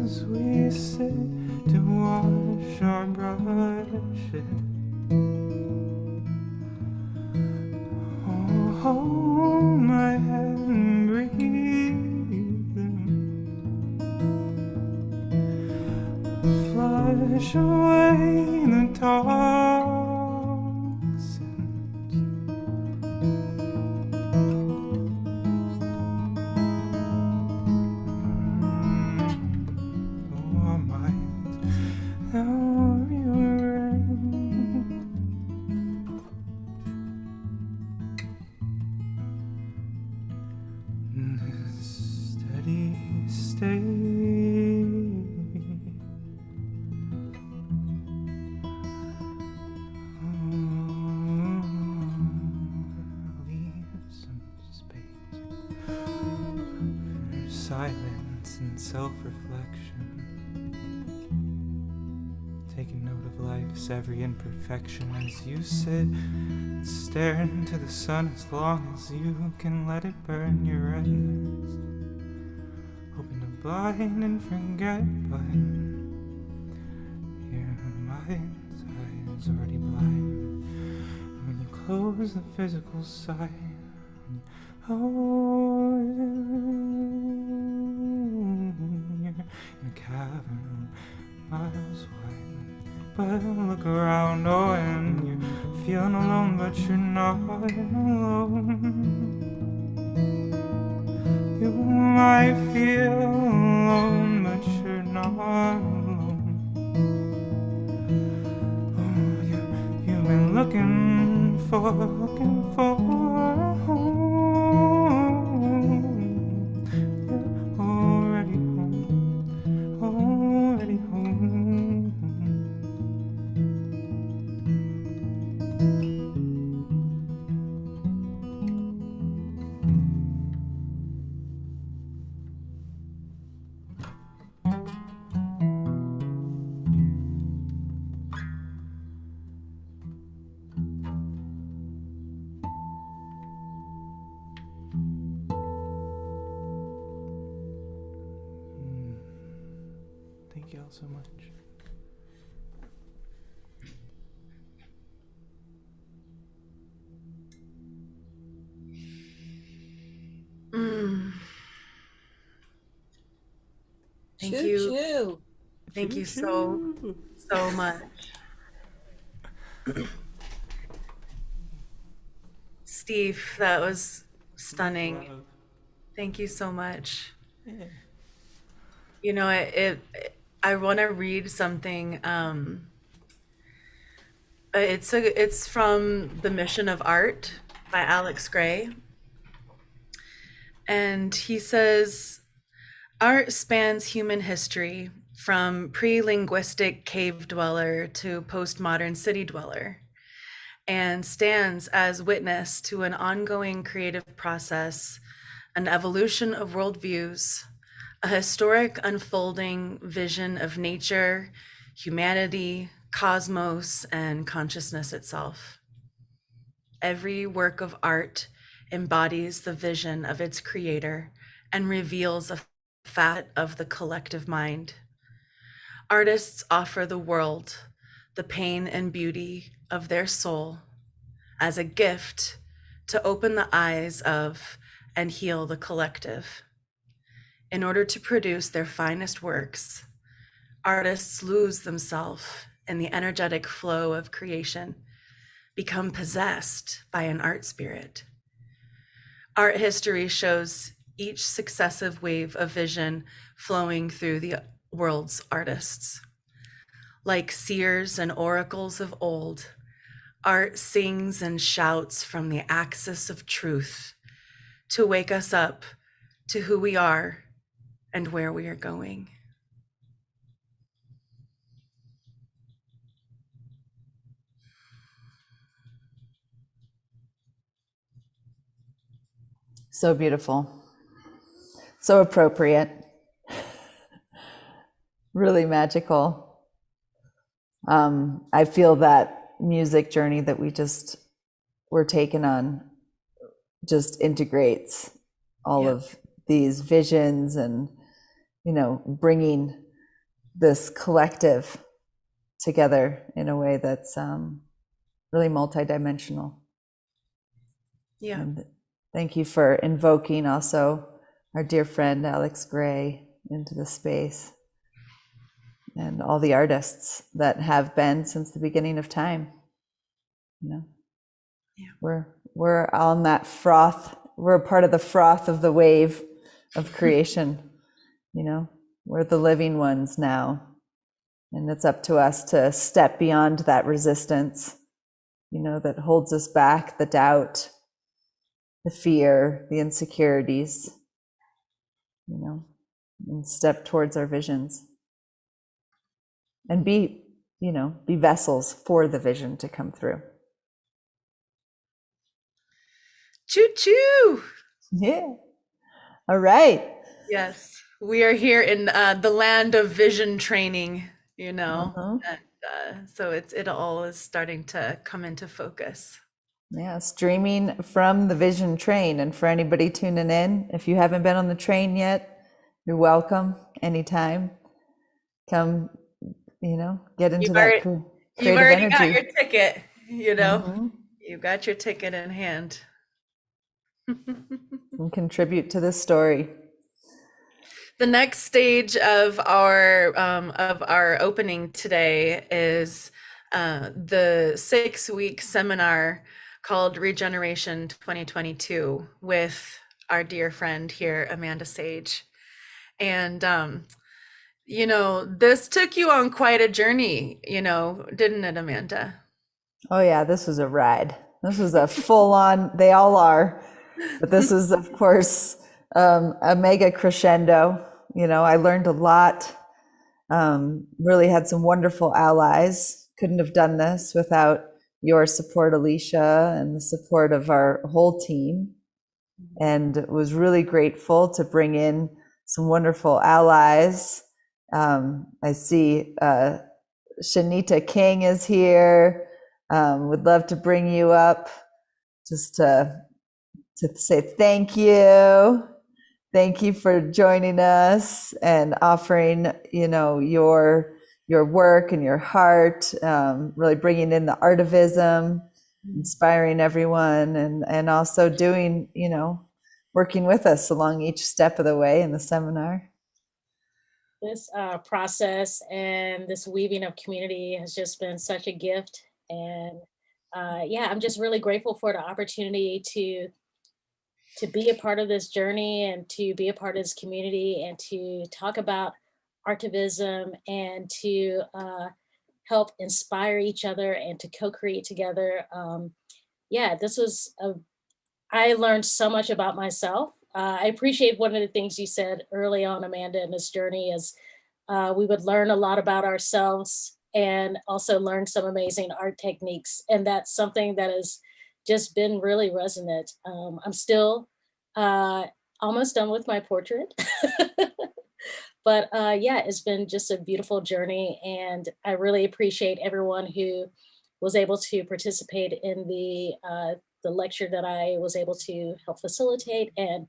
as we sit to wash our brushes. Oh, hold my hand, breathing, flush away the toxins. Oh, our minds are rearranged. This steady state leave some space for silence and self-reflection, taking note of life's every imperfection as you sit and stare into the sun as long as you can let it burn your retinas, hoping to blind and forget, but your mind's eye is already blind. And when you close the physical sight, oh, you're in a cavern miles wide. But look around, oh, and you're feeling alone, but you're not alone. You might feel alone, but you're not alone. Oh, you've been looking for a home. You're already home, already home. Thank you all so much. Thank Choo you. choo. Thank you so much. Steve, that was stunning. Thank you so much. Yeah. You know, I want to read something. It's from The Mission of Art by Alex Gray. And he says, art spans human history from pre-linguistic cave dweller to postmodern city dweller, and stands as witness to an ongoing creative process, an evolution of worldviews, a historic unfolding vision of nature, humanity, cosmos, and consciousness itself. Every work of art embodies the vision of its creator and reveals a facet of the collective mind. Artists offer the world the pain and beauty of their soul as a gift to open the eyes of and heal the collective. In order to produce their finest works, artists lose themselves in the energetic flow of creation, become possessed by an art spirit. Art history shows each successive wave of vision flowing through the world's artists. Like seers and oracles of old, art sings and shouts from the axis of truth to wake us up to who we are and where we are going. So beautiful. So appropriate. Really magical. I feel that music journey that we're taken on just integrates all of these visions and, bringing this collective together in a way that's really multidimensional. Yeah. And thank you for invoking also our dear friend Alex Gray into the space and all the artists that have been since the beginning of time. We're on that froth. We're a part of the froth of the wave of creation. We're the living ones now, and it's up to us to step beyond that resistance, that holds us back, the doubt, the fear, the insecurities, and step towards our visions and be vessels for the vision to come through. Choo choo. Yeah. All right. Yes, we are here in the land of vision training, and so it all is starting to come into focus. Yeah, streaming from the Vision Train. And for anybody tuning in, if you haven't been on the train yet, you're welcome anytime. Come, get into that creative You've already energy. got your ticket, You've got your ticket in hand. And contribute to this story. The next stage of our opening today is the 6-week seminar called Regeneration 2022 with our dear friend here, Amanda Sage. And this took you on quite a journey, didn't it, Amanda? Oh yeah, this was a ride. This was a full-on, they all are, but this is, of course, a mega crescendo. I learned a lot, really had some wonderful allies. Couldn't have done this without your support, Alecia, and the support of our whole team. And was really grateful to bring in some wonderful allies. I see Shanita King is here. Would love to bring you up just to say thank you. Thank you for joining us and offering, your work and your heart, really bringing in the artivism, inspiring everyone, and also doing, working with us along each step of the way in the seminar. This process and this weaving of community has just been such a gift. And I'm just really grateful for the opportunity to be a part of this journey and to be a part of this community and to talk about artivism and to help inspire each other and to co-create together. I learned so much about myself. I appreciate one of the things you said early on, Amanda, in this journey is we would learn a lot about ourselves and also learn some amazing art techniques. And that's something that has just been really resonant. I'm still almost done with my portrait. But it's been just a beautiful journey. And I really appreciate everyone who was able to participate in the lecture that I was able to help facilitate. And,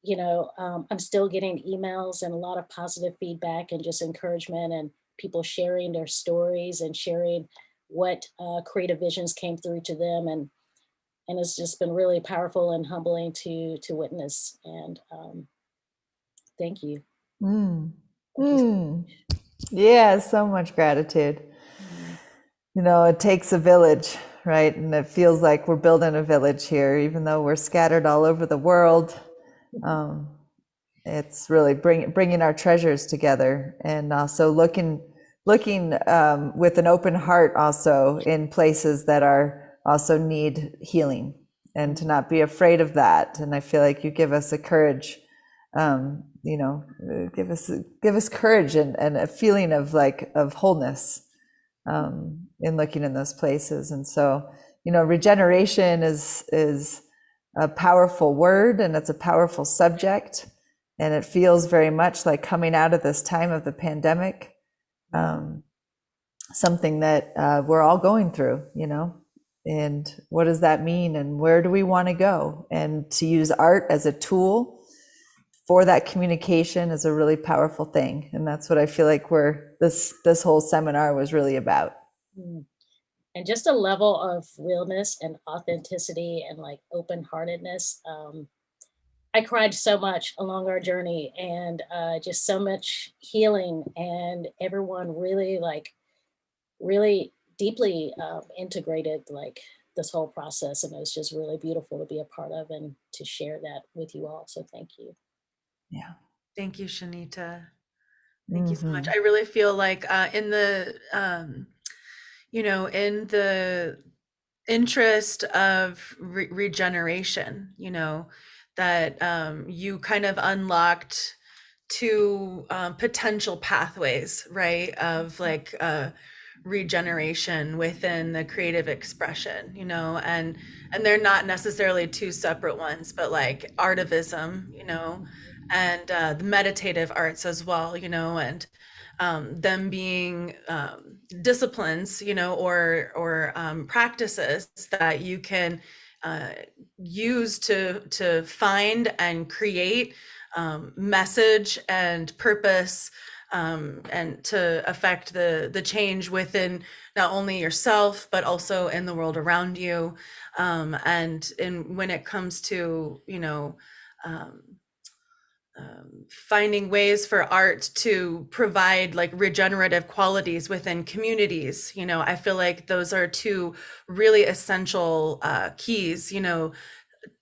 I'm still getting emails and a lot of positive feedback and just encouragement and people sharing their stories and sharing what creative visions came through to them. And it's just been really powerful and humbling to witness. And thank you. Mm. Thank you so much. Yeah, so much gratitude. You know, it takes a village, right? And it feels like we're building a village here, even though we're scattered all over the world. It's really bringing our treasures together, and also looking with an open heart also in places that are also need healing, and to not be afraid of that. And I feel like you give us a courage, you know, give us courage and a feeling of wholeness in looking in those places. And so, you know, regeneration is a powerful word, and it's a powerful subject, and it feels very much like coming out of this time of the pandemic, something that we're all going through, you know. And what does that mean, and where do we want to go? And to use art as a tool for that communication is a really powerful thing. And that's what I feel like this whole seminar was really about. And just a level of realness and authenticity and like open-heartedness. I cried so much along our journey, and just so much healing, and everyone really deeply integrated like this whole process. And it was just really beautiful to be a part of and to share that with you all. So thank you. Yeah. Thank you, Shanita. Thank you so much. I really feel like in the, you know, in the interest of regeneration, you know, that you kind of unlocked two potential pathways, right, of like regeneration within the creative expression, you know, and they're not necessarily two separate ones, but like artivism, you know, and the meditative arts as well, you know, and them being disciplines, you know, or practices that you can use to find and create message and purpose, and to affect the change within not only yourself but also in the world around you, and when it comes to, you know, finding ways for art to provide like regenerative qualities within communities, you know, I feel like those are two really essential keys, you know,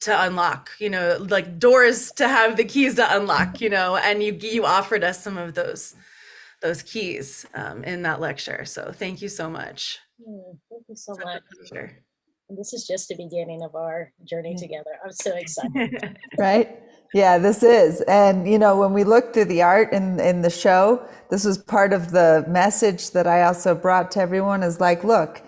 to unlock, you know, like doors to have the keys to unlock, you know, and you offered us some of those keys in that lecture. So thank you so much. Thank you so Such much. a pleasure. And this is just the beginning of our journey together. I'm so excited. Right? Yeah, this is. And, you know, when we looked through the art in the show, this was part of the message that I also brought to everyone is like, look,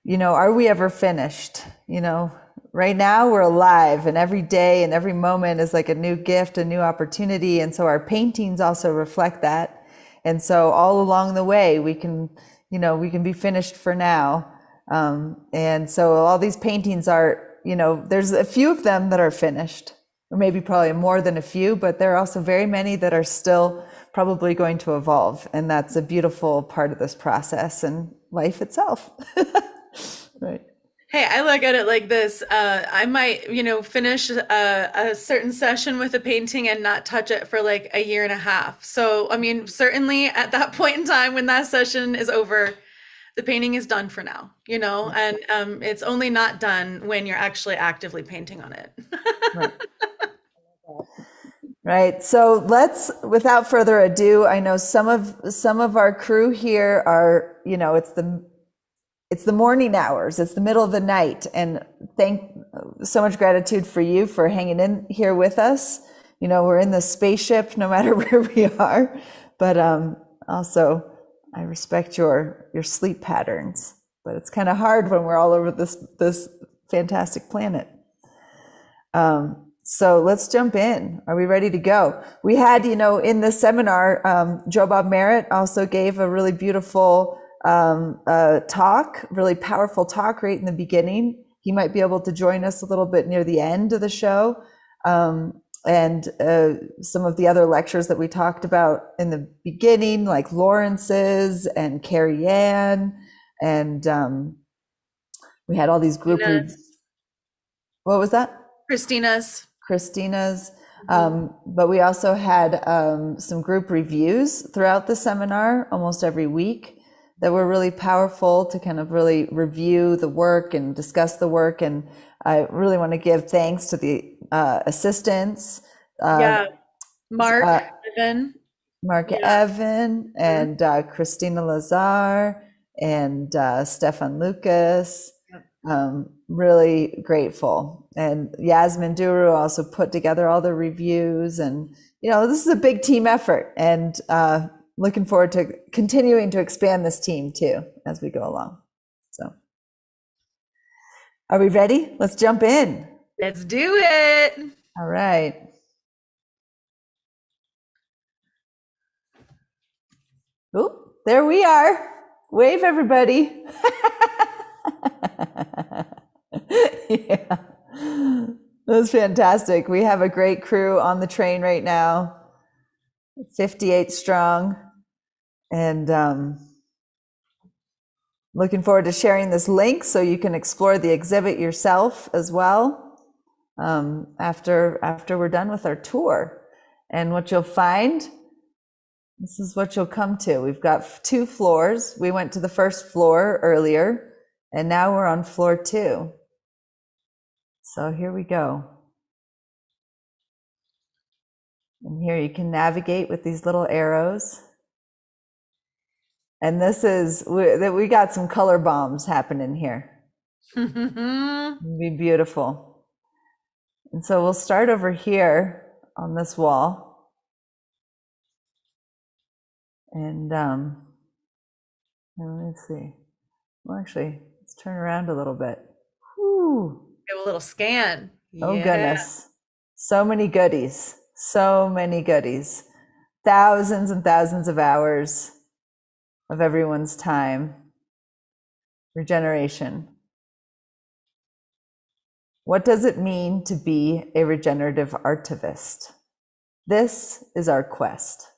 you know, are we ever finished? You know, right now we're alive, and every day and every moment is like a new gift, a new opportunity. And so our paintings also reflect that. And so all along the way, we can, you know, we can be finished for now. And so all these paintings are, you know, there's a few of them that are finished, or maybe probably more than a few, but there are also very many that are still probably going to evolve. And that's a beautiful part of this process and life itself. Right. Hey, I look at it like this. I might, you know, finish a certain session with a painting and not touch it for like a year and a half. So, I mean, certainly at that point in time when that session is over, the painting is done for now, you know, and it's only not done when you're actually actively painting on it. Right. Right. So let's, without further ado, I know some of our crew here are, you know, it's the morning hours, it's the middle of the night, and so much gratitude for you for hanging in here with us. You know, we're in the spaceship no matter where we are, but also I respect your sleep patterns, but it's kind of hard when we're all over this fantastic planet. So let's jump in. Are we ready to go? We had, you know, in the seminar, Joe Bob Merritt also gave a really beautiful talk, really powerful talk right in the beginning. He might be able to join us a little bit near the end of the show. And some of the other lectures that we talked about in the beginning, like Lawrence's and Carrie Ann, and we had all these group reads. What was that? Christina's. But we also had some group reviews throughout the seminar almost every week that were really powerful to kind of really review the work and discuss the work. And I really want to give thanks to the assistants. Yeah, Mark, Evan. Mark Yeah. Evan and Christina Lazar and Stefan Lucas. Really grateful. And Yasmin Duru also put together all the reviews. And, you know, this is a big team effort. And looking forward to continuing to expand this team too as we go along. So, are we ready? Let's jump in. Let's do it. All right. Oh, there we are. Wave, everybody. Yeah, that's fantastic. We have a great crew on the train right now, 58 strong, and looking forward to sharing this link so you can explore the exhibit yourself as well after we're done with our tour. And what you'll find, this is what you'll come to. We've got 2 floors. We went to the first floor earlier, and now we're on floor 2. So here we go. And here you can navigate with these little arrows. And this is, we got some color bombs happening here. It'll be beautiful. And so we'll start over here on this wall. And let's see. Well, actually, let's turn around a little bit. Whew. Give a little scan. Oh, Yeah. goodness. So many goodies. So many goodies. Thousands and thousands of hours of everyone's time. Regeneration. What does it mean to be a regenerative artivist? This is our quest.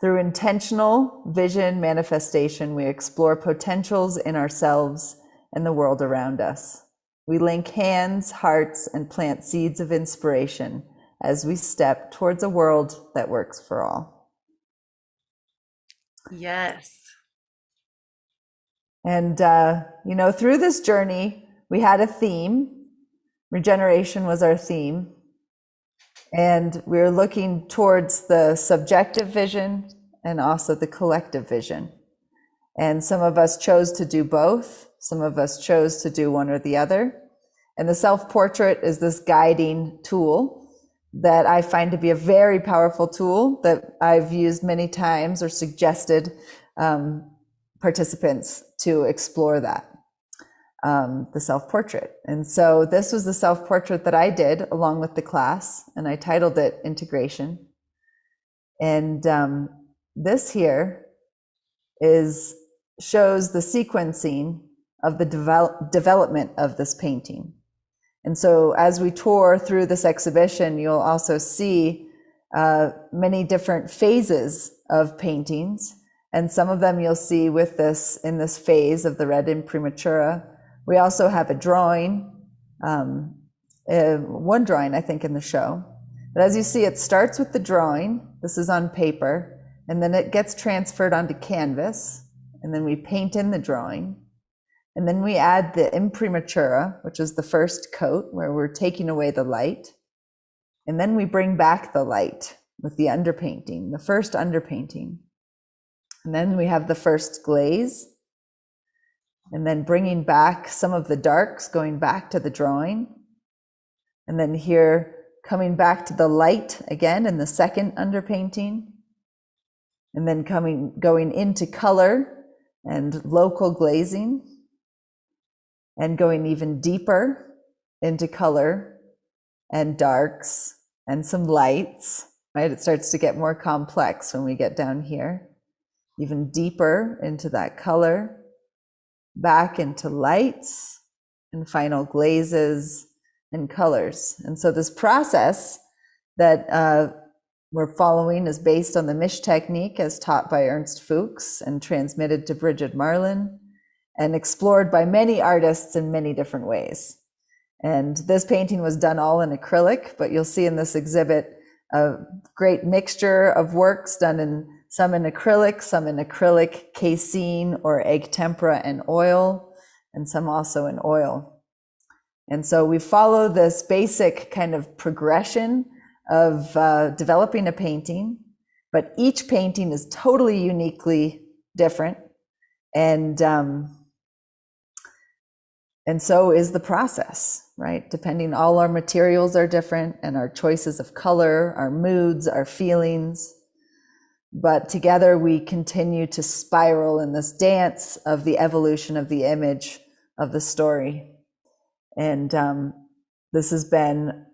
Through intentional vision manifestation, we explore potentials in ourselves and the world around us. We link hands, hearts, and plant seeds of inspiration as we step towards a world that works for all. Yes. And, you know, through this journey, we had a theme. Regeneration was our theme. And we were looking towards the subjective vision and also the collective vision. And some of us chose to do both. Some of us chose to do one or the other. And the self-portrait is this guiding tool that I find to be a very powerful tool that I've used many times or suggested participants to explore that, the self-portrait. And so this was the self-portrait that I did along with the class, and I titled it Integration. And this here shows the sequencing of the development of this painting. And so as we tour through this exhibition, you'll also see many different phases of paintings. And some of them you'll see with this, in this phase of the red imprimatura. We also have a drawing, one drawing, I think, in the show. But as you see, it starts with the drawing. This is on paper, and then it gets transferred onto canvas, and then we paint in the drawing. And then we add the imprimatura, which is the first coat where we're taking away the light. And then we bring back the light with the underpainting, the first underpainting. And then we have the first glaze. And then bringing back some of the darks, going back to the drawing. And then here, coming back to the light again in the second underpainting. And then going into color and local glazing. And going even deeper into color and darks and some lights, right? It starts to get more complex when we get down here. Even deeper into that color, back into lights, and final glazes and colors. And so this process that we're following is based on the Mish technique as taught by Ernst Fuchs and transmitted to Bridget Marlin, and explored by many artists in many different ways. And this painting was done all in acrylic, but you'll see in this exhibit a great mixture of works done in some in acrylic casein or egg tempera and oil, and some also in oil. And so we follow this basic kind of progression of developing a painting, but each painting is totally uniquely different. And so is the process, right? Depending, all our materials are different, and our choices of color, our moods, our feelings. But together we continue to spiral in this dance of the evolution of the image of the story. And this has been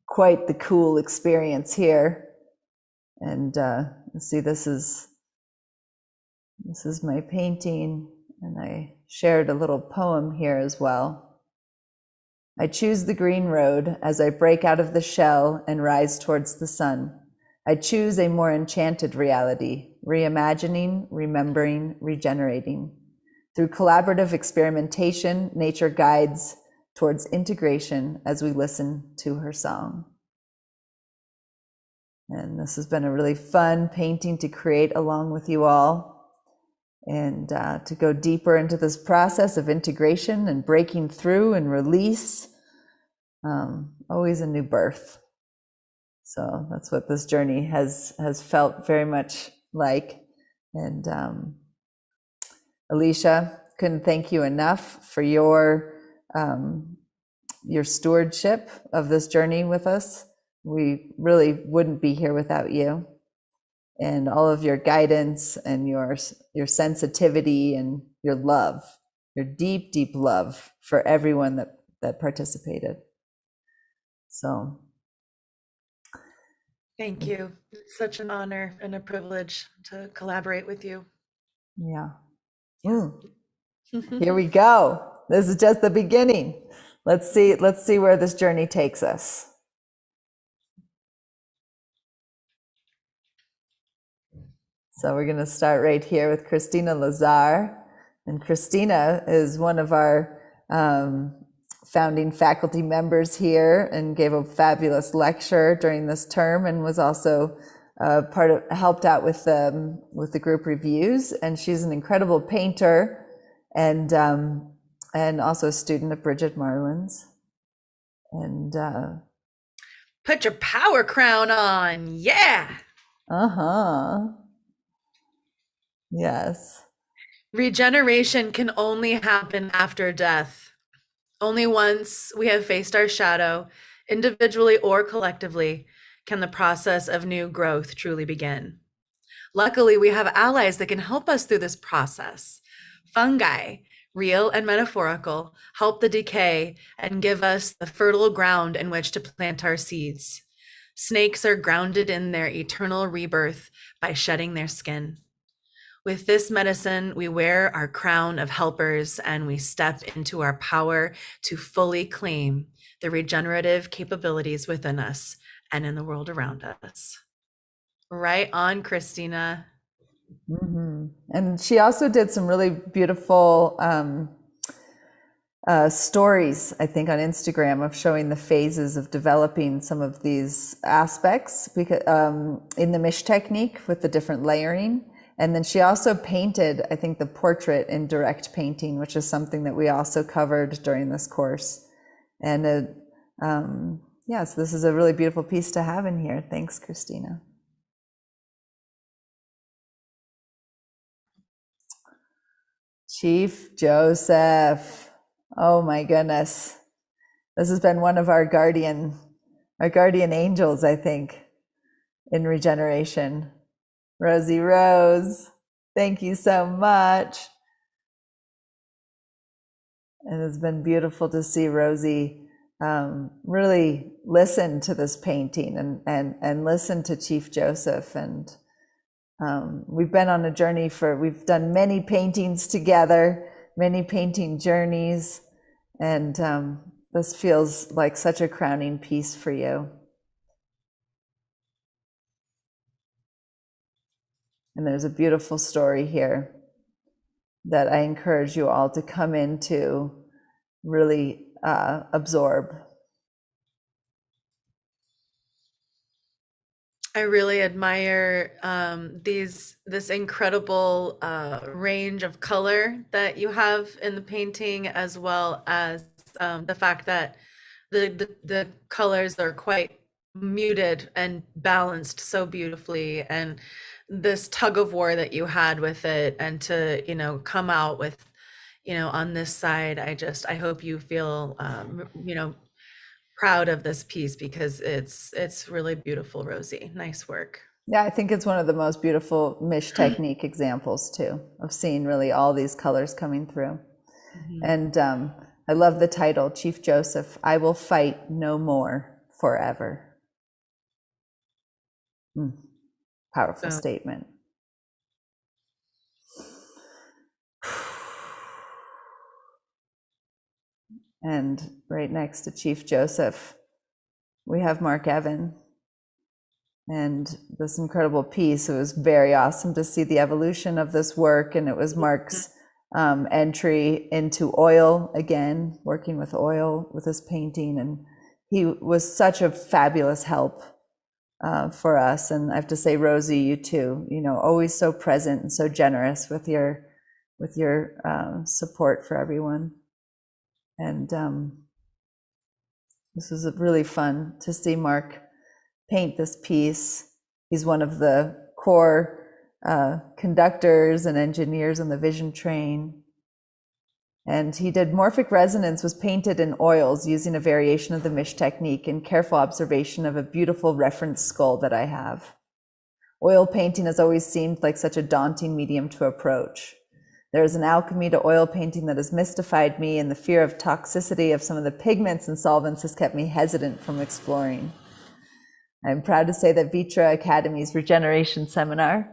quite the cool experience here. And let's see, this is my painting, and I shared a little poem here as well. I choose the green road as I break out of the shell and rise towards the sun. I choose a more enchanted reality, reimagining, remembering, regenerating. Through collaborative experimentation, nature guides towards integration as we listen to her song. And this has been a really fun painting to create along with you all, and to go deeper into this process of integration and breaking through and release. Always a new birth. So that's what this journey has felt very much like. And Alecia, couldn't thank you enough for your stewardship of this journey with us. We really wouldn't be here without you, and all of your guidance and your sensitivity and your love, your deep, deep love for everyone that participated. So Thank you. It's such an honor and a privilege to collaborate with you. yeah. Here we go. This is just the beginning. Let's see where this journey takes us. So we're going to start right here with Christina Lazar. And Christina is one of our founding faculty members here, and gave a fabulous lecture during this term, and was also helped out with the group reviews. And she's an incredible painter, and also a student of Bridget Marlin's. And put your power crown on, yeah. Yes. Regeneration can only happen after death. Only once we have faced our shadow, individually or collectively, can the process of new growth truly begin. Luckily, we have allies that can help us through this process. Fungi, real and metaphorical, help the decay and give us the fertile ground in which to plant our seeds. Snakes are grounded in their eternal rebirth by shedding their skin. With this medicine, we wear our crown of helpers, and we step into our power to fully claim the regenerative capabilities within us and in the world around us. Right on, Christina. Mm-hmm. And she also did some really beautiful stories, I think, on Instagram, of showing the phases of developing some of these aspects because, in the Mish technique with the different layering. And then she also painted, I think, the portrait in direct painting, which is something that we also covered during this course. And so this is a really beautiful piece to have in here. Thanks, Christina. Chief Joseph. Oh my goodness. This has been one of our guardian angels, I think, in regeneration. Rosie Rose, thank you so much. And it's been beautiful to see Rosie really listen to this painting and listen to Chief Joseph. And we've been on a journey we've done many paintings together, many painting journeys. And this feels like such a crowning piece for you. And there's a beautiful story here that I encourage you all to come into really absorb. I really admire this incredible range of color that you have in the painting, as well as the fact that the colors are quite muted and balanced so beautifully, and this tug of war that you had with it, and to, you know, come out with, you know, on this side, I hope you feel you know, proud of this piece, because it's really beautiful, Rosie. Nice work. Yeah, I think it's one of the most beautiful Mish technique examples too, of seeing really all these colors coming through. And I love the title, Chief Joseph, I will fight no more forever. Powerful statement. And right next to Chief Joseph, we have Mark Evan. And this incredible piece, it was very awesome to see the evolution of this work. And it was Mark's entry into oil again, working with oil with his painting. And he was such a fabulous help for us. And I have to say, Rosie, you too, you know, always so present and so generous with your support for everyone. And this was really fun to see Mark paint this piece. He's one of the core conductors and engineers on the Vision train. And he did morphic resonance, was painted in oils using a variation of the Mish technique and careful observation of a beautiful reference skull that I have. Oil painting has always seemed like such a daunting medium to approach. There is an alchemy to oil painting that has mystified me, and the fear of toxicity of some of the pigments and solvents has kept me hesitant from exploring. I'm proud to say that ViTra Academy's Regeneration Seminar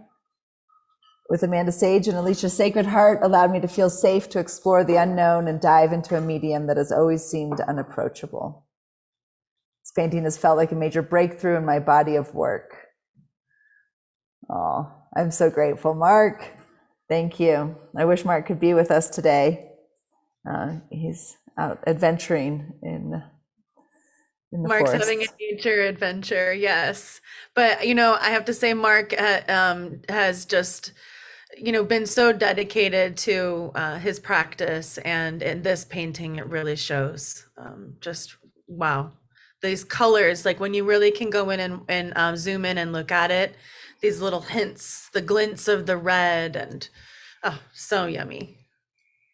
with Amanda Sage and Alecia Sacred Heart allowed me to feel safe to explore the unknown and dive into a medium that has always seemed unapproachable. This painting has felt like a major breakthrough in my body of work. Oh, I'm so grateful, Mark. Thank you. I wish Mark could be with us today. He's out adventuring in the Mark's forest. having a nature adventure, yes. But, you know, I have to say, Mark has just, you know, been so dedicated to his practice, and in this painting, it really shows. Just wow, these colors, like when you really can go in and zoom in and look at it, these little hints, the glints of the red, and oh, so yummy.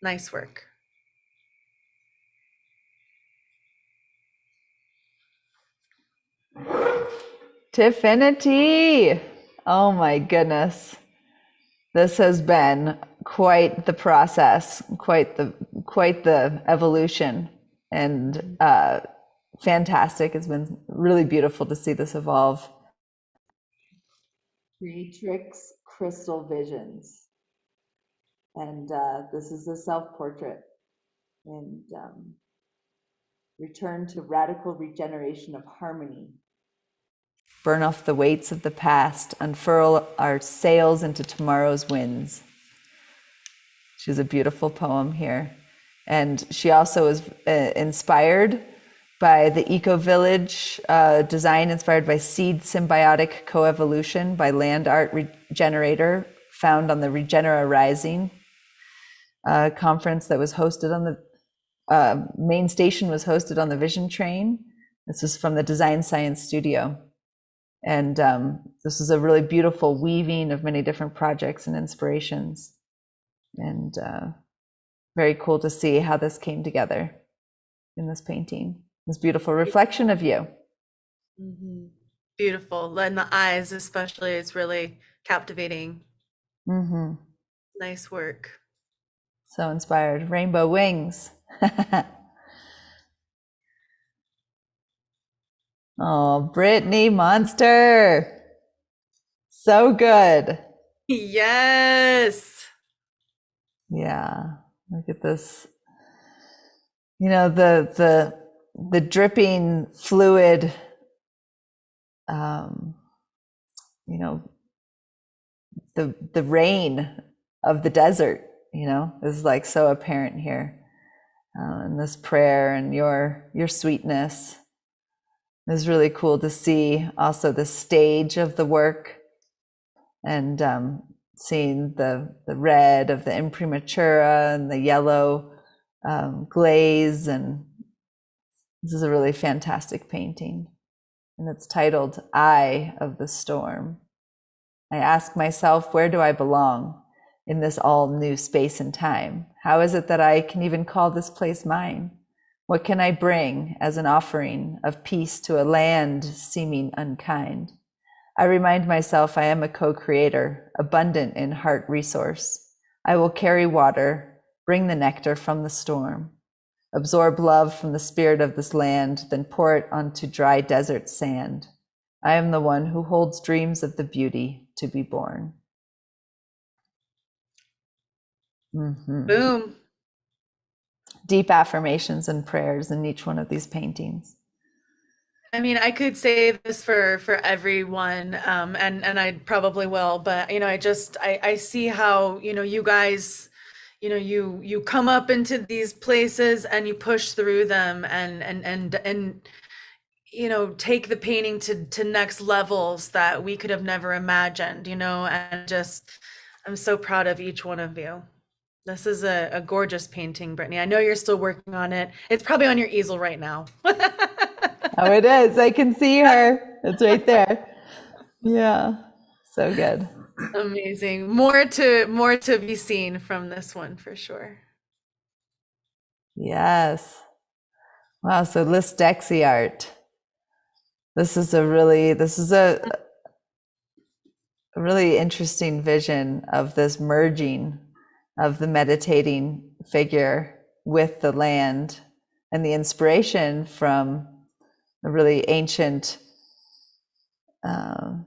Nice work. Tiffinity. Oh my goodness. This has been quite the process, quite the evolution, and fantastic. It's been really beautiful to see this evolve. Creatrix Crystal Visions. And this is a self-portrait. And return to radical regeneration of harmony. Burn off the weights of the past, unfurl our sails into tomorrow's winds. She's a beautiful poem here. And she also is inspired by the eco-village design, inspired by seed symbiotic coevolution by Land Art Regenerator, found on the Regenera Rising conference that was hosted on the main station was hosted on the Vision train. This is from the Design Science Studio. And this is a really beautiful weaving of many different projects and inspirations. And very cool to see how this came together in this painting. This beautiful reflection of you. Mm-hmm. Beautiful. And the eyes especially, it's really captivating. Mm-hmm. Nice work. So inspired. Rainbow wings. Oh, Brittany Monster. So good. Yes. Yeah. Look at this. You know, the dripping fluid, you know, the rain of the desert, you know, is like so apparent here. and this prayer and your sweetness. It was really cool to see also the stage of the work, and seeing the red of the imprimatura and the yellow glaze. And this is a really fantastic painting. And it's titled Eye of the Storm. I ask myself, where do I belong in this all new space and time? How is it that I can even call this place mine? What can I bring as an offering of peace to a land seeming unkind? I remind myself I am a co-creator, abundant in heart resource. I will carry water, bring the nectar from the storm, absorb love from the spirit of this land, then pour it onto dry desert sand. I am the one who holds dreams of the beauty to be born. Boom. Deep affirmations and prayers in each one of these paintings. I mean, I could say this for everyone, and I probably will, but I see how, you guys, you come up into these places and you push through them and take the painting to next levels that we could have never imagined, and just, I'm so proud of each one of you. This is a gorgeous painting, Brittany. I know you're still working on it. It's probably on your easel right now. Oh, it is. I can see her. It's right there. Yeah. So good. Amazing. More to be seen from this one for sure. Yes. Wow. So List Dexy art. This is a really interesting vision of this merging of the meditating figure with the land, and the inspiration from a really ancient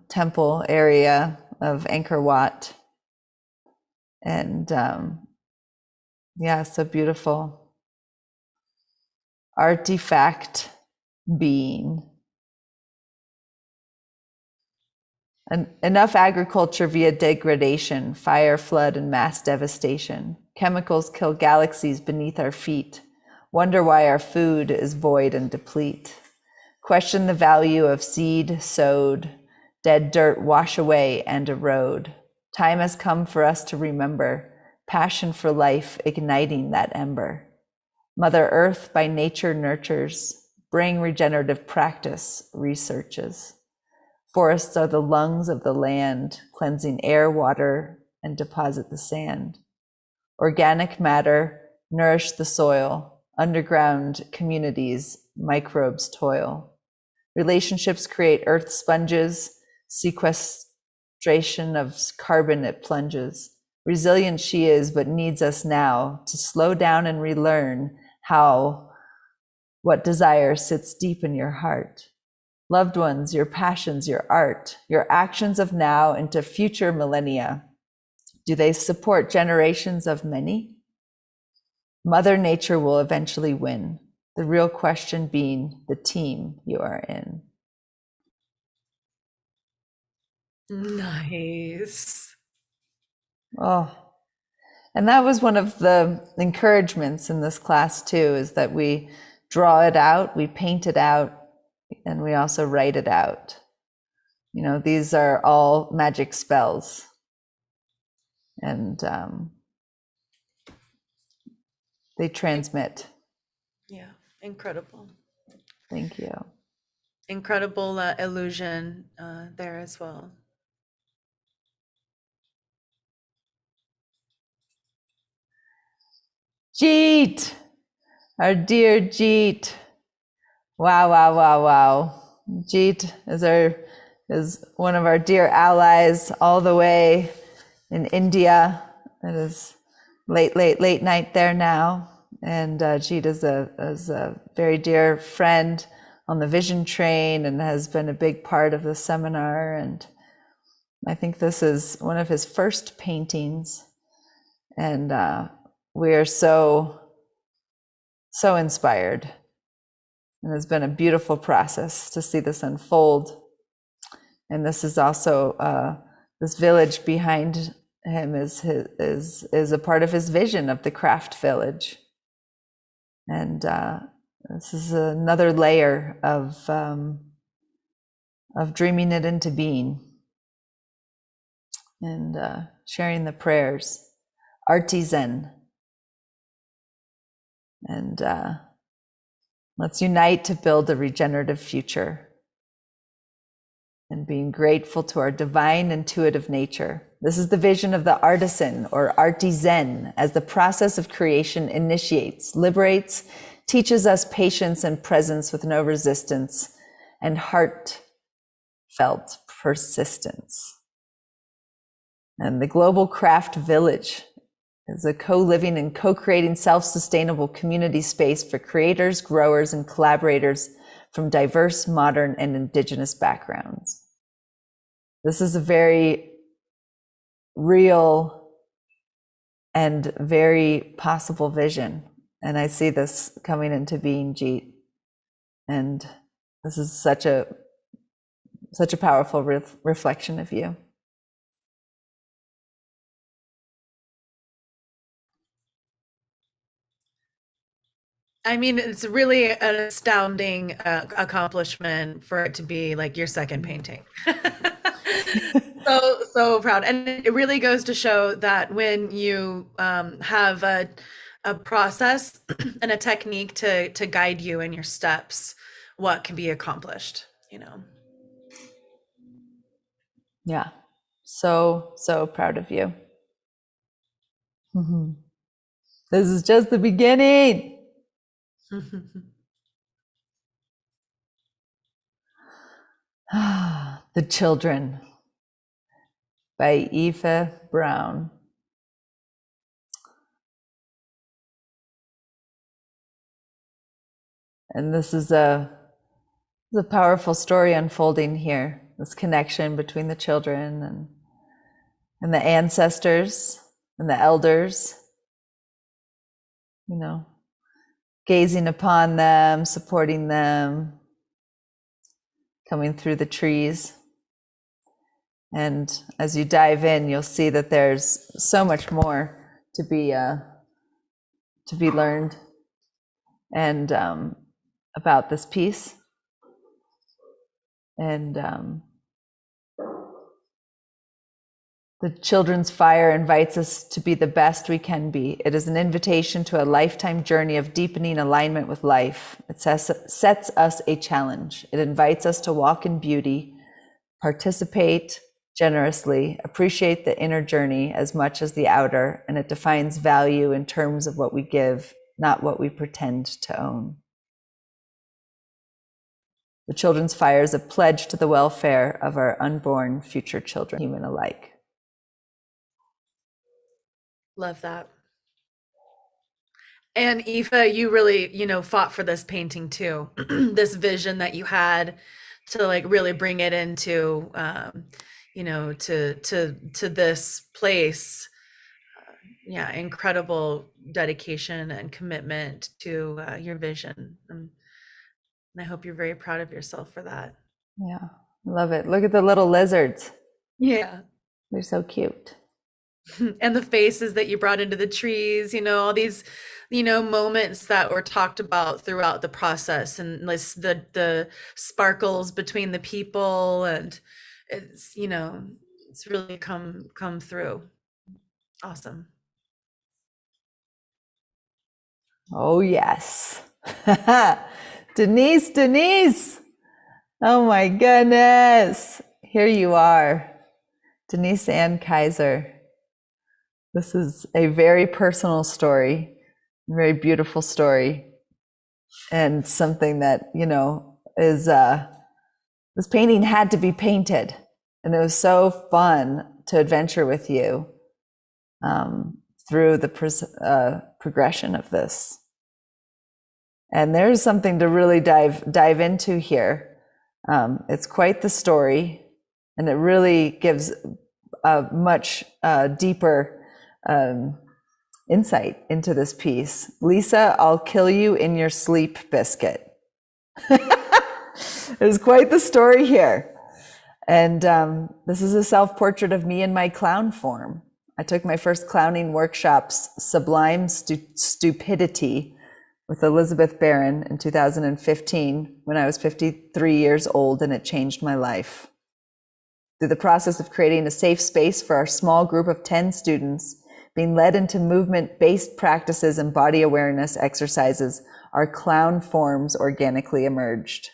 temple area of Angkor Wat. And so beautiful. Artifact being. Enough agriculture via degradation, fire, flood, and mass devastation. Chemicals kill galaxies beneath our feet. Wonder why our food is void and deplete. Question the value of seed sowed. Dead dirt wash away and erode. Time has come for us to remember. Passion for life igniting that ember. Mother Earth by nature nurtures. Bring regenerative practice researches. Forests are the lungs of the land, cleansing air, water, and deposit the sand. Organic matter nourish the soil. Underground communities, microbes toil. Relationships create earth sponges. Sequestration of carbon it plunges. Resilient she is, but needs us now to slow down and relearn what desire sits deep in your heart. Loved ones, your passions, your art, your actions of now into future millennia. Do they support generations of many? Mother Nature will eventually win. The real question being the team you are in. Nice. Oh, and that was one of the encouragements in this class too, is that we draw it out, we paint it out, and we also write it out. These are all magic spells. And they transmit. Yeah, incredible. Thank you. Incredible illusion there as well. Jeet, our dear Jeet. Wow, wow, wow, wow. Jeet is one of our dear allies all the way in India. It is late night there now. And Jeet is a very dear friend on the Vision Train and has been a big part of the seminar. And I think this is one of his first paintings. And we are so inspired. And it's been a beautiful process to see this unfold. And this is also this village behind him is a part of his vision of the craft village. And this is another layer of dreaming it into being, and sharing the prayers, artisan, and let's unite to build a regenerative future, and being grateful to our divine intuitive nature. This is the vision of the artisan or artisan, as the process of creation initiates, liberates, teaches us patience and presence with no resistance, and heartfelt persistence. And the global craft village is a co-living and co-creating self-sustainable community space for creators, growers, and collaborators from diverse, modern, and indigenous backgrounds. This is a very real and very possible vision. And I see this coming into being, Jeet. And this is such a powerful reflection of you. I mean, it's really an astounding accomplishment for it to be like your second painting. So proud. And it really goes to show that when you have a process and a technique to guide you in your steps, what can be accomplished, you know? Yeah. So proud of you. Mm-hmm. This is just the beginning. The Children by Aoife Brown. And this is a powerful story unfolding here. This connection between the children and the ancestors and the elders, you know, gazing upon them, supporting them, coming through the trees. And as you dive in, you'll see that there's so much more to be learned, and about this piece. And the Children's Fire invites us to be the best we can be. It is an invitation to a lifetime journey of deepening alignment with life. It sets us a challenge. It invites us to walk in beauty, participate generously, appreciate the inner journey as much as the outer, and it defines value in terms of what we give, not what we pretend to own. The Children's Fire is a pledge to the welfare of our unborn future children, human alike. Love that. And Aoife, you really, you know, fought for this painting too. This vision that you had to like really bring it into, you know, to this place. Yeah, incredible dedication and commitment to your vision. And I hope you're very proud of yourself for that. Yeah, love it. Look at the little lizards. Yeah. They're so cute. And the faces that you brought into the trees, you know, all these, you know, moments that were talked about throughout the process, and this, the sparkles between the people, and it's, you know, it's really come through. Awesome. Oh yes. Denise. Oh my goodness. Here you are. Denise Ann Kaiser. This is a very personal story, a very beautiful story, and something that, you know, is, this painting had to be painted, and it was so fun to adventure with you through the progression of this. And there's something to really dive into here. It's quite the story, and it really gives a much deeper insight into this piece. Lisa, I'll kill you in your sleep biscuit. There's quite the story here. And this is a self-portrait of me in my clown form. I took my first clowning workshops, Sublime Stupidity, with Elizabeth Barron in 2015 when I was 53 years old, and it changed my life. Through the process of creating a safe space for our small group of 10 students, being led into movement-based practices and body awareness exercises, our clown forms organically emerged.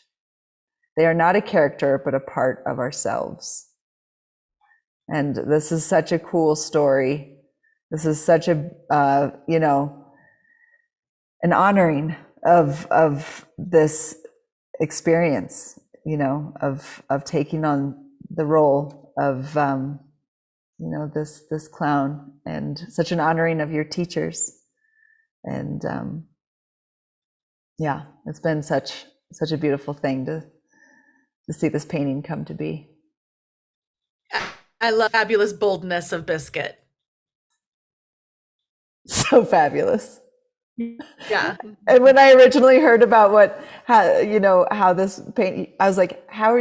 They are not a character, but a part of ourselves. And this is such a cool story. This is such a, an honoring of this experience, of taking on the role of, this clown, and such an honoring of your teachers. And it's been such a beautiful thing to see this painting come to be. I love fabulous boldness of Biscuit. So fabulous. Yeah. And when I originally heard about how this paint, I was like, how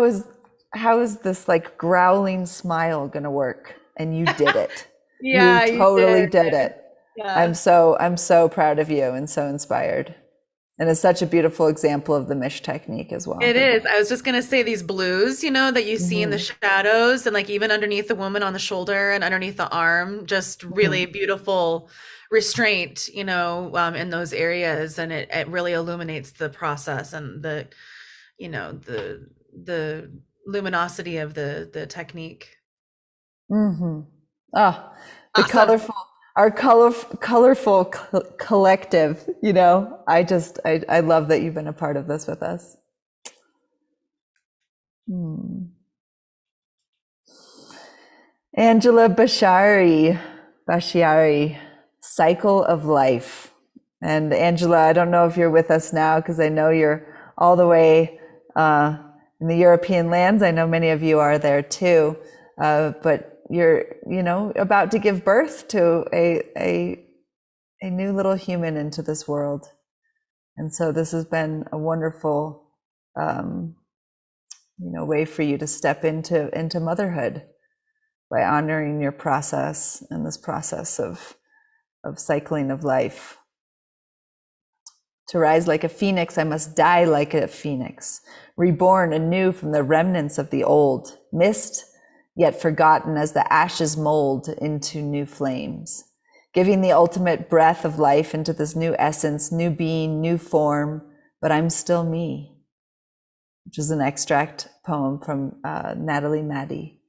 is this like growling smile gonna work? And you did it. Yeah, you totally did it. Yeah. I'm so proud of you and so inspired. And it's such a beautiful example of the Mish technique as well. It is. I was just going to say these blues, that you see in the shadows, and like even underneath the woman on the shoulder and underneath the arm, just really beautiful restraint, in those areas. And it really illuminates the process and the luminosity of the technique. Mm-hmm. Ah, the Awesome. our colorful collective, I love that you've been a part of this with us. Angela Bashari, Cycle of Life. And Angela, I don't know if you're with us now, because I know you're all the way in the European lands. I know many of you are there too, but you're, about to give birth to a new little human into this world. And so this has been a wonderful, way for you to step into motherhood by honoring your process and this process of cycling of life. To rise like a phoenix, I must die like a phoenix, reborn anew from the remnants of the old, missed yet forgotten as the ashes mold into new flames, giving the ultimate breath of life into this new essence, new being, new form, but I'm still me, which is an extract poem from Natalie Maddy.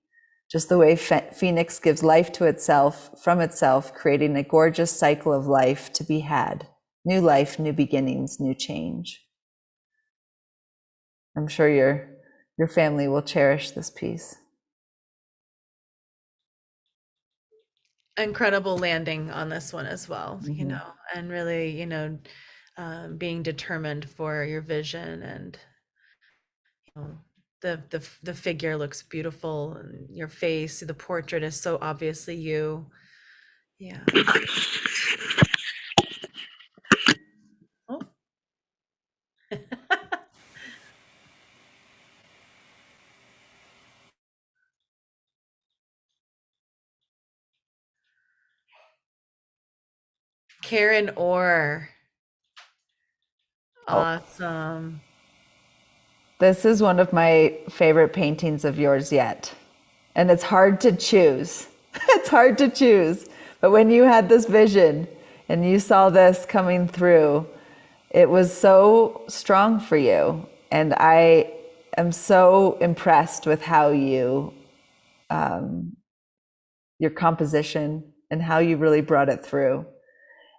Just the way Phoenix gives life to itself, from itself, creating a gorgeous cycle of life to be had. New life, new beginnings, new change. I'm sure your family will cherish this piece. Incredible landing on this one as well, and really, being determined for your vision, and the figure looks beautiful, and your face, the portrait is so obviously you. Yeah. Oh. Karen Orr. Awesome. This is one of my favorite paintings of yours yet. And it's hard to choose. It's hard to choose. But when you had this vision and you saw this coming through, it was so strong for you. And I am so impressed with how you, your composition and how you really brought it through.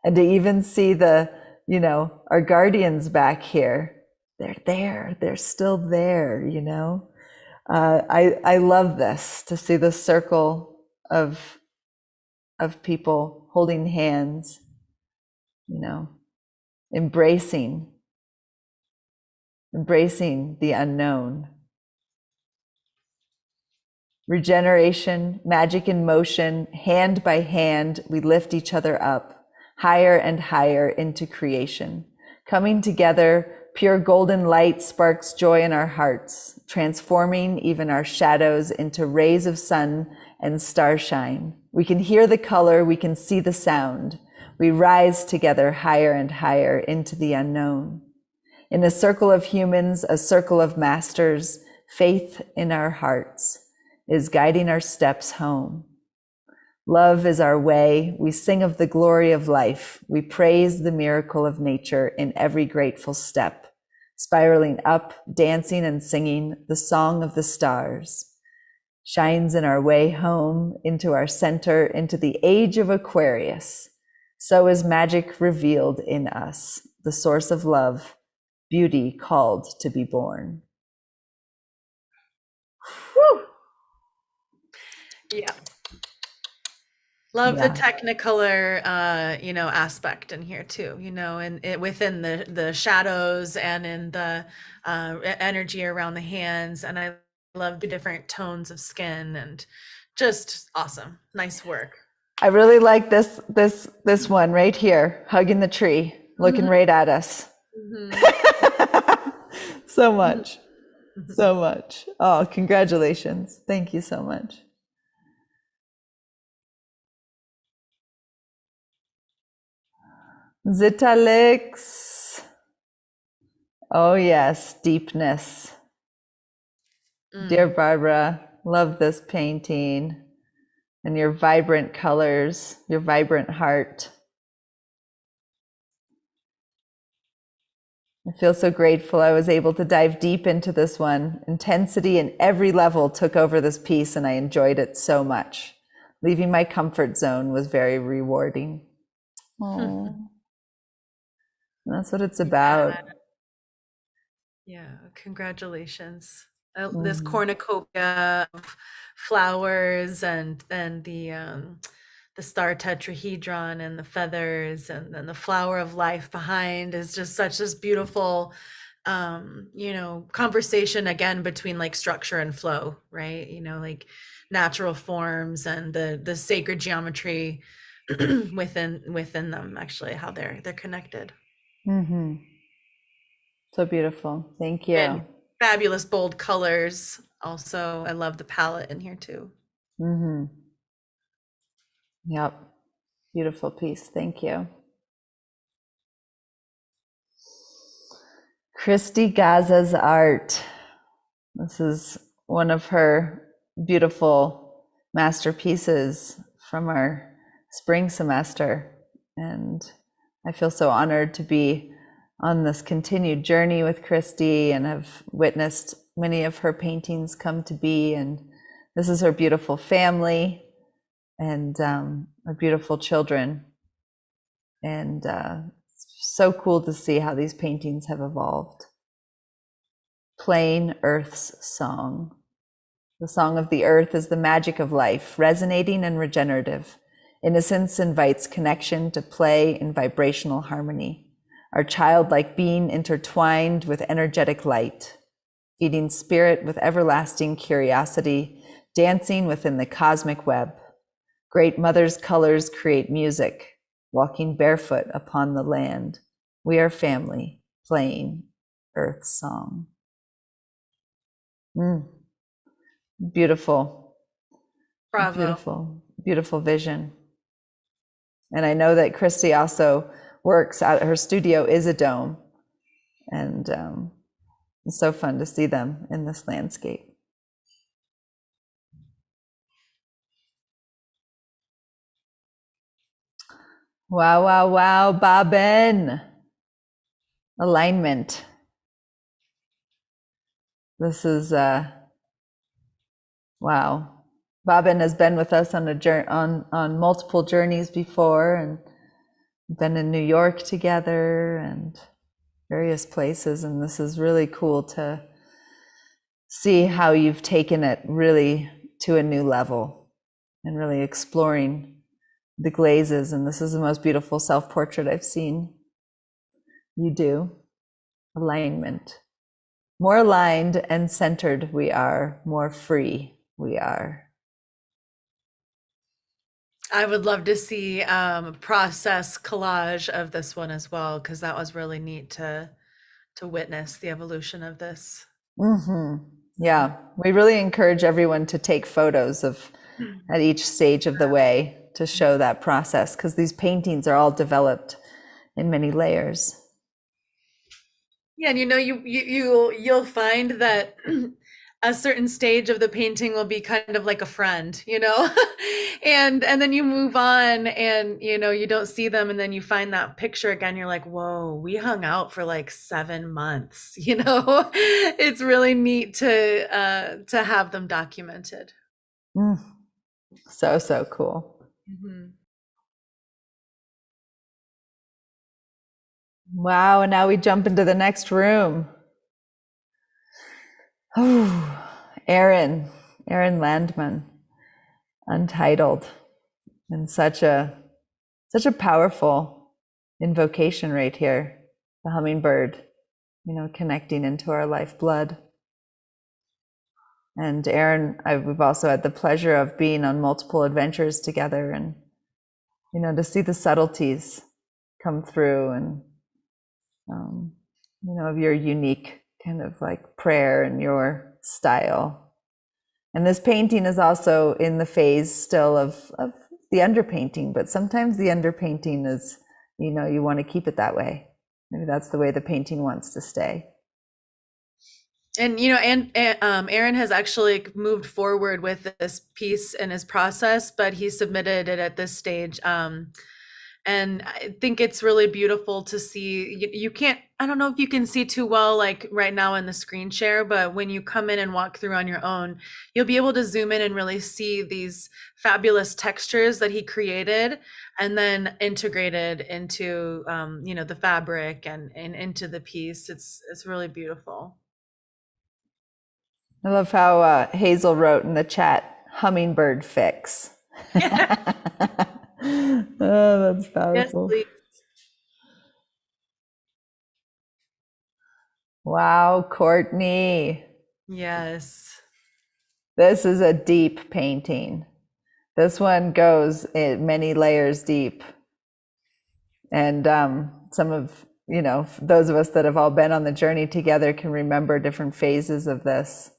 And to even see our guardians back here, they're there, they're still there, I love this, to see the circle of people holding hands, embracing the unknown. Regeneration, magic in motion, hand by hand, we lift each other up, higher and higher into creation. Coming together, pure golden light sparks joy in our hearts, transforming even our shadows into rays of sun and starshine. We can hear the color, we can see the sound. We rise together higher and higher into the unknown. In a circle of humans, a circle of masters, faith in our hearts is guiding our steps home. Love is our way. We sing of the glory of life. We praise the miracle of nature in every grateful step, spiraling up, dancing and singing the song of the stars. Shines in our way home, into our center, into the age of Aquarius. So is magic revealed in us, the source of love, beauty called to be born. Whew. Yeah. Love the Yeah. technicolor, aspect in here too, and within the shadows and in the energy around the hands. And I love the different tones of skin and just awesome. Nice work. I really like this one right here, hugging the tree, looking right at us. So much. So much. Oh, congratulations. Thank you so much. Zitalix. Oh yes, deepness. Dear Barbara, love this painting and your vibrant colors, your vibrant heart. I feel so grateful I was able to dive deep into this one. Intensity in every level took over this piece and I enjoyed it so much. Leaving my comfort zone was very rewarding. Oh, that's what it's about. Yeah, congratulations. This cornucopia of flowers and the star tetrahedron and the feathers and then the flower of life behind is just such this beautiful conversation again between like structure and flow, right? Like natural forms and the sacred geometry within them, actually, how they're connected. So beautiful. Thank you. And fabulous bold colors. Also, I love the palette in here too. Yep. Beautiful piece. Thank you. Christy Gaza's art. This is one of her beautiful masterpieces from our spring semester. And I feel so honored to be on this continued journey with Christy and have witnessed many of her paintings come to be. And this is her beautiful family and her beautiful children. And it's so cool to see how these paintings have evolved. Playing Earth's Song. The song of the earth is the magic of life, resonating and regenerative. Innocence invites connection to play in vibrational harmony. Our childlike being intertwined with energetic light, feeding spirit with everlasting curiosity, dancing within the cosmic web. Great Mother's colors create music, walking barefoot upon the land. We are family, playing Earth's song. Beautiful. Bravo. Beautiful, beautiful vision. And I know that Christy also works out, her studio is a dome. And it's so fun to see them in this landscape. Wow, wow, wow, Bobbin. Alignment. This is, wow. Bobbin has been with us on on multiple journeys before and been in New York together and various places. And this is really cool to see how you've taken it really to a new level and really exploring the glazes. And this is the most beautiful self-portrait I've seen you do. Alignment. More aligned and centered we are, more free we are. I would love to see process collage of this one as well, because that was really neat to witness the evolution of this. Yeah, we really encourage everyone to take photos of at each stage of the way. to show that process, because these paintings are all developed in many layers. Yeah, and you'll find that a certain stage of the painting will be kind of like a friend, and then you move on, and you don't see them, and then you find that picture again. You're like, whoa, we hung out for like 7 months. It's really neat to have them documented. So cool. Mm-hmm. Wow, and now we jump into the next room. Oh, Aaron Landman, Untitled, and such a powerful invocation right here. The hummingbird, connecting into our lifeblood. And Aaron, we've also had the pleasure of being on multiple adventures together, and to see the subtleties come through, and of your unique kind of like prayer and your style. And this painting is also in the phase still of the underpainting, but sometimes the underpainting is, you want to keep it that way. Maybe that's the way the painting wants to stay. And Aaron has actually moved forward with this piece in his process, but he submitted it at this stage. And I think it's really beautiful to see. I don't know if you can see too well, like right now in the screen share, but when you come in and walk through on your own, you'll be able to zoom in and really see these fabulous textures that he created and then integrated into, the fabric and into the piece. It's really beautiful. I love how Hazel wrote in the chat, hummingbird fix. Oh, that's powerful. Yes, please. Wow, Courtney. Yes. This is a deep painting. This one goes in many layers deep. And some of, those of us that have all been on the journey together can remember different phases of this.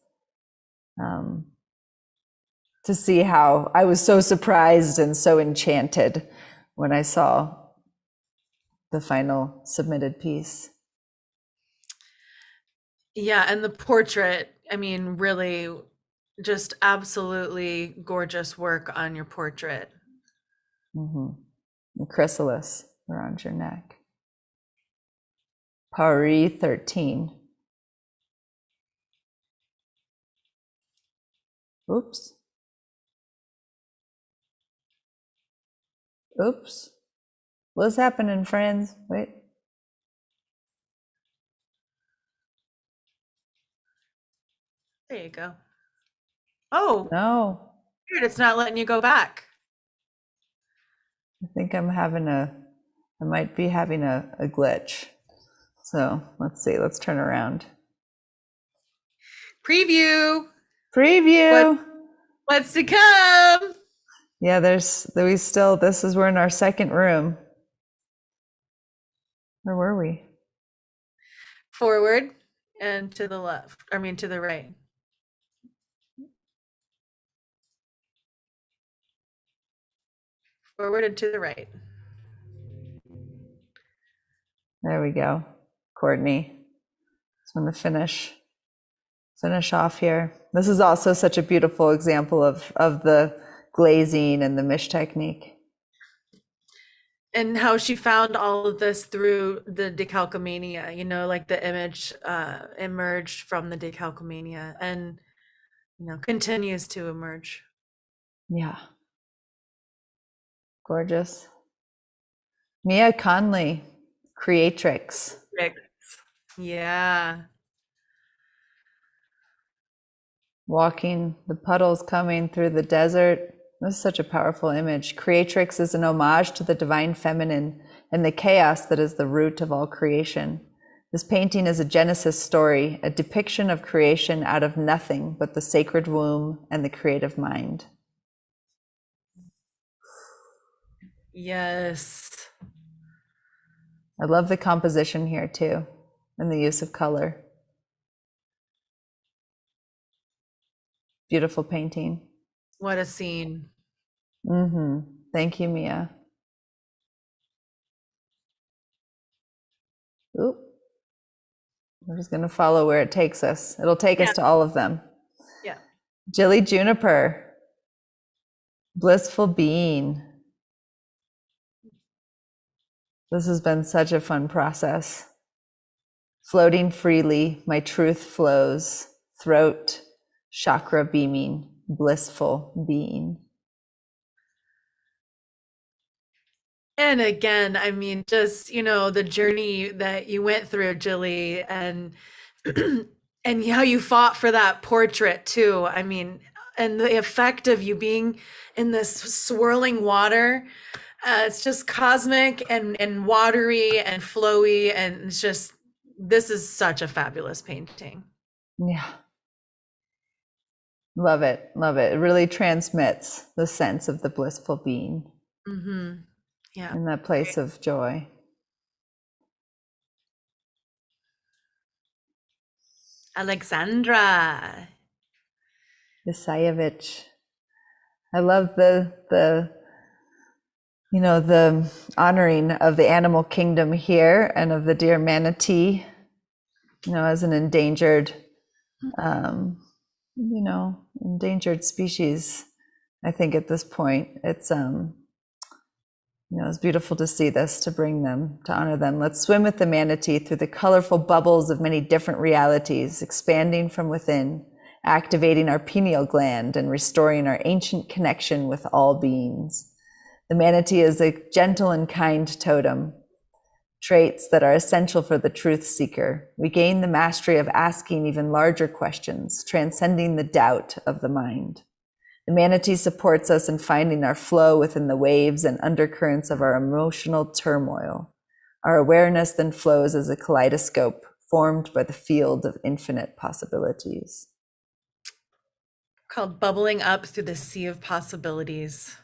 To see how I was so surprised and so enchanted when I saw the final submitted piece. Yeah, and the portrait, really just absolutely gorgeous work on your portrait. And chrysalis around your neck. Pari 13. Oops. What's happening, friends? Wait. There you go. Oh, No. weird, it's not letting you go back. I think I might be having a glitch. So let's see, let's turn around. Preview. What's to come? Yeah, this we're in our second room. Where were we? Forward and to the left, to the right. Forward and to the right. There we go. Courtney. Just want to finish off here. This is also such a beautiful example of the glazing and the mesh technique. And how she found all of this through the decalcomania, like the image emerged from the decalcomania and, continues to emerge. Yeah. Gorgeous. Mia Conley, Creatrix. Yeah. Walking, the puddles coming through the desert. This is such a powerful image. Creatrix is an homage to the divine feminine and the chaos that is the root of all creation. This painting is a Genesis story, a depiction of creation out of nothing but the sacred womb and the creative mind. Yes. I love the composition here too, and the use of color. Beautiful painting. What a scene. Thank you, Mia. Oop. We're just going to follow where it takes us. It'll take us to all of them. Yeah. Jilly Juniper, blissful being. This has been such a fun process. Floating freely, my truth flows. Throat, chakra beaming, blissful being. And again, I mean, just, the journey that you went through, Jilly, and and how you fought for that portrait too. I mean, and the effect of you being in this swirling water, it's just cosmic and watery and flowy, and it's just, this is such a fabulous painting. Yeah. Love it. Love it. It really transmits the sense of the blissful being. Mm-hmm. Yeah. In that place of joy. Alexandra Isayevich. I love the honoring of the animal kingdom here and of the deer manatee, as an endangered endangered species. I think at this point it's it's beautiful to see this, to bring them, to honor them. Let's swim with the manatee through the colorful bubbles of many different realities, expanding from within, activating our pineal gland and restoring our ancient connection with all beings. The manatee is a gentle and kind totem, traits that are essential for the truth seeker. We gain the mastery of asking even larger questions, transcending the doubt of the mind. The manatee supports us in finding our flow within the waves and undercurrents of our emotional turmoil. Our awareness then flows as a kaleidoscope formed by the field of infinite possibilities. called Bubbling Up Through the Sea of Possibilities.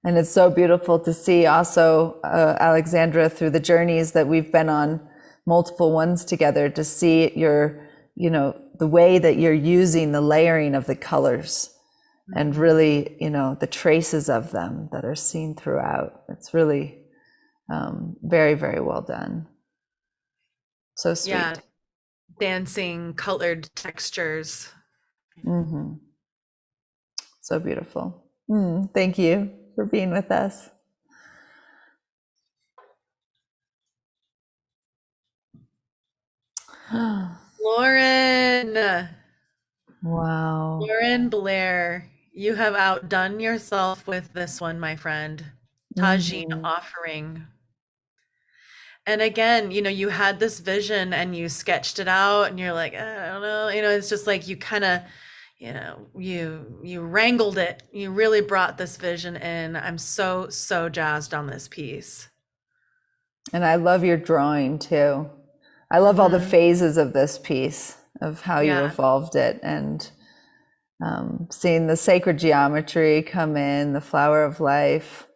And it's so beautiful to see also, Alexandra, through the journeys that we've been on, multiple ones together, to see the way that you're using the layering of the colors. And really, the traces of them that are seen throughout. It's really very, very well done. So sweet. Yeah, dancing, colored textures. Mm-hmm. So beautiful. Thank you for being with us. Lauren. Wow. Lauren Blair, you have outdone yourself with this one, my friend. Tajine offering. And again, you had this vision and you sketched it out and you're like, I don't know, it's just like you kind of, you wrangled it. You really brought this vision in. I'm so, so jazzed on this piece. And I love your drawing too. I love all the phases of this piece, of how you evolved it, and seeing the sacred geometry come in, the flower of life.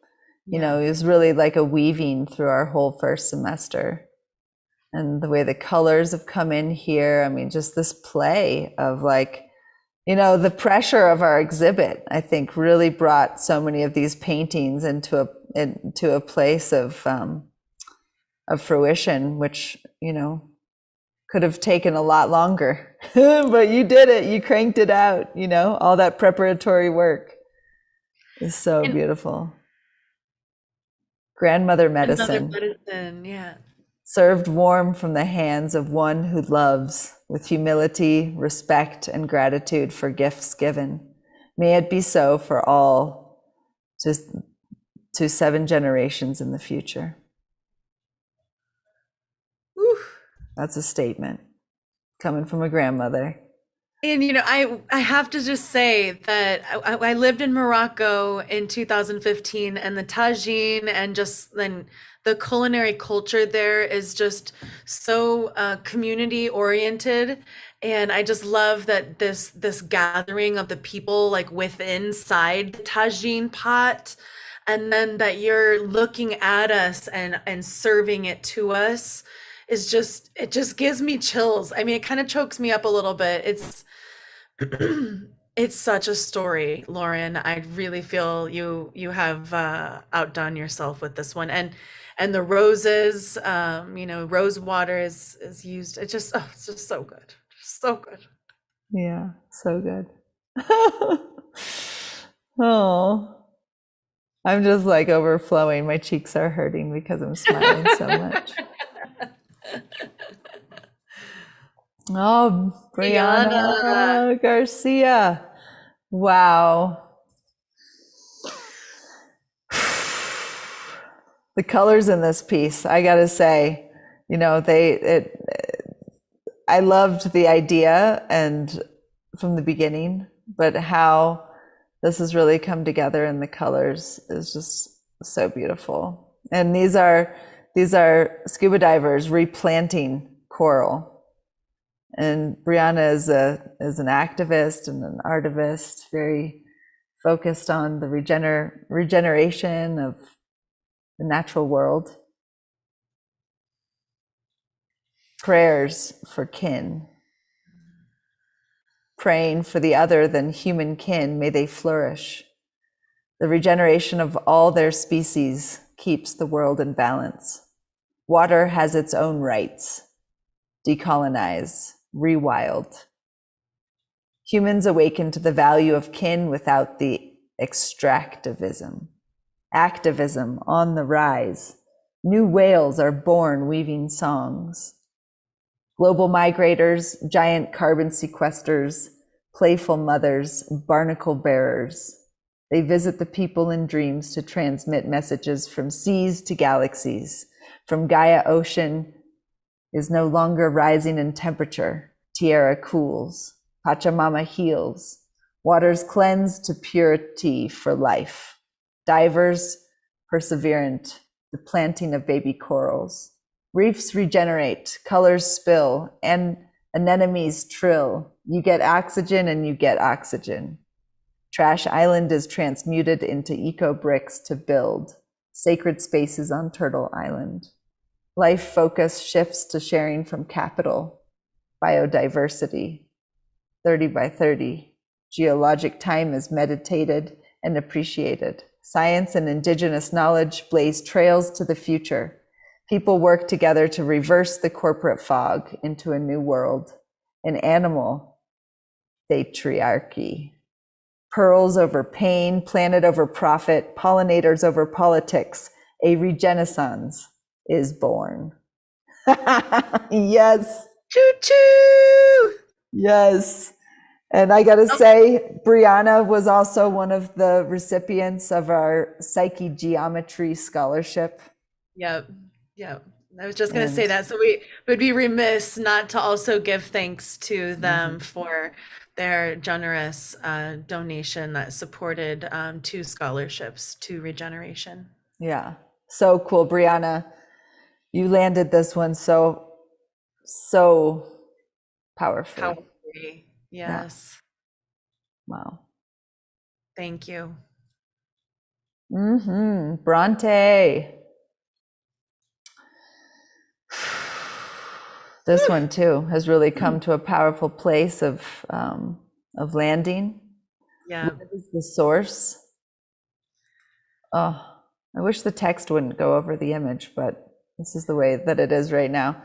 It was really like a weaving through our whole first semester. And the way the colors have come in here, I mean, just this play of the pressure of our exhibit, I think really brought so many of these paintings into a place of fruition, which, could have taken a lot longer, but you did it. You cranked it out, all that preparatory work is so beautiful. Grandmother medicine, yeah. Served warm from the hands of one who loves, with humility, respect, and gratitude for gifts given. May it be so for all, to 7 generations in the future. Whew. That's a statement coming from a grandmother. And I have to just say that I lived in Morocco in 2015, and the tagine and just then the culinary culture there is just so community oriented, and I just love that this gathering of the people inside the tagine pot, and then that you're looking at us and serving it to us is it just gives me chills. I mean, it kind of chokes me up a little bit. It's It's such a story, Lauren. I really feel you have outdone yourself with this one, and the roses, rose water is used. It's just so good, so good. Yeah, so good. Oh, I'm just like overflowing. My cheeks are hurting because I'm smiling so much. Oh, Brianna Garcia. Wow. The colors in this piece, I gotta say, I loved the idea and from the beginning, but how this has really come together in the colors is just so beautiful. And these are scuba divers replanting coral. And Brianna is an activist and an artivist, very focused on the regeneration of the natural world. Prayers for kin. Praying for the other than human kin, may they flourish. The regeneration of all their species keeps the world in balance. Water has its own rights. Decolonize, rewild. Humans awaken to the value of kin without the extractivism. Activism on the rise. New whales are born weaving songs. Global migrators, giant carbon sequesters, playful mothers, barnacle bearers. They visit the people in dreams to transmit messages from seas to galaxies. From Gaia ocean is no longer rising in temperature. Tierra cools. Pachamama heals. Waters cleanse to purity for life. Divers perseverant. The planting of baby corals. Reefs regenerate, colors spill, and anemones trill. You get oxygen and you get oxygen. Trash Island is transmuted into eco bricks to build sacred spaces on Turtle Island. Life focus shifts to sharing from capital. Biodiversity, 30 by 30. Geologic time is meditated and appreciated. Science and indigenous knowledge blaze trails to the future. People work together to reverse the corporate fog into a new world, an animal patriarchy. Pearls over pain, planet over profit, pollinators over politics. A regenaissance is born. Yes. Choo choo. Yes. And I got to say, Brianna was also one of the recipients of our Psyche Geometry Scholarship. Yep. I was just going to say that. So we would be remiss not to also give thanks to them for their generous donation that supported 2 scholarships to regeneration. Yeah. So cool, Brianna. You landed this one so powerfully. Yes. Yeah. Wow. Thank you. Bronte. This one too has really come to a powerful place of landing. Yeah. What is the source? Oh, I wish the text wouldn't go over the image, but this is the way that it is right now.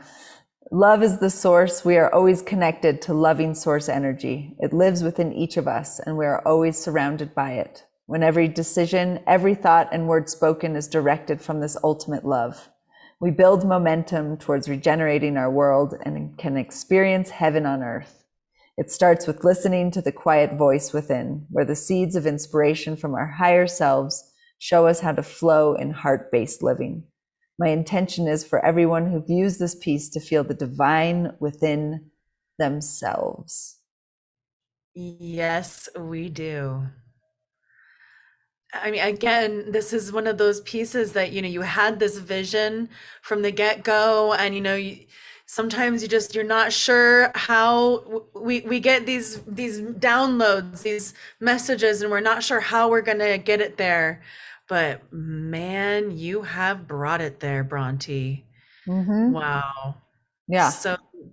Love is the source. We are always connected to loving source energy. It lives within each of us, and we are always surrounded by it. When every decision, every thought, and word spoken is directed from this ultimate love, we build momentum towards regenerating our world and can experience heaven on earth. It starts with listening to the quiet voice within, where the seeds of inspiration from our higher selves show us how to flow in heart-based living. My intention is for everyone who views this piece to feel the divine within themselves. Yes, we do. I mean, again, this is one of those pieces that, you had this vision from the get-go, and, sometimes you're not sure how we get these downloads, these messages, and we're not sure how we're going to get it there. But man, you have brought it there, Bronte. Wow. Yeah.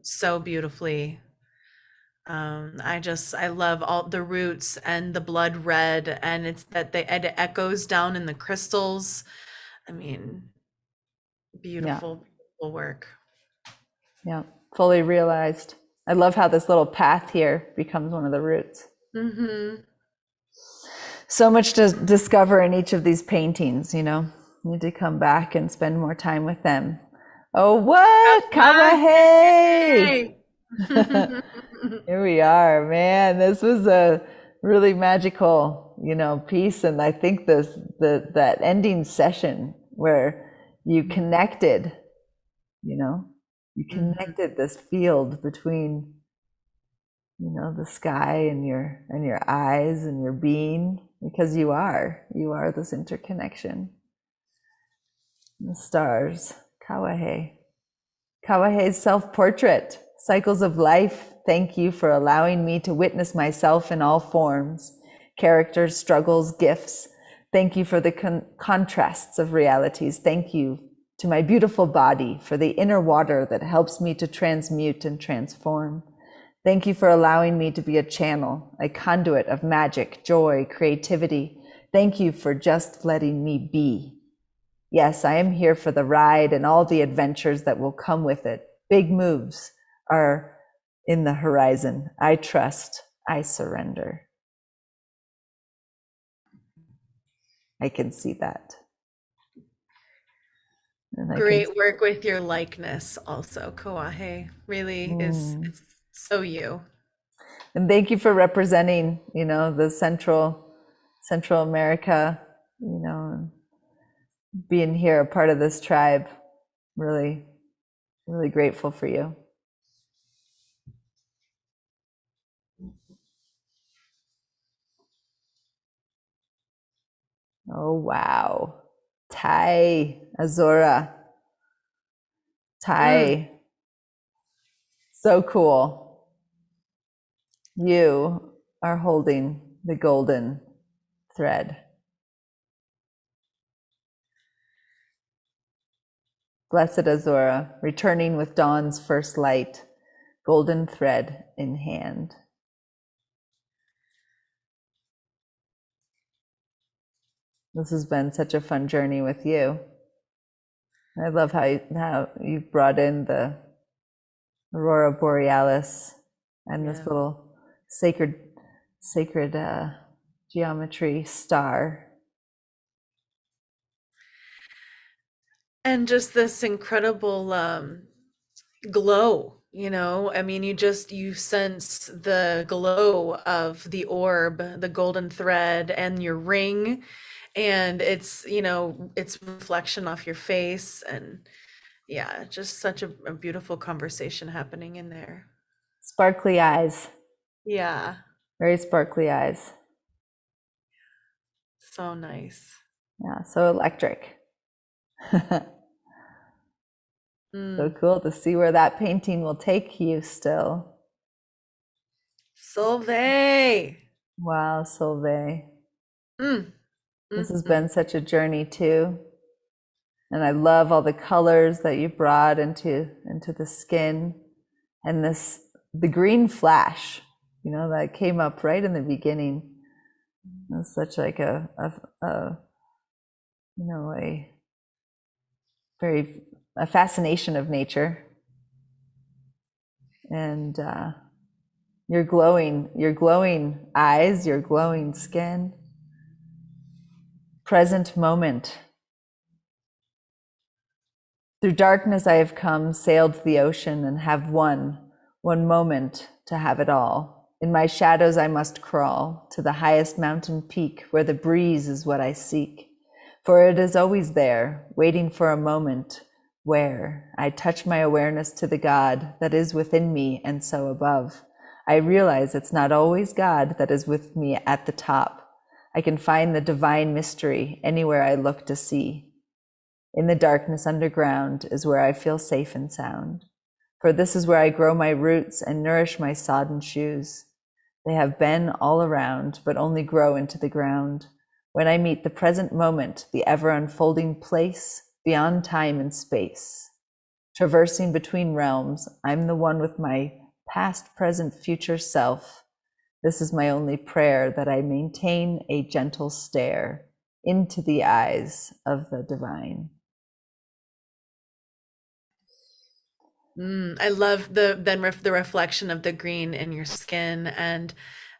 So beautifully. I love all the roots and the blood red, and it echoes down in the crystals. I mean, beautiful, beautiful work. Yeah, fully realized. I love how this little path here becomes one of the roots. Mm-hmm. So much to discover in each of these paintings, you know. Need to come back and spend more time with them. Oh, what? Kawahe! Here we are, man. This was a really magical, you know, piece. And I think that ending session where you connected, you know, you connected this field between, you know, the sky and your eyes and your being, because you are this interconnection. The stars, Kawahe. Kawahe's self-portrait, cycles of life. Thank you for allowing me to witness myself in all forms, characters, struggles, gifts. Thank you for the contrasts of realities. Thank you to my beautiful body for the inner water that helps me to transmute and transform. Thank you for allowing me to be a channel, a conduit of magic, joy, creativity. Thank you for just letting me be. Yes, I am here for the ride and all the adventures that will come with it. Big moves are in the horizon. I trust, I surrender. I can see that. And Great work with your likeness also, Kawahe. Really it's so you. And thank you for representing, you know, the Central America, you know, being here, a part of this tribe. Really, really grateful for you. Oh, wow. Tai, Azora. Tai. So cool. You are holding the golden thread. Blessed Azora, returning with dawn's first light, golden thread in hand. This has been such a fun journey with you. I love how you brought in the Aurora Borealis and this little sacred geometry star. And just this incredible glow, you know. I mean, you sense the glow of the orb, the golden thread, and your ring, and it's, you know, it's reflection off your face, and yeah, just such a beautiful conversation happening in there. Sparkly eyes. Yeah. Very sparkly eyes. So nice. Yeah, so electric. So cool to see where that painting will take you still. Solveig. Wow, Solveig. This has been such a journey too. And I love all the colors that you brought into the skin, and the green flash, you know, that came up right in the beginning. It's such like a fascination of nature. And your glowing eyes, your glowing skin. Present moment. Through darkness I have come, sailed the ocean, and have one moment to have it all. In my shadows I must crawl to the highest mountain peak, where the breeze is what I seek. For it is always there, waiting for a moment where I touch my awareness to the God that is within me and so above. I realize it's not always God that is with me at the top. I can find the divine mystery anywhere I look to see. In the darkness underground is where I feel safe and sound. For this is where I grow my roots and nourish my sodden shoes. They have been all around, but only grow into the ground. When I meet the present moment, the ever unfolding place beyond time and space. Traversing between realms, I'm the one with my past, present, future self. This is my only prayer, that I maintain a gentle stare into the eyes of the divine. I love the reflection of the green in your skin, and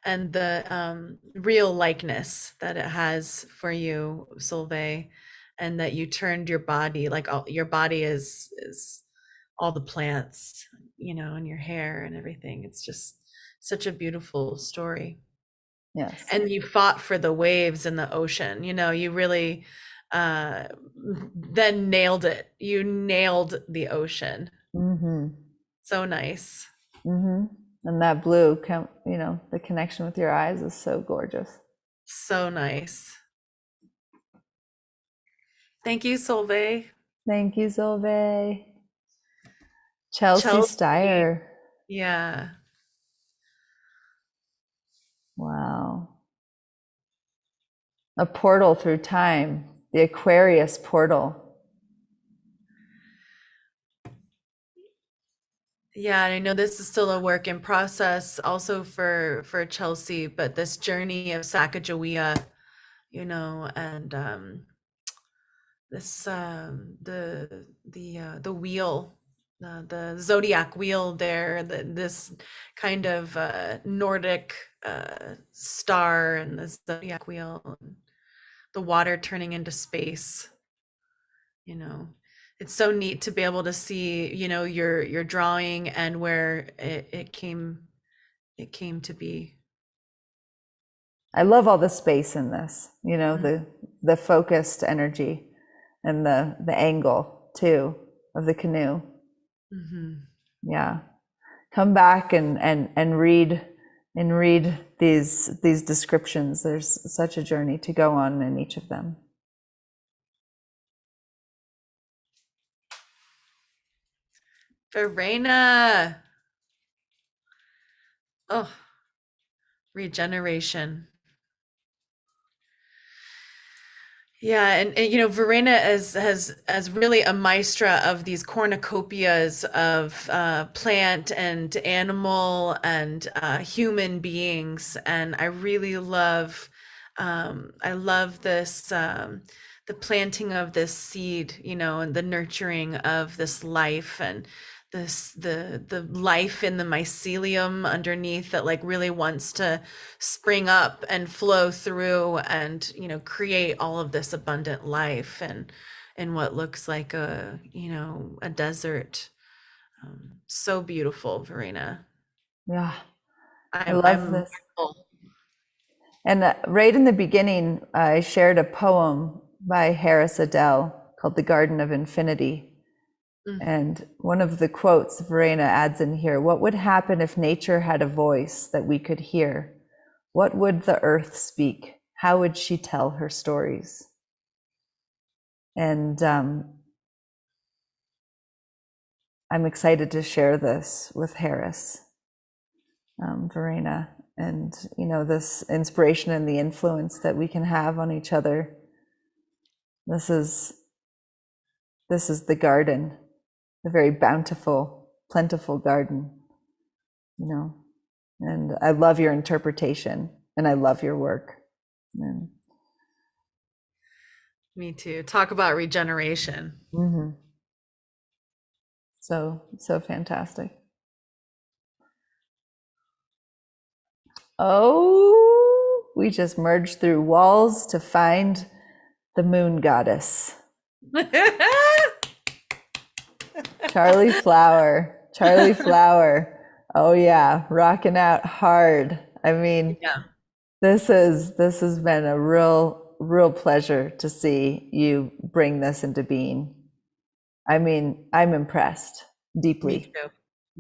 the real likeness that it has for you, Solveig, and that you turned your body, like all your body is all the plants, and your hair and everything. It's just such a beautiful story. Yes. And you fought for the waves in the ocean. You really then nailed it. You nailed the ocean. Mm-hmm. So nice. Mm-hmm. And that blue, the connection with your eyes is so gorgeous. So nice. Thank you, Solveig. Thank you, Solveig. Chelsea Steyer. Yeah. Wow. A portal through time, the Aquarius portal. Yeah, and I know this is still a work in process also for Chelsea, but this journey of Sacagawea, and this the wheel, the zodiac wheel there, this kind of Nordic star, and the zodiac wheel, and the water turning into space. It's so neat to be able to see, your drawing and where it came to be. I love all the space in this, the focused energy and the angle too of the canoe. Mm-hmm. Yeah. Come back and read these descriptions. There's such a journey to go on in each of them. Verena. Oh, regeneration. Yeah, and Verena as really a maestra of these cornucopias of plant and animal and human beings, and I really love this the planting of this seed, and the nurturing of this life, and the life in the mycelium underneath that like really wants to spring up and flow through and create all of this abundant life and in what looks like a desert. So beautiful, Verena. Yeah, I love this. Grateful. And right in the beginning, I shared a poem by Harris Adele called "The Garden of Infinity." And one of the quotes Verena adds in here: what would happen if nature had a voice that we could hear? What would the earth speak? How would she tell her stories? And I'm excited to share this with Harris, Verena, and this inspiration and the influence that we can have on each other. This is the garden, a very bountiful, plentiful garden, and I love your interpretation and I love your work. And me too. Talk about regeneration. mm-hmm. So fantastic. Oh, we just merged through walls to find the moon goddess. Charlie Flower. Oh yeah, rocking out hard. I mean, yeah. This has been a real pleasure to see you bring this into being. I mean, I'm impressed deeply. Me too.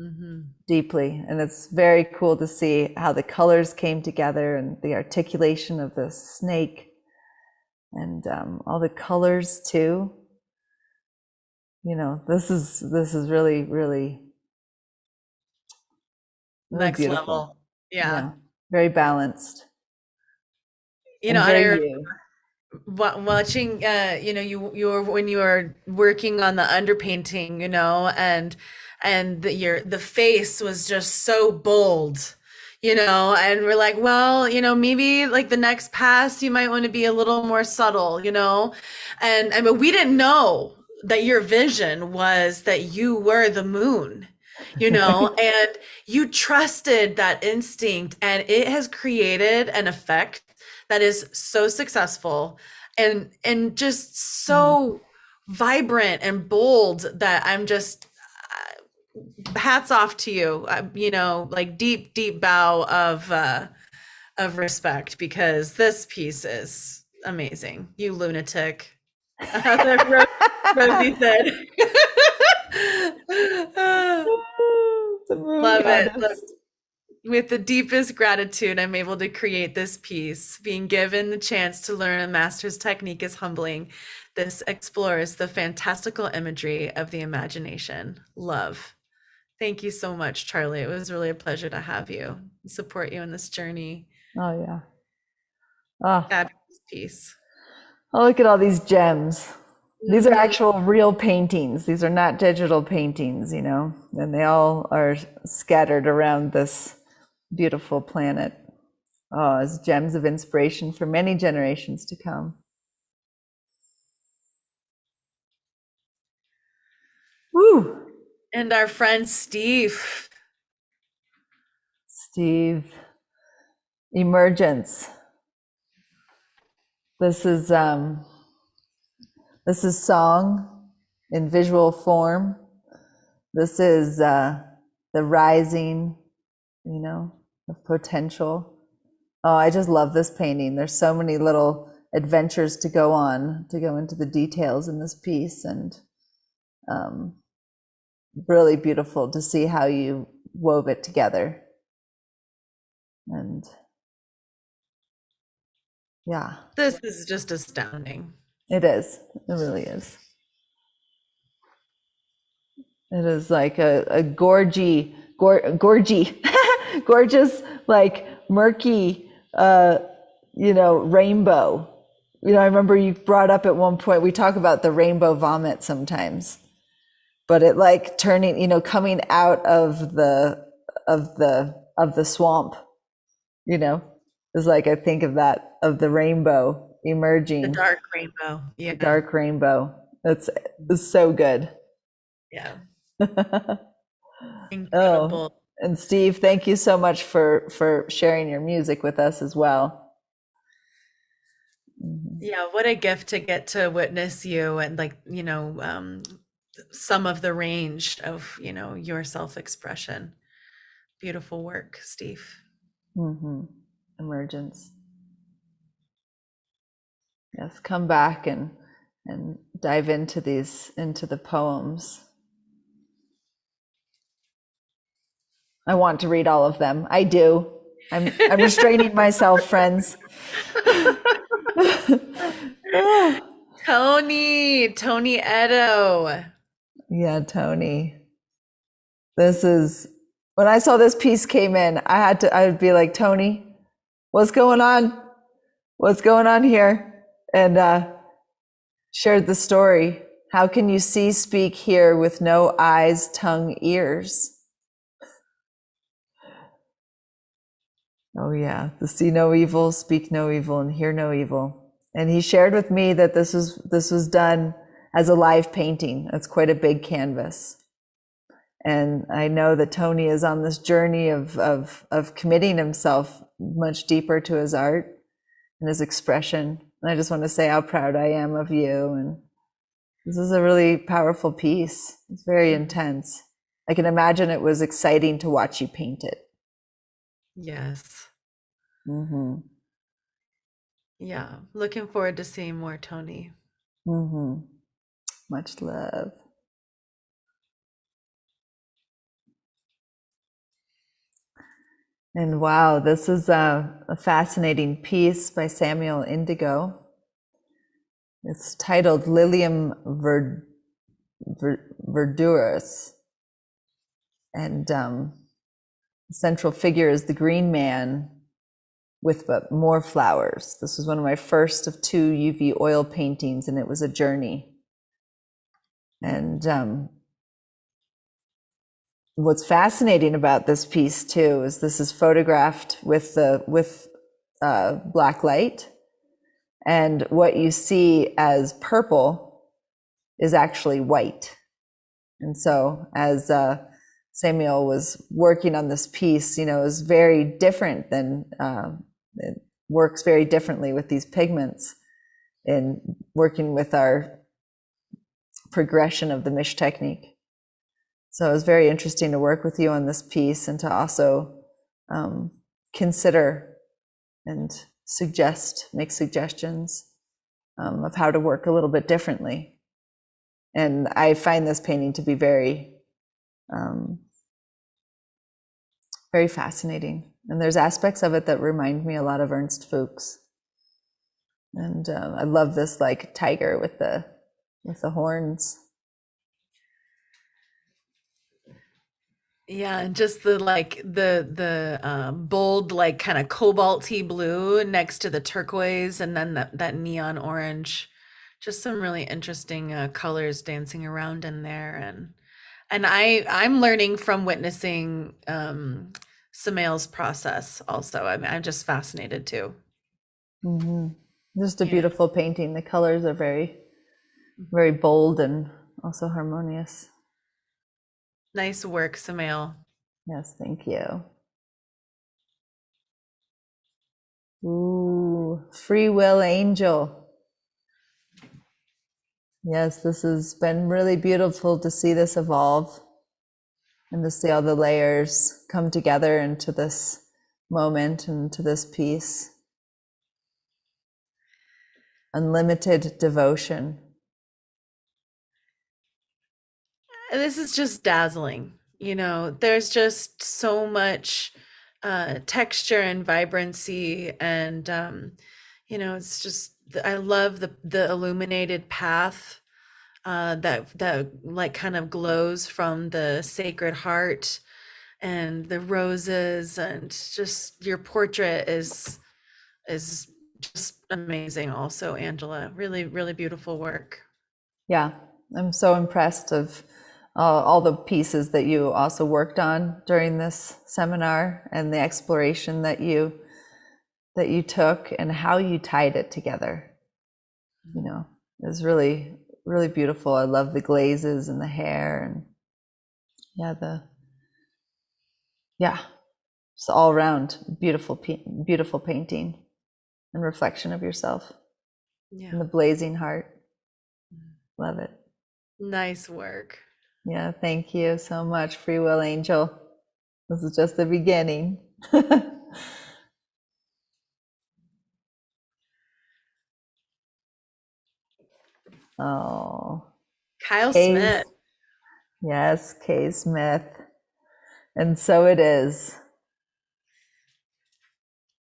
Mm-hmm. Deeply, and it's very cool to see how the colors came together and the articulation of the snake and all the colors too. This is really Next beautiful. level. Yeah. Very balanced. And watching you were when you were working on the underpainting, and and the face was just so bold, you know, and we're like, well, you know, maybe like the next pass you might want to be a little more subtle, you know. And I mean, we didn't know that your vision was that you were the moon, you know, and you trusted that instinct, and it has created an effect that is so successful and just so vibrant and bold that I'm just hats off to you. You know, like deep bow of respect, because this piece is amazing. You lunatic. Rosie said. Love it. With the deepest gratitude, I'm able to create this piece. Being given the chance to learn a master's technique is humbling. This explores the fantastical imagery of the imagination. Love. Thank you so much, Charlie. It was really a pleasure to have you and support you in this journey. Oh, yeah. Oh, Fabulous piece. oh, look at all these gems. These are actual real paintings. These are not digital paintings, you know, and they all are scattered around this beautiful planet. Oh, as gems of inspiration for many generations to come. Woo! And our friend Steve. Steve, emergence. This is song in visual form. This is the rising, you know, of potential. Oh, I just love this painting. There's so many little adventures to go on, to go into the details in this piece, and really beautiful to see how you wove it together. And yeah. This is just astounding. It is. It really is. It is like a gorgy, gorgeous, like murky, you know, rainbow. You know, I remember you brought up at one point, we talk about the rainbow vomit sometimes, but it like turning, you know, coming out of the swamp, you know, is like, I think of that, of the rainbow emerging. The dark rainbow. Yeah. The dark rainbow. It's so good. Yeah. Incredible. Incredible. And Steve, thank you so much for sharing your music with us as well. Yeah, what a gift to get to witness you and, like, you know, some of the range of, you know, your self-expression. Beautiful work, Steve. Emergence. Yes, come back and dive into the poems. I want to read all of them. I do. I'm restraining myself, friends. Tony Edo. Yeah, Tony. This is, when I saw this piece came in, I would be like, Tony, what's going on? What's going on here? And shared the story. How can you see, speak, hear with no eyes, tongue, ears? Oh yeah, to see no evil, speak no evil, and hear no evil. And he shared with me that this was done as a live painting. It's quite a big canvas. And I know that Tony is on this journey of committing himself much deeper to his art and his expression. And I just want to say how proud I am of you. And this is a really powerful piece. It's very intense. I can imagine it was exciting to watch you paint it. Yes. Yeah, looking forward to seeing more, Tony. Much love. And wow, this is a fascinating piece by Samuel Indigo. It's titled Lilium Verduris. And the central figure is the green man with but more flowers. This was one of my first of 2 UV oil paintings, and it was a journey. And what's fascinating about this piece too is this is photographed with black light, and what you see as purple is actually white. And so as Samuel was working on this piece, it was very different than, it works very differently with these pigments in working with our progression of the Mish technique. So it was very interesting to work with you on this piece and to also consider and make suggestions of how to work a little bit differently. And I find this painting to be very, very fascinating. And there's aspects of it that remind me a lot of Ernst Fuchs. And I love this like tiger with the horns. Yeah, and just the bold, like kind of cobalty blue next to the turquoise, and then that neon orange. Just some really interesting colors dancing around in there, and I'm learning from witnessing Samail's process also. I'm just fascinated too. Mm-hmm. Just a beautiful painting. The colors are very, very bold and also harmonious. Nice work, Samail. Yes, thank you. Ooh, Free Will Angel. Yes, this has been really beautiful to see this evolve and to see all the layers come together into this moment and to this piece. Unlimited devotion. This is just dazzling. There's just so much texture and vibrancy, and it's just, I love the illuminated path that like kind of glows from the Sacred Heart and the roses, and just your portrait is just amazing also, Angela. Really, really beautiful work. Yeah, I'm so impressed of all the pieces that you also worked on during this seminar, and the exploration that you took and how you tied it together. It was really, really beautiful. I love the glazes and the hair, and just all around beautiful painting and reflection of yourself. Yeah. And the blazing heart. Love it. Nice work. Yeah, thank you so much, Free Will Angel. This is just the beginning. Oh, Kyle Kay, Smith. Yes, Kay Smith. And so it is.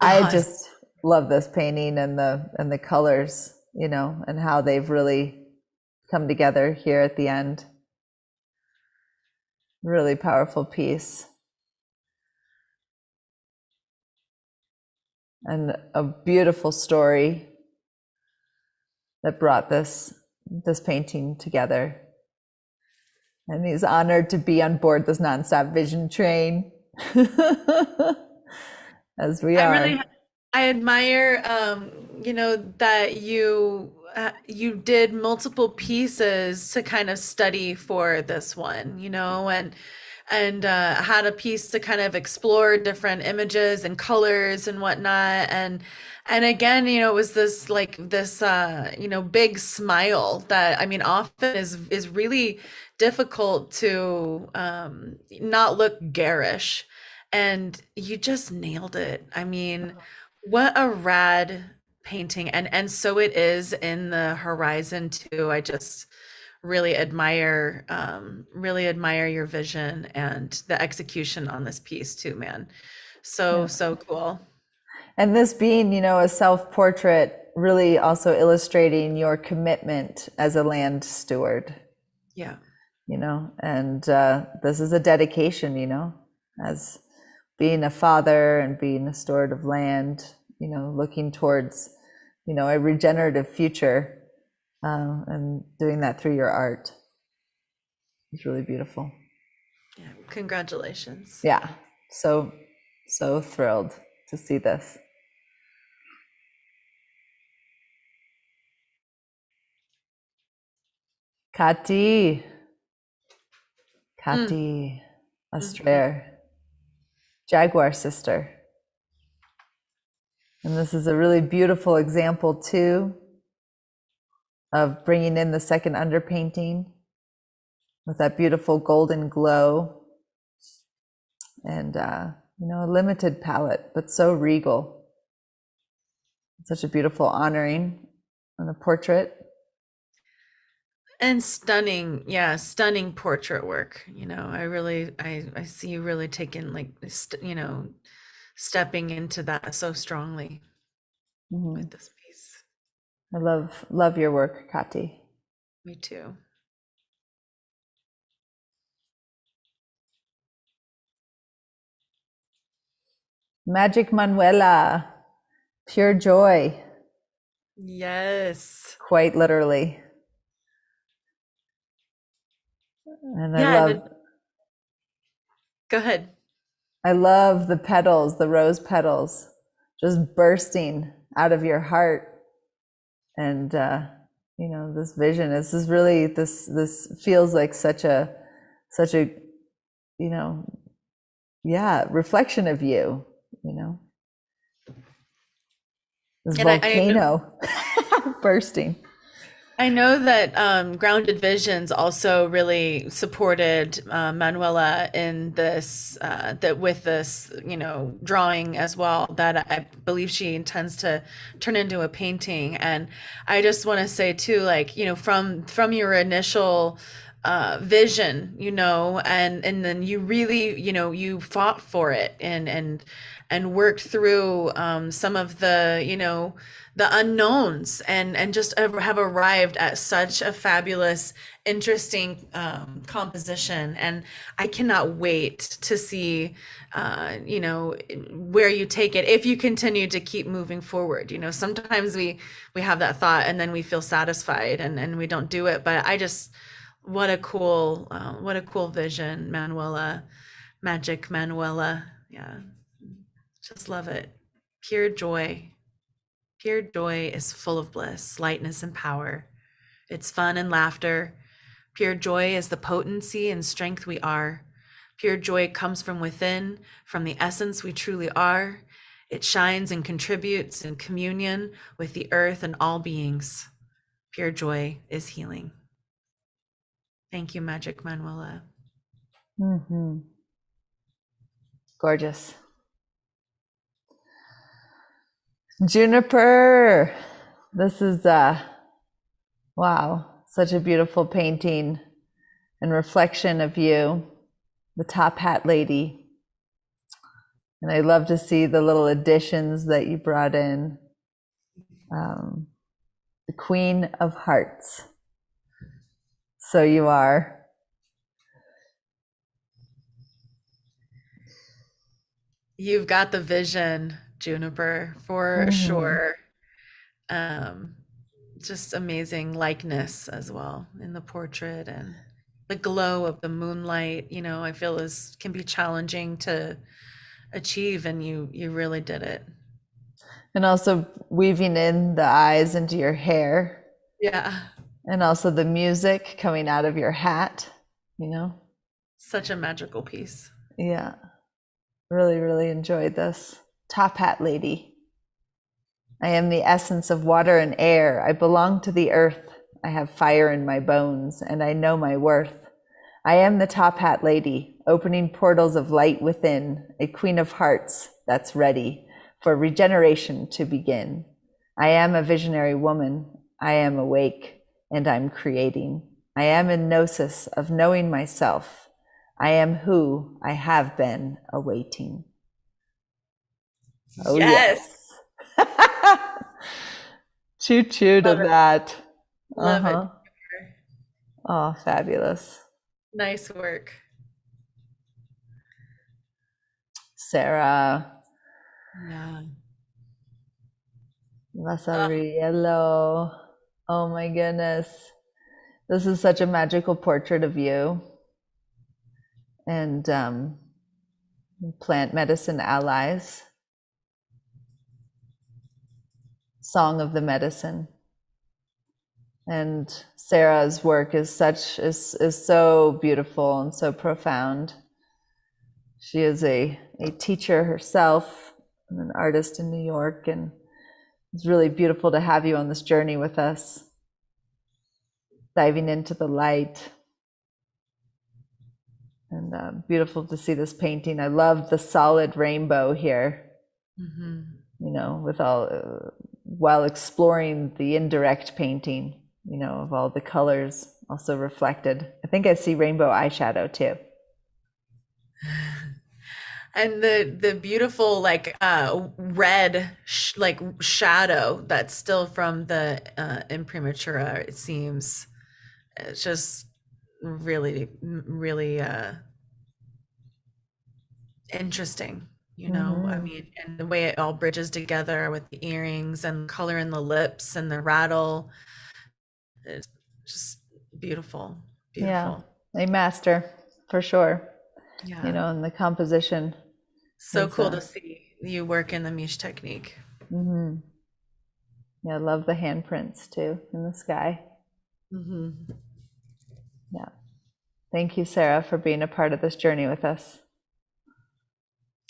I just love this painting and the colors, and how they've really come together here at the end. Really powerful piece. And a beautiful story that brought this painting together. And he's honored to be on board this nonstop vision train. As we are. I admire, that you did multiple pieces to kind of study for this one, and had a piece to kind of explore different images and colors and whatnot, and again, it was this big smile that, often is really difficult to not look garish, and you just nailed it. What a rad painting, and so it is in the horizon too. I just really admire your vision and the execution on this piece too, man. So cool. And this being, a self-portrait, really also illustrating your commitment as a land steward. Yeah. And this is a dedication, as being a father and being a steward of land, looking towards, a regenerative future, and doing that through your art. It's really beautiful. Yeah, congratulations. Yeah, so thrilled to see this. Kati, Australia, Jaguar sister. And this is a really beautiful example too of bringing in the second underpainting with that beautiful golden glow and, you know, a limited palette, but so regal. Such a beautiful honoring on the portrait. And stunning, yeah, stunning portrait work. You know, I see you really taking like, you know, stepping into that so strongly with this piece. I love your work, Kati. Me too. Magic Manuela, pure joy. Yes. Quite literally. And Go ahead. I love the petals, the rose petals, just bursting out of your heart. And, you know, this vision is really, this feels like such a, you know, yeah, reflection of you, you know, this volcano bursting. I know that Grounded Visions also really supported Manuela in this, that with this, you know, drawing as well, that I believe she intends to turn into a painting. And I just want to say too, like, you know, from your initial vision, you know, and then you really, you know, you fought for it and worked through some of the, you know, the unknowns and just have arrived at such a fabulous, interesting composition. And I cannot wait to see, you know, where you take it if you continue to keep moving forward. You know, sometimes we have that thought and then we feel satisfied and we don't do it. But I just, what a cool vision, Manuela, Magic Manuela. Yeah, just love it. Pure joy. Pure joy is full of bliss, lightness, and power. It's fun and laughter. Pure joy is the potency and strength we are. Pure joy comes from within, from the essence we truly are. It shines and contributes in communion with the earth and all beings. Pure joy is healing. Thank you, Magic Manuela. Gorgeous. Juniper, this is wow, such a beautiful painting and reflection of you, the top hat lady. And I love to see the little additions that you brought in. The Queen of Hearts. So you are. You've got the vision, Juniper, for sure. Just amazing likeness as well in the portrait, and the glow of the moonlight, you know, I feel can be challenging to achieve, and you really did it. And also weaving in the eyes into your hair. Yeah. And also the music coming out of your hat, you know. Such a magical piece. Yeah. Really, really enjoyed this. Top hat lady. I am the essence of water and air. I belong to the earth. I have fire in my bones, and I know my worth. I am the top hat lady, opening portals of light within, a queen of hearts that's ready for regeneration to begin. I am a visionary woman. I am awake, and I'm creating. I am in gnosis of knowing myself. I am who I have been awaiting. Oh, yes. Choo-choo to that. Love it. Oh, fabulous. Nice work. Sarah. Yeah. Vasariello. Oh my goodness. This is such a magical portrait of you. and plant medicine allies. Song of the Medicine. And Sarah's work is so beautiful and so profound. She is a teacher herself and an artist in New York, and it's really beautiful to have you on this journey with us, diving into the light. And beautiful to see this painting. I love the solid rainbow here, you know, with all, while exploring the indirect painting, you know, of all the colors also reflected. I think I see rainbow eyeshadow too. And the beautiful like red like shadow that's still from the imprimatura, it seems. It's just really interesting, you know. I mean, and the way it all bridges together with the earrings and color in the lips and the rattle. It's just beautiful. Yeah, a master for sure. Yeah. You know, and the composition. So cool to see you work in the Miche technique. Yeah, I love the handprints too in the sky. Yeah. Thank you, Sarah, for being a part of this journey with us.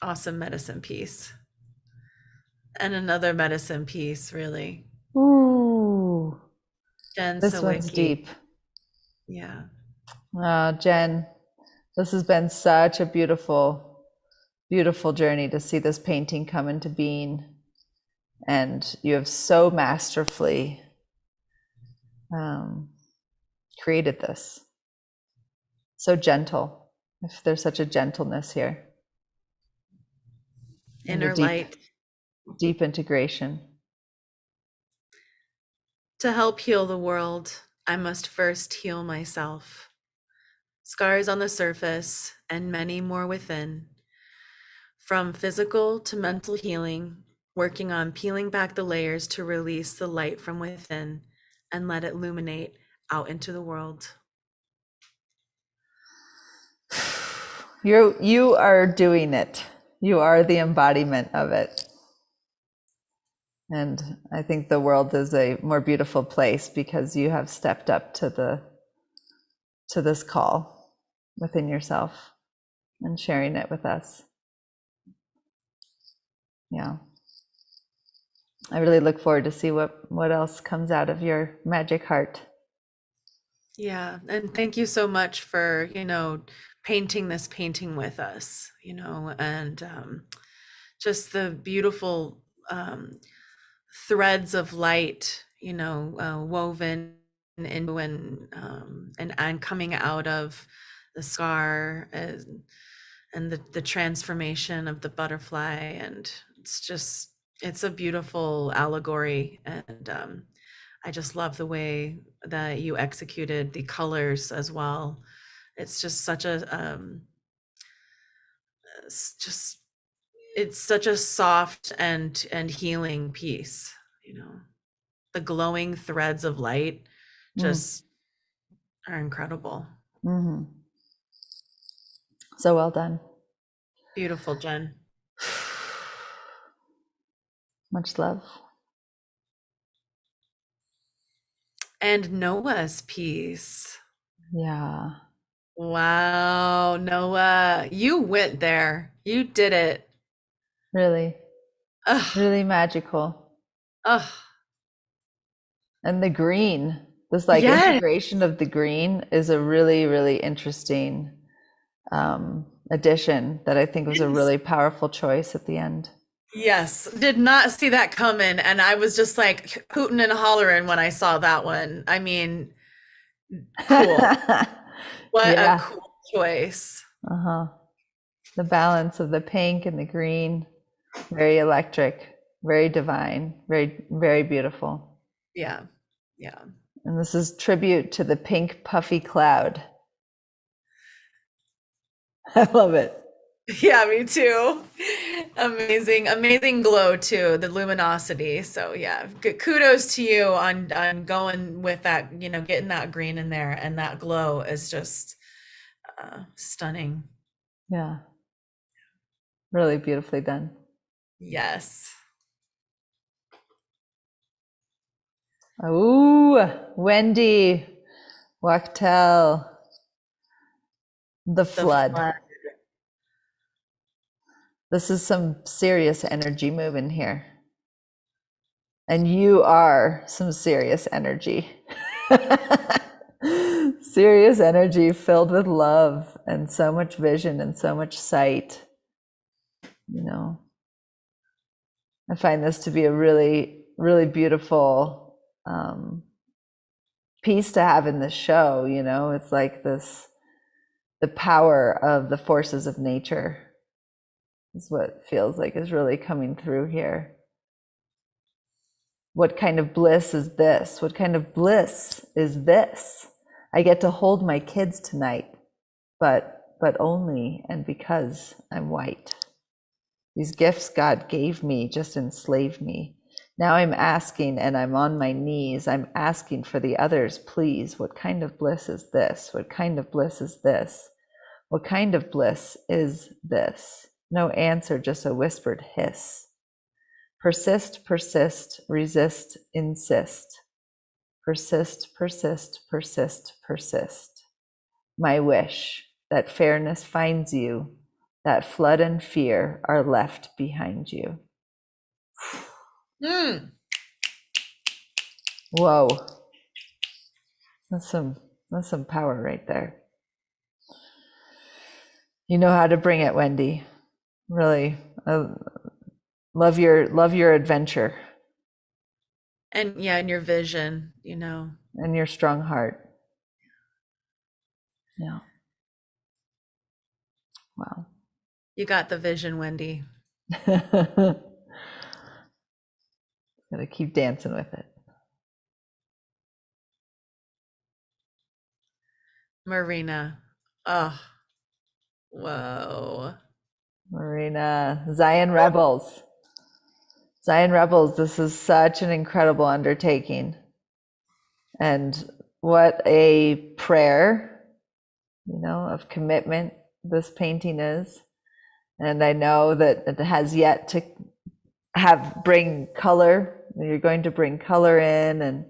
Awesome medicine piece. And another medicine piece, really. Ooh. Jen This one's Sawicki. deep. Yeah. Jen, this has been such a beautiful, beautiful journey to see this painting come into being. And you have so masterfully created this. So gentle. If there's such a gentleness here. Inner deep, light. Deep integration. To help heal the world, I must first heal myself. Scars on the surface and many more within. From physical to mental healing, working on peeling back the layers to release the light from within and let it illuminate out into the world. You are doing it. You are the embodiment of it. And I think the world is a more beautiful place because you have stepped up to this call within yourself and sharing it with us. Yeah. I really look forward to see what else comes out of your magic heart. Yeah, and thank you so much for, you know, painting this painting with us, you know, and just the beautiful threads of light, you know, woven into and coming out of the scar and the transformation of the butterfly, and it's a beautiful allegory, and I just love the way that you executed the colors as well. It's just such a it's such a soft and healing piece, you know. The glowing threads of light just are incredible. So well done. Beautiful, Jen. Much love. And Noah's piece. Yeah. Wow, Noah, you went there. You did it. Really. Really magical. And the green, this like integration of the green is a really, really interesting addition that I think was a really powerful choice at the end. Yes, did not see that coming, and I was just like hooting and hollering when I saw that one. I mean, cool. What a cool choice. The balance of the pink and the green, very electric, very divine, very, very beautiful. Yeah. And this is tribute to the pink puffy cloud. I love it. Yeah, me too. Amazing glow too, the luminosity. So yeah, kudos to you on going with that, you know, getting that green in there, and that glow is just stunning. Yeah. Really beautifully done. Yes. Ooh, Wendy, Wachtel, the flood. This is some serious energy moving here. And you are some serious energy. Serious energy filled with love and so much vision and so much sight. You know, I find this to be a really, really beautiful piece to have in this show. You know, it's like this, the power of the forces of nature is what it feels like is really coming through here. What kind of bliss is this? What kind of bliss is this? I get to hold my kids tonight, but only and because I'm white. These gifts God gave me just enslaved me. Now I'm asking, and I'm on my knees, I'm asking for the others, please. What kind of bliss is this? What kind of bliss is this? What kind of bliss is this? No answer, just a whispered hiss. Persist, persist, resist, insist. Persist, persist, persist, persist. My wish that fairness finds you, that flood and fear are left behind you. Whoa. That's some power right there. You know how to bring it, Wendy. Really. Love your adventure. And yeah, and your vision, you know. And your strong heart. Yeah. Wow. You got the vision, Wendy. Gotta keep dancing with it. Marina. Oh, whoa. Marina, Zion Rebels. Zion Rebels, this is such an incredible undertaking. And what a prayer, you know, of commitment this painting is. And I know that it has yet to bring color. You're going to bring color in, and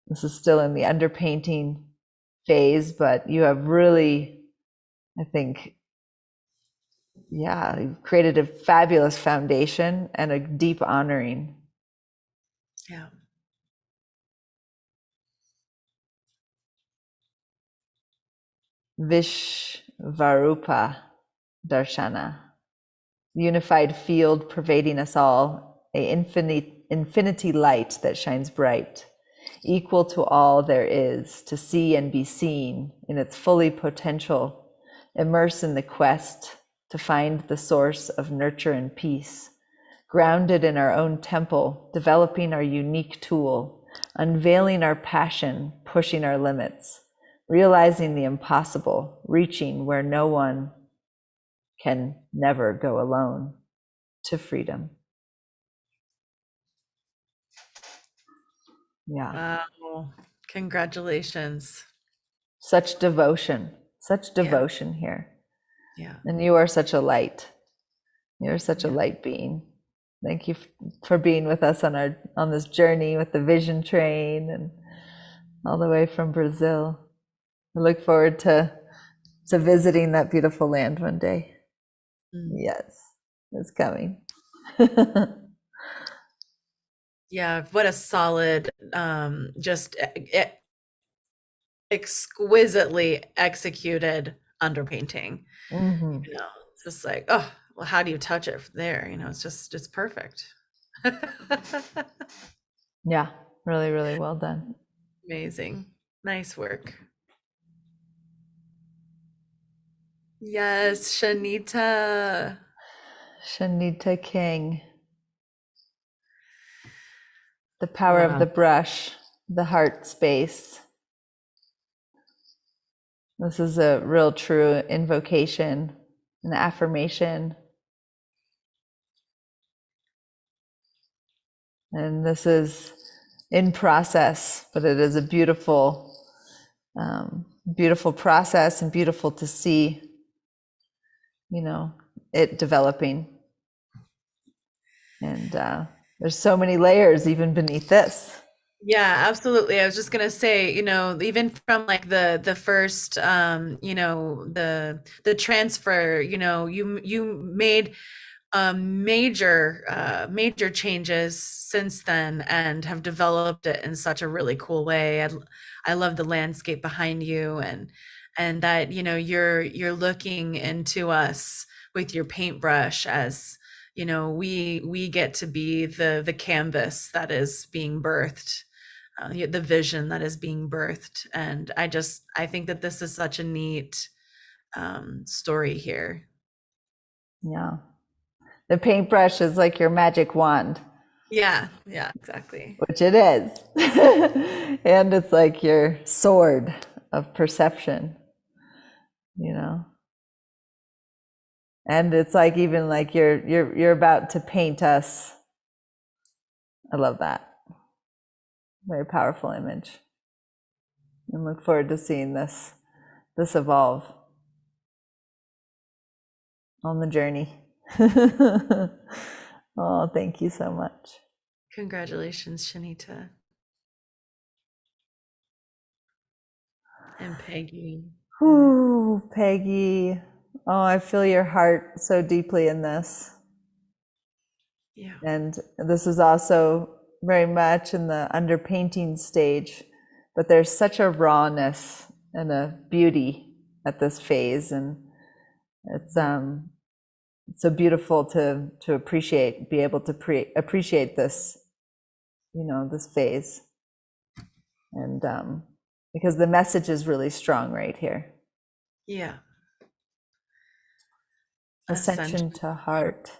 this is still in the underpainting phase, but you have really, I think, yeah, you've created a fabulous foundation and a deep honoring. Yeah. Vishvarupa Darshana, unified field pervading us all, a infinity light that shines bright, equal to all there is, to see and be seen in its fully potential, immerse in the quest to find the source of nurture and peace, grounded in our own temple, developing our unique tool, unveiling our passion, pushing our limits, realizing the impossible, reaching where no one can never go alone, to freedom. Yeah. Wow. Congratulations. Such devotion here. Yeah. And you are such a light. You're such a light being. Thank you for being with us on this journey with the Vision Train and all the way from Brazil. I look forward to visiting that beautiful land one day. Yes, it's coming. Yeah, what a solid, just exquisitely executed underpainting. Mm-hmm. You know, it's just like, oh, well, how do you touch it from there? You know, it's perfect. Yeah, really, really well done. Amazing. Nice work. Yes, Shanita. Shanita King. The power of the brush, the heart space. This is a real true invocation, an affirmation. And this is in process, but it is a beautiful, beautiful process and beautiful to see. it developing. And there's so many layers even beneath this. Yeah, absolutely. I was just gonna say, even from like the first, the transfer, you made major changes since then and have developed it in such a really cool way. I love the landscape behind you, and that you're looking into us with your paintbrush as we get to be the canvas that is being birthed, the vision that is being birthed. And I think that this is such a neat story here. Yeah. The paintbrush is like your magic wand. Yeah, exactly. Which it is. And it's like your sword of perception, And it's like even like you're about to paint us. I love that. Very powerful image. And look forward to seeing this evolve on the journey. Oh, thank you so much. Congratulations, Shanita. And Peggy. Ooh, Peggy. Oh, I feel your heart so deeply in this. Yeah. And this is also very much in the underpainting stage, but there's such a rawness and a beauty at this phase, and it's so beautiful to appreciate, be able to appreciate this, this phase, and because the message is really strong right here. Yeah. Ascension to heart.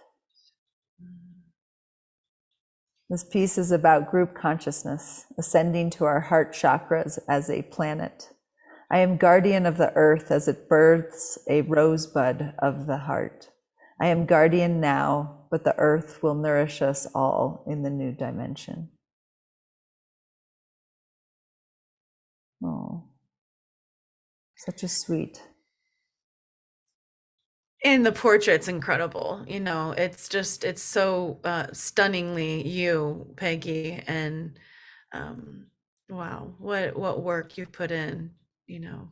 This piece is about group consciousness, ascending to our heart chakras as a planet. I am guardian of the earth as it births a rosebud of the heart. I am guardian now, but the earth will nourish us all in the new dimension. Oh, such a sweet. And the portrait's incredible. It's so stunningly you, Peggy, and wow, what work you've put in, Yeah,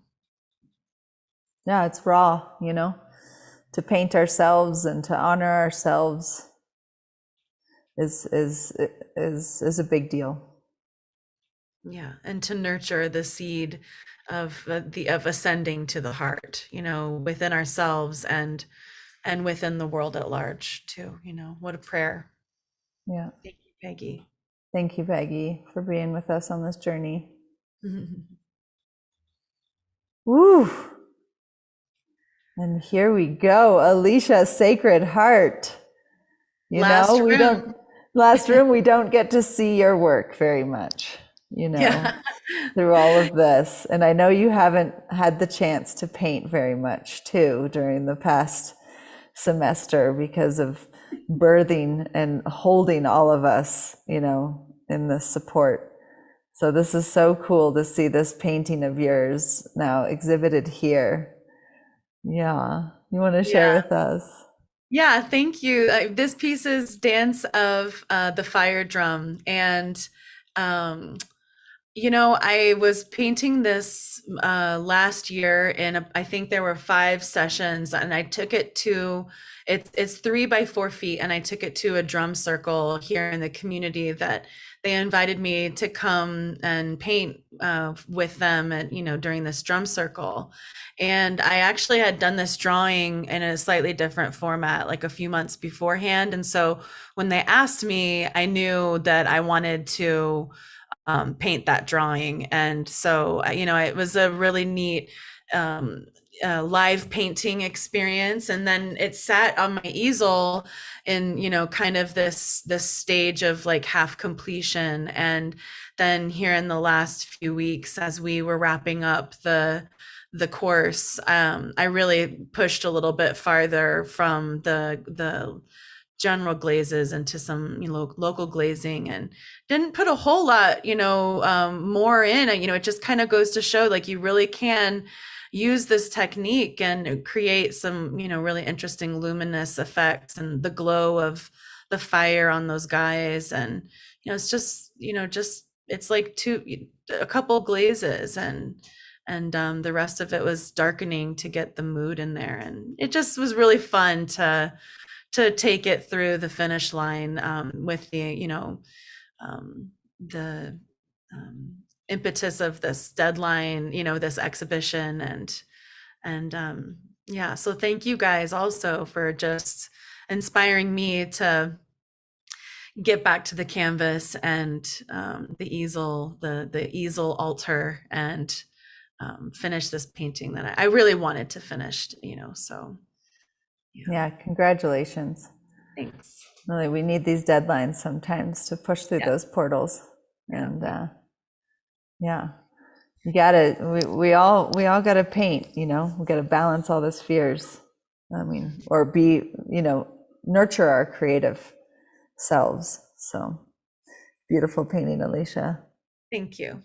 it's raw, to paint ourselves and to honor ourselves is a big deal. Yeah, and to nurture the seed of ascending to the heart, within ourselves and within the world at large too. What a prayer. Yeah. Thank you, Peggy. Thank you, Peggy, for being with us on this journey. Woo! And here we go, Alecia, Sacred Heart. Last room, we don't get to see your work very much, through all of this. And I know you haven't had the chance to paint very much too during the past semester because of birthing and holding all of us, in this support. So this is so cool to see this painting of yours now exhibited here. Yeah. You want to share with us? Yeah, thank you. This piece is Dance of the Fire Drum. And, I was painting this last year I think there were 5 sessions, and I took it to, it's 3 by 4 feet. And I took it to a drum circle here in the community that they invited me to come and paint with them during this drum circle. And I actually had done this drawing in a slightly different format, like a few months beforehand. And so when they asked me, I knew that I wanted to paint that drawing. And so, it was a really neat live painting experience. And then it sat on my easel in, kind of this stage of like half completion. And then here in the last few weeks, as we were wrapping up the course, I really pushed a little bit farther from the general glazes into some local glazing, and didn't put a whole lot more in. It just kind of goes to show like you really can use this technique and create some, really interesting luminous effects and the glow of the fire on those guys. And, it's just, it's like a couple glazes and the rest of it was darkening to get the mood in there. And it just was really fun to take it through the finish line with the, the impetus of this deadline, this exhibition. And yeah, so thank you guys also for just inspiring me to get back to the canvas and the easel, the easel altar, and finish this painting that I really wanted to finish, so. Yeah, congratulations. Thanks. Really, we need these deadlines sometimes to push through those portals. And yeah, you gotta, we all gotta paint, we gotta balance all the spheres. I mean, or be, nurture our creative selves. So beautiful painting, Alecia. Thank you.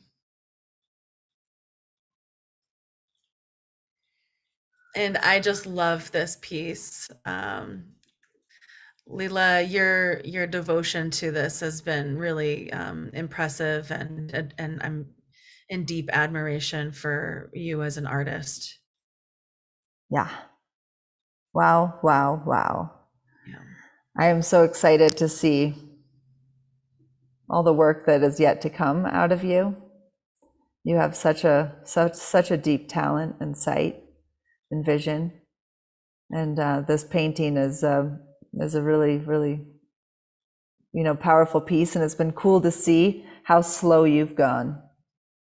And I just love this piece. Leela, your devotion to this has been really impressive, and I'm in deep admiration for you as an artist. Yeah. Wow, wow, wow. Yeah. I am so excited to see all the work that is yet to come out of you. You have such a deep talent and sight and vision. And this painting is a really, really, powerful piece. And it's been cool to see how slow you've gone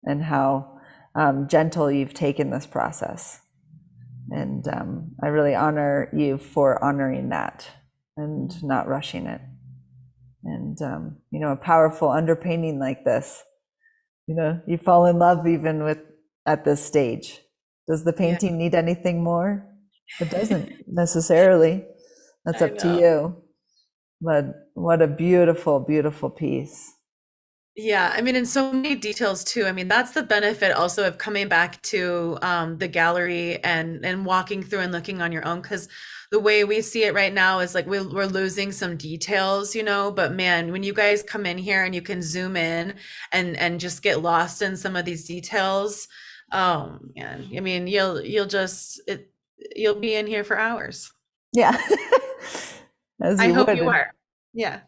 and how gentle you've taken this process. And I really honor you for honoring that and not rushing it. And, a powerful underpainting like this, you fall in love even at this stage. Does the painting need anything more? It doesn't necessarily. That's up to you. But what a beautiful, beautiful piece. Yeah, I mean, in so many details too. I mean, that's the benefit also of coming back to the gallery and walking through and looking on your own, because the way we see it right now is like we're losing some details, but man, when you guys come in here and you can zoom in and just get lost in some of these details, oh man, I mean, you'll be in here for hours. Yeah. I hope you are. Yeah.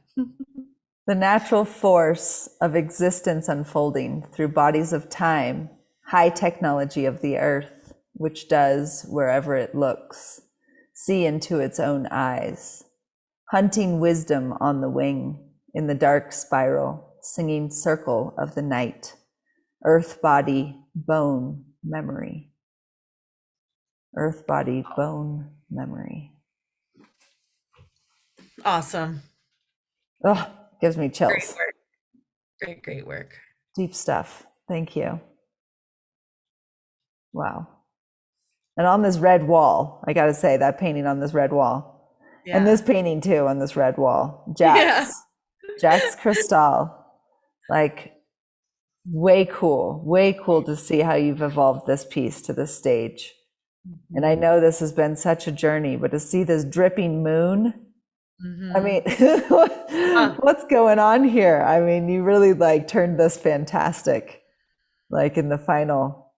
The natural force of existence unfolding through bodies of time, high technology of the earth, which does, wherever it looks, see into its own eyes, hunting wisdom on the wing, in the dark spiral, singing circle of the night, earth body, bone, memory. Earth body, bone, memory. Awesome. Oh, gives me chills. Great work. Great work. Deep stuff. Thank you. Wow. And on this red wall, I got to say, that painting on this red wall. Yeah. And this painting too on this red wall. Jack's Cristal. Like, way cool to see how you've evolved this piece to this stage. Mm-hmm. And I know this has been such a journey, but to see this dripping moon, I mean, what's going on here? I mean, you really turned this fantastic, in the final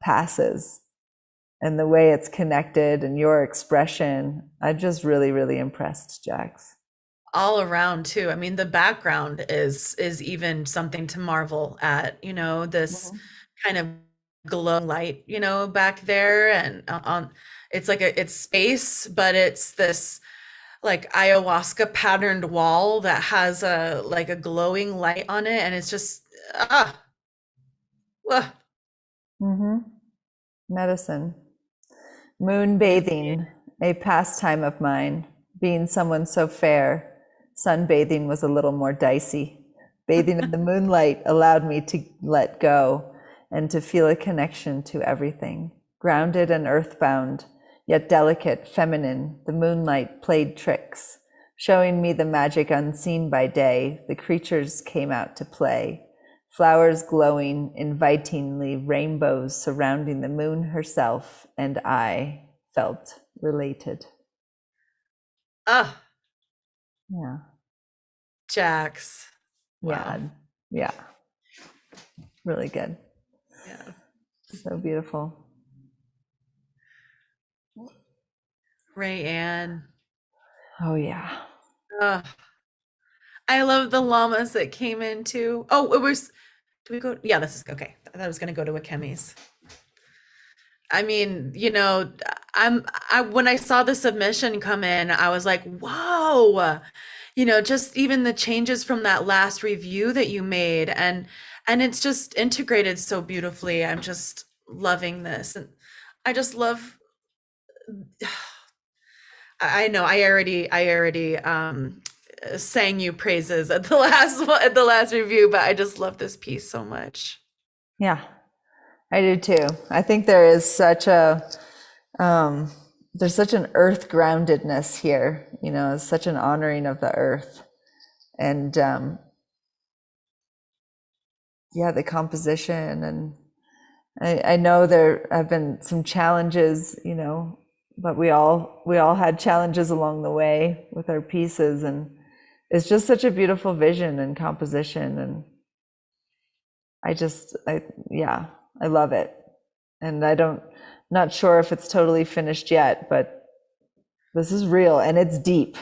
passes, and the way it's connected and your expression. I'm just really, really impressed, Jax. All around too. I mean, the background is even something to marvel at, this kind of glowing light, back there, and on it's space, but it's this ayahuasca patterned wall that has a glowing light on it, and it's just Medicine. Moon bathing, a pastime of mine. Being someone so fair, sunbathing was a little more dicey. Bathing in the moonlight allowed me to let go and to feel a connection to everything. Grounded and earthbound, yet delicate, feminine, the moonlight played tricks, showing me the magic unseen by day. The creatures came out to play, flowers glowing invitingly, rainbows surrounding the moon herself, and I felt related. Ah, Yeah. Jax. Yeah. Wow. Yeah. Really good. Yeah. So beautiful. Rayanne. Oh, yeah. I love the llamas that came in too. Oh, it was, do we go? Yeah, this is okay. I thought I was going to go to Akemi's. I mean, you know, when I saw the submission come in, I was like, whoa, you know, just even the changes from that last review that you made, and it's just integrated so beautifully. I'm just loving this. And I just love, I know I already sang you praises at the last review, but I just love this piece so much. Yeah, I do too. I think there is such a, there's such an earth groundedness here, you know, it's such an honoring of the earth. And yeah, the composition. And I know there have been some challenges, you know, but we all had challenges along the way with our pieces. And it's just such a beautiful vision and composition. And yeah, I love it. And not sure if it's totally finished yet, but this is real and it's deep.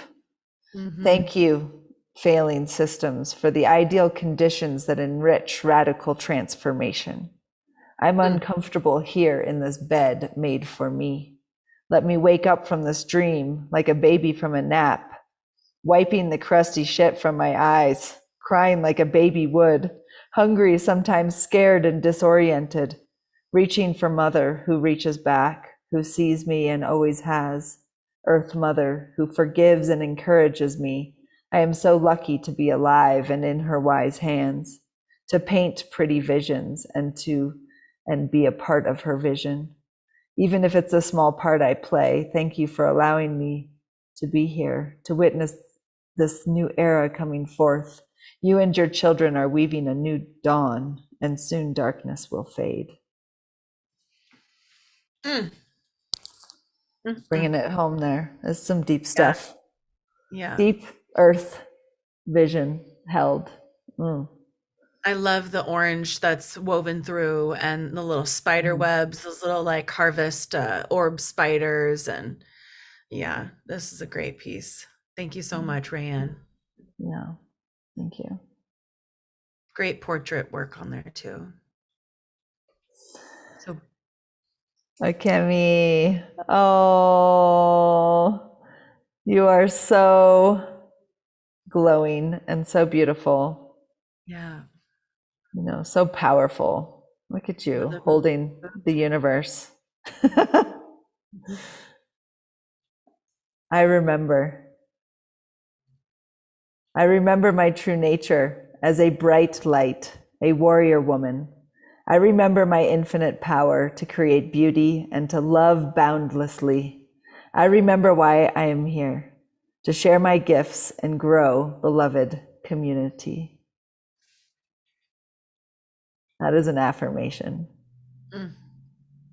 Mhm. Thank you, failing systems, for the ideal conditions that enrich radical transformation. I'm uncomfortable here in this bed made for me. Let me wake up from this dream like a baby from a nap, wiping the crusty shit from my eyes, crying like a baby would, hungry, sometimes scared and disoriented, reaching for mother who reaches back, who sees me and always has, Earth Mother who forgives and encourages me. I am so lucky to be alive and in her wise hands, to paint pretty visions and be a part of her vision. Even if it's a small part I play, thank you for allowing me to be here, to witness this new era coming forth. You and your children are weaving a new dawn, and soon darkness will fade. Mm. Bringing it home there. There's some deep stuff. Yeah. Deep earth vision held. I love the orange that's woven through and the little spider webs, those little like harvest orb spiders. And yeah, this is a great piece. Thank you so much, Rayanne. Yeah, thank you. Great portrait work on there too. So Akemi, oh, you are so glowing and so beautiful. yeah. You know, so powerful. Look at you holding the universe. I remember my true nature as a bright light, a warrior woman. I remember my infinite power to create beauty and to love boundlessly. I remember why I am here, to share my gifts and grow beloved community. That is an affirmation. You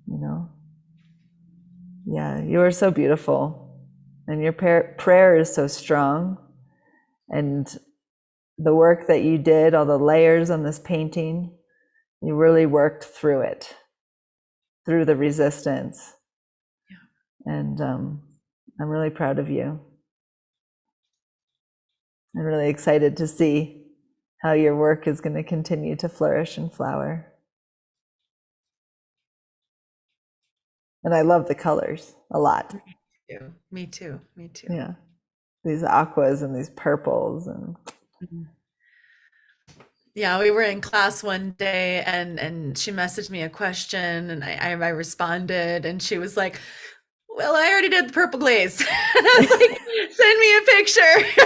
know? Yeah, you are so beautiful. And your prayer is so strong. And the work that you did, all the layers on this painting, you really worked through it, through the resistance. Yeah. And I'm really proud of you. I'm really excited to see how your work is going to continue to flourish and flower. And I love the colors a lot. Me too. Me too. Yeah. These aquas and these purples and yeah, we were in class one day and she messaged me a question and I responded and she was like, well, I already did the purple glaze. And I was like, send me a picture.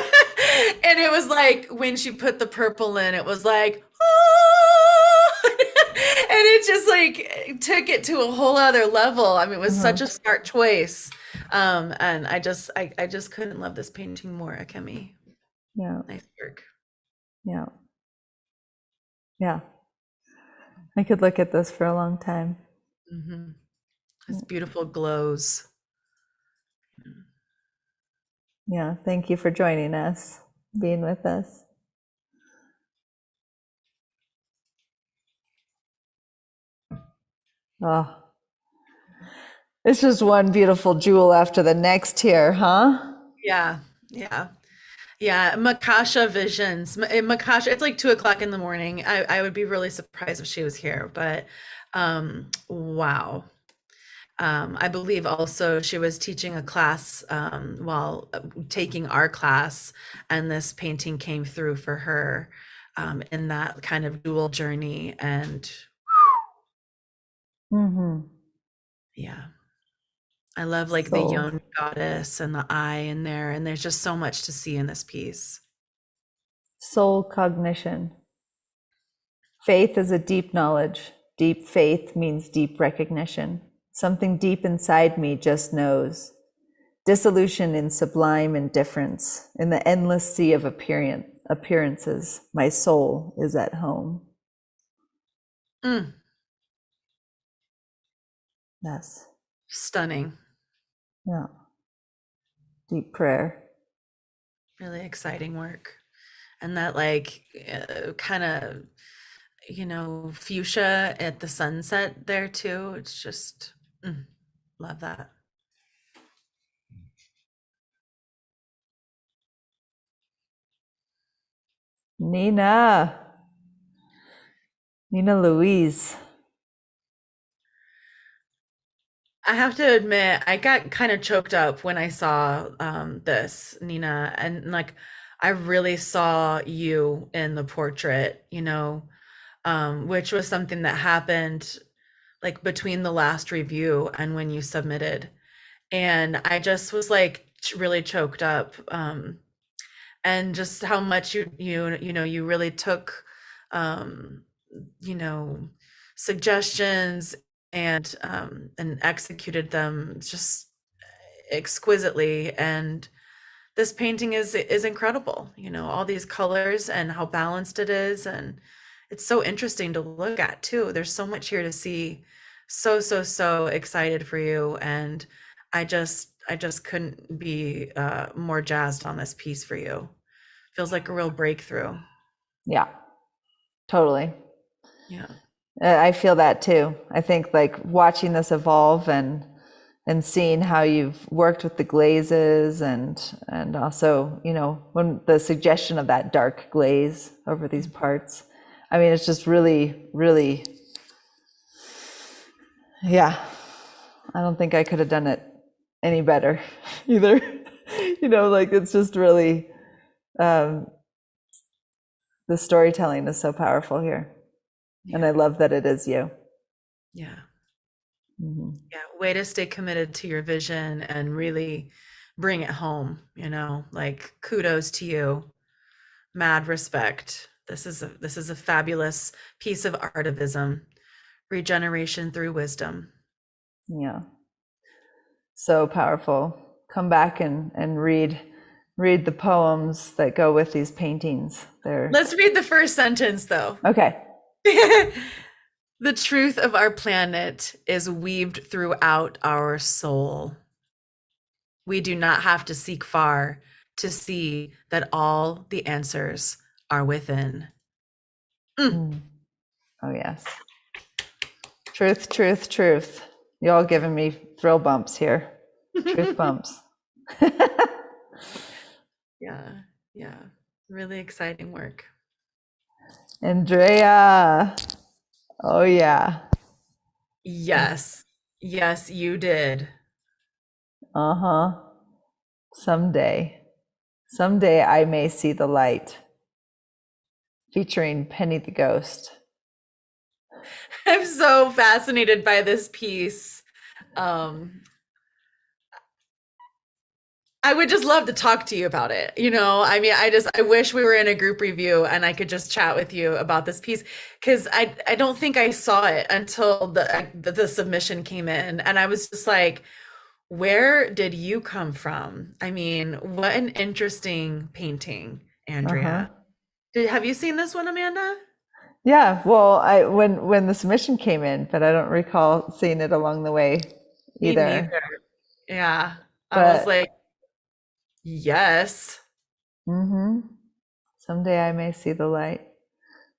And it was like when she put the purple in, it was like, oh! And it just like took it to a whole other level. I mean, it was such a smart choice. And I just couldn't love this painting more, Akemi. Yeah. Nice work. Yeah. Yeah. I could look at this for a long time. Mm-hmm. It's beautiful glows. Yeah, thank you for joining us, being with us. Oh, it's just one beautiful jewel after the next here, huh? Yeah, yeah. Yeah, Makasha Visions. Makasha, it's like 2 o'clock in the morning. I would be really surprised if she was here, but wow. I believe also she was teaching a class while taking our class, and this painting came through for her in that kind of dual journey. And yeah, I love like the Yoni goddess and the eye in there, and there's just so much to see in this piece. Soul cognition. Faith is a deep knowledge. Deep faith means deep recognition. Something deep inside me just knows. Dissolution in sublime indifference. In the endless sea of appearances, my soul is at home. Yes. Stunning. Yeah. Deep prayer. Really exciting work. And that like kind of, fuchsia at the sunset there too. It's just, love that. Nina Louise. I have to admit, I got kind of choked up when I saw this, Nina, and like I really saw you in the portrait, which was something that happened like between the last review and when you submitted. And I just was like really choked up. And just how much you really took suggestions and executed them just exquisitely. And this painting is incredible, all these colors and how balanced it is, and it's so interesting to look at too. There's so much here to see. So excited for you, and I just couldn't be more jazzed on this piece for you. Feels like a real breakthrough. Yeah, totally. Yeah. I feel that too. I think like watching this evolve and seeing how you've worked with the glazes and also, when the suggestion of that dark glaze over these parts. I mean, it's just really, really, yeah. I don't think I could have done it any better either. Like it's just really, the storytelling is so powerful here. And I love that it is you. Yeah. Yeah. Way to stay committed to your vision and really bring it home, like kudos to you. Mad respect. This is a fabulous piece of artivism. Regeneration through wisdom. Yeah. So powerful. Come back and read the poems that go with these paintings. Let's read the first sentence though. Okay. The truth of our planet is weaved throughout our soul. We do not have to seek far to see that all the answers are within. Oh, yes. Truth, truth, truth. You're all giving me thrill bumps here. Truth bumps. Yeah. Really exciting work. Andrea. Oh, yeah. Yes, you did. Uh-huh. Someday I may see the light. Featuring Penny the Ghost. I'm so fascinated by this piece. I would just love to talk to you about it. I mean, I wish we were in a group review and I could just chat with you about this piece, because I don't think I saw it until the submission came in, and I was just like, where did you come from? I mean, what an interesting painting, Andrea. Have you seen this one, Amanda? Yeah, well, when the submission came in, but I don't recall seeing it along the way Me either. neither. Yeah. I was But like, yes. someday I may see the light,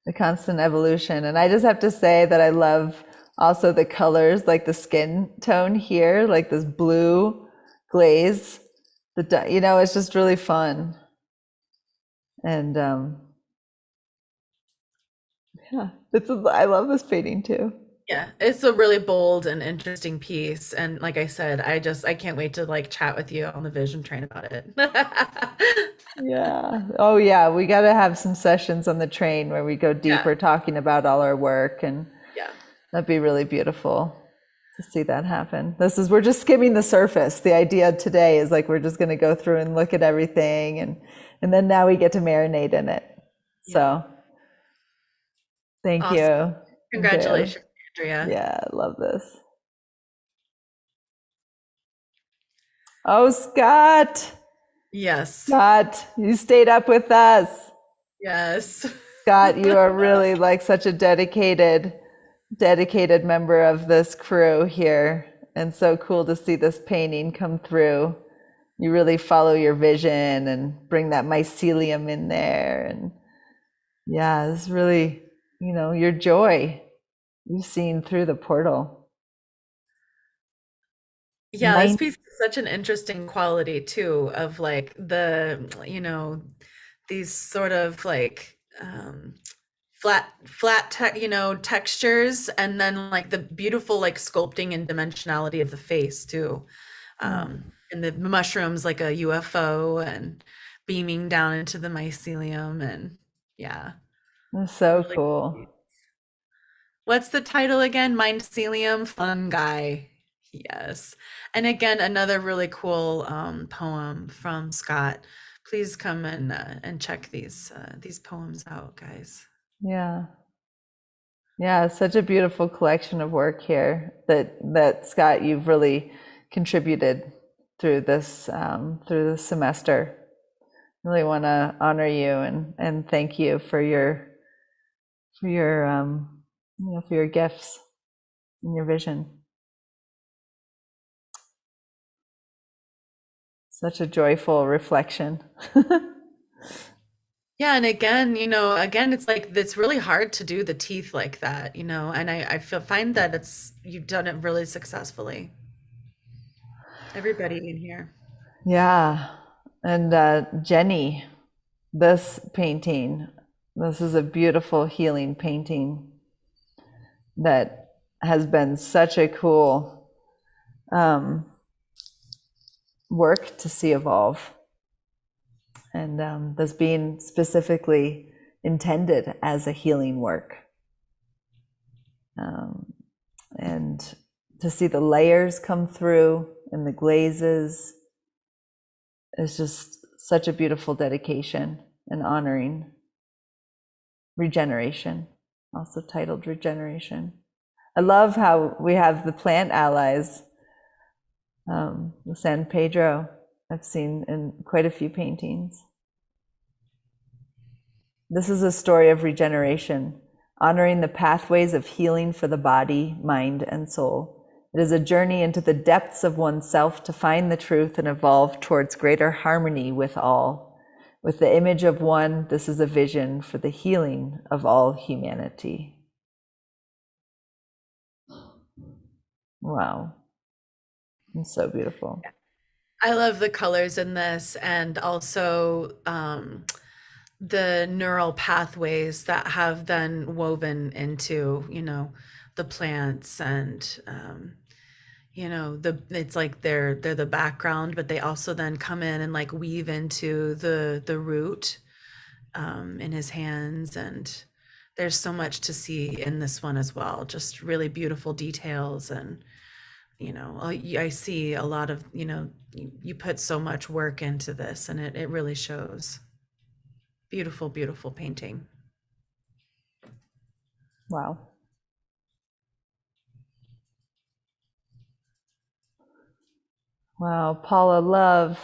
the constant evolution. And I just have to say that I love also the colors, like the skin tone here, like this blue glaze. It's just really fun. And yeah, I love this painting too. Yeah, it's a really bold and interesting piece. And like I said, I can't wait to like chat with you on the vision train about it. Yeah. Oh, yeah. We got to have some sessions on the train where we go deeper, Yeah. talking about all our work, and Yeah. that'd be really beautiful to see that happen. We're just skimming the surface. The idea today is like we're just going to go through and look at everything, and then now we get to marinate in it. So, thank Awesome. you. Congratulations, Andrea. Yeah, I love this. Oh, Scott. Yes. Scott, you stayed up with us. Yes. Scott, you are really like such a dedicated member of this crew here, and so cool to see this painting come through. You really follow your vision and bring that mycelium in there, and yeah, it's really, your joy you've seen through the portal. Yeah, this piece is such an interesting quality too, of like these sort of like flat textures, and then like the beautiful like sculpting and dimensionality of the face too. And the mushrooms like a UFO and beaming down into the mycelium, and yeah. That's so Really cool. What's the title again? Mycelium fungi. Yes. And again, another really cool poem from Scott. Please come and check these poems out, guys. Yeah. Yeah, it's such a beautiful collection of work here that Scott, you've really contributed through this semester. Really want to honor you and thank you for your gifts and your vision. Such a joyful reflection. Yeah, and again, it's like it's really hard to do the teeth like that, and I find that you've done it really successfully. Everybody in here. Yeah, and Jenny, this painting, this is a beautiful healing painting that has been such a cool work to see evolve. And this being specifically intended as a healing work. And to see the layers come through and the glazes is just such a beautiful dedication and honoring regeneration, also titled Regeneration. I love how we have the plant allies, the San Pedro, I've seen in quite a few paintings. This is a story of regeneration, honoring the pathways of healing for the body, mind, and soul. It is a journey into the depths of oneself to find the truth and evolve towards greater harmony with all. With the image of one, this is a vision for the healing of all humanity. Wow. It's so beautiful. I love the colors in this, and also the neural pathways that have then woven into, the plants, and it's like they're the background, but they also then come in and like weave into the root in his hands, and there's so much to see in this one as well. Just really beautiful details, and I see a lot of, you put so much work into this, and it really shows. Beautiful, beautiful painting. Wow. Wow, Paula Love.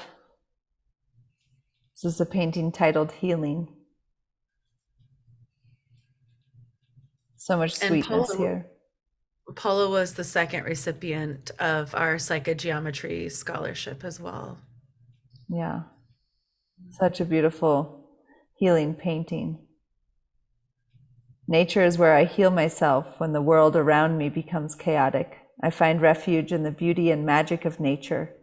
This is a painting titled Healing. So much And sweetness here. Paula was the second recipient of our psychogeometry scholarship as well. Yeah. Such a beautiful healing painting. Nature is where I heal myself when the world around me becomes chaotic. I find refuge in the beauty and magic of nature.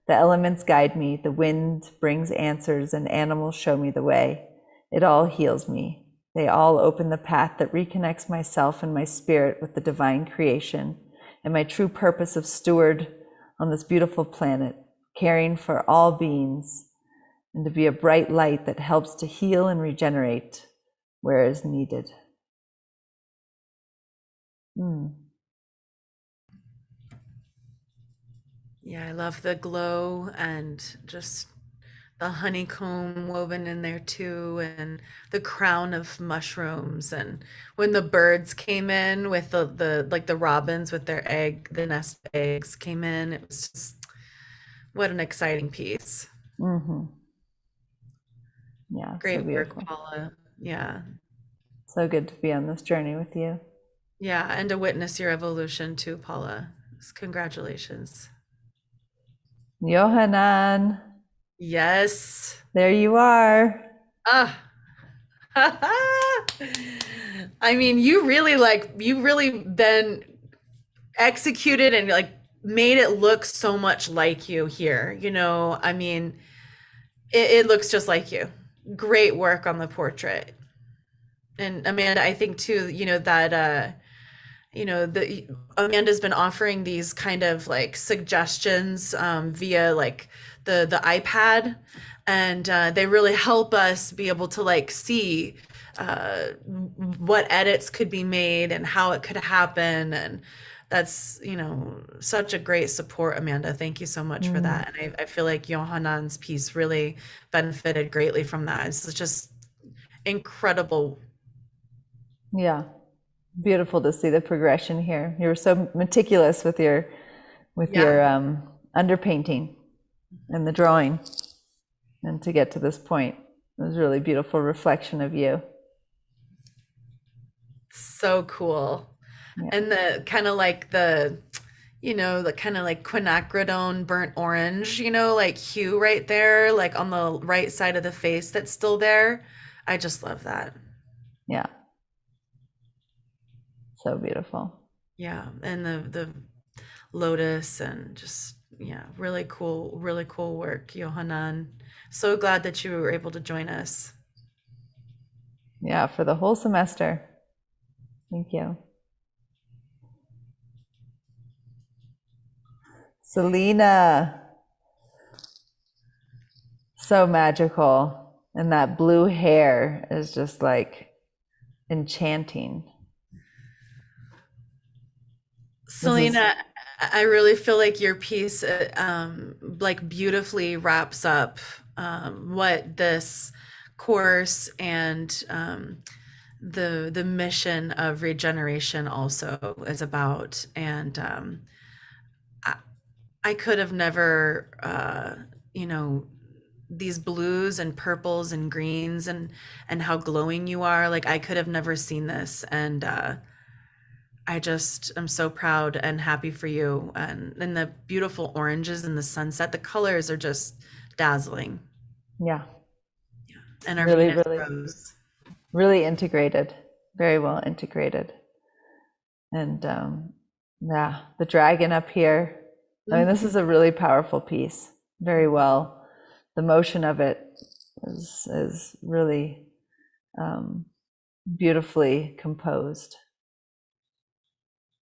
The elements guide me, the wind brings answers, and animals show me the way. It all heals me. They all open the path that reconnects myself and my spirit with the divine creation and my true purpose of steward on this beautiful planet, caring for all beings, and to be a bright light that helps to heal and regenerate where is needed. Yeah, I love the glow and just the honeycomb woven in there too, and the crown of mushrooms. And when the birds came in with the like the robins with their egg, the nest eggs came in, it was just what an exciting piece. Mm-hmm. Yeah, Great so work, beautiful. Paula. Yeah. So good to be on this journey with you. Yeah, and to witness your evolution too, Paula. Congratulations. Johanan, Yes. there you are. Ah. I mean, you really then executed and like made it look so much like you here. You know, I mean, it looks just like you. Great work on the portrait. And Amanda, I think too, you know, that the Amanda's been offering these kind of like suggestions via like the iPad, and they really help us be able to like see what edits could be made and how it could happen. And that's, you know, such a great support, Amanda. Thank you so much for that. And I feel like Johanan's piece really benefited greatly from that. It's just incredible. Yeah, beautiful to see the progression here. You were so meticulous with your underpainting and the drawing, and to get to this point, it was a really beautiful reflection of you. So cool. Yeah. And the kind of like the kind of like quinacridone burnt orange, you know, like hue right there, like on the right side of the face that's still there. I just love that. Yeah. So beautiful. Yeah. And the lotus and just, yeah, really cool work, Johanan. So glad that you were able to join us. Yeah, for the whole semester. Thank you. Selena, so magical. And that blue hair is just like enchanting. Selena, I really feel like your piece like beautifully wraps up what this course and the mission of regeneration also is about. And I could have never these blues and purples and greens and how glowing you are, like I could have never seen this. And I just am so proud and happy for you. And the beautiful oranges in the sunset, the colors are just dazzling. Yeah. And our Really, Venus really, rose. really integrated, very well integrated. And yeah, the dragon up here. I mean, this is a really powerful piece. Very well. The motion of it is really beautifully composed.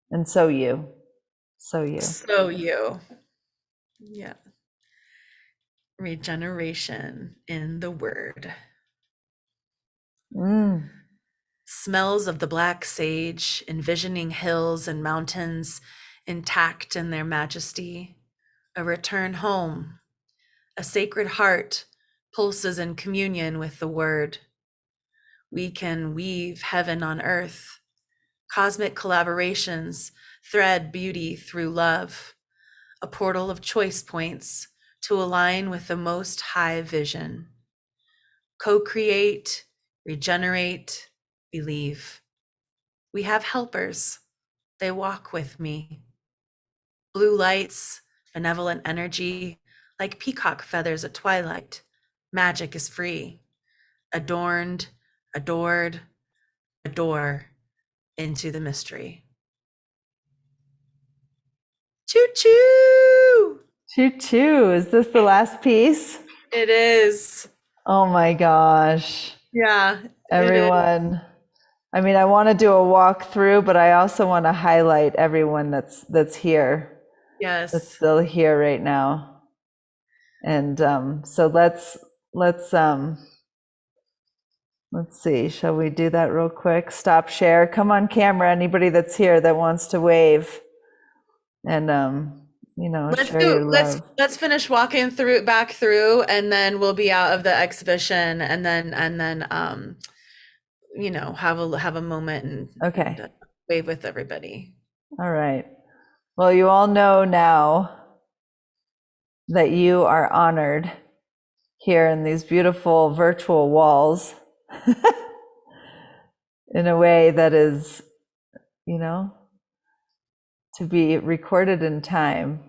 And so you. Yeah. Regeneration in the word. Smells of the black sage, envisioning hills and mountains intact in their majesty. A return home. A sacred heart pulses in communion with the word. We can weave heaven on earth. Cosmic collaborations thread beauty through love. A portal of choice points to align with the most high vision. Co-create, regenerate, believe. We have helpers. They walk with me. Blue lights, benevolent energy, like peacock feathers at twilight. Magic is free. Adorned, adored, adore into the mystery. Choo choo! Choo choo. Is this the last piece? It is. Oh my gosh. Yeah. Everyone. I mean, I want to do a walkthrough, but I also want to highlight everyone that's here. Yes. That's still here right now. And so let's see. Shall we do that real quick? Stop share. Come on camera. Anybody that's here that wants to wave. And share your love. Let's finish walking back through, and then we'll be out of the exhibition, and then have a moment and wave with everybody. All right. Well, you all know now that you are honored here in these beautiful virtual walls in a way that is, to be recorded in time.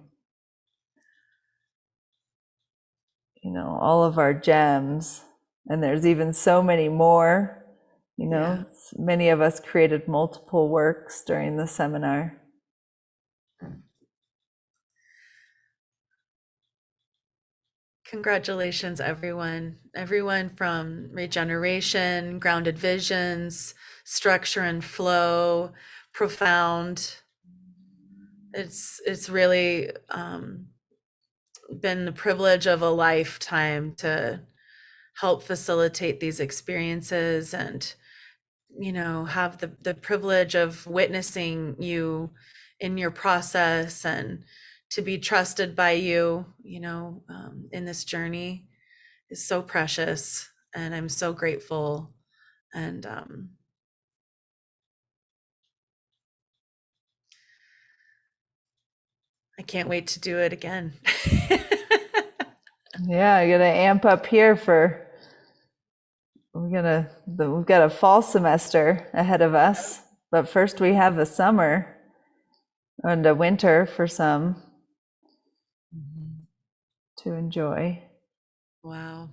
All of our gems, and there's even so many more. Many of us created multiple works during the seminar. Congratulations, everyone. Everyone from Regeneration, Grounded Visions, Structure and Flow, Profound. It's really been the privilege of a lifetime to help facilitate these experiences and, have the privilege of witnessing you in your process and to be trusted by you, in this journey is so precious, and I'm so grateful. And I can't wait to do it again. Yeah, I gotta amp up here we've got a fall semester ahead of us, but first we have a summer and a winter for some to enjoy. Wow.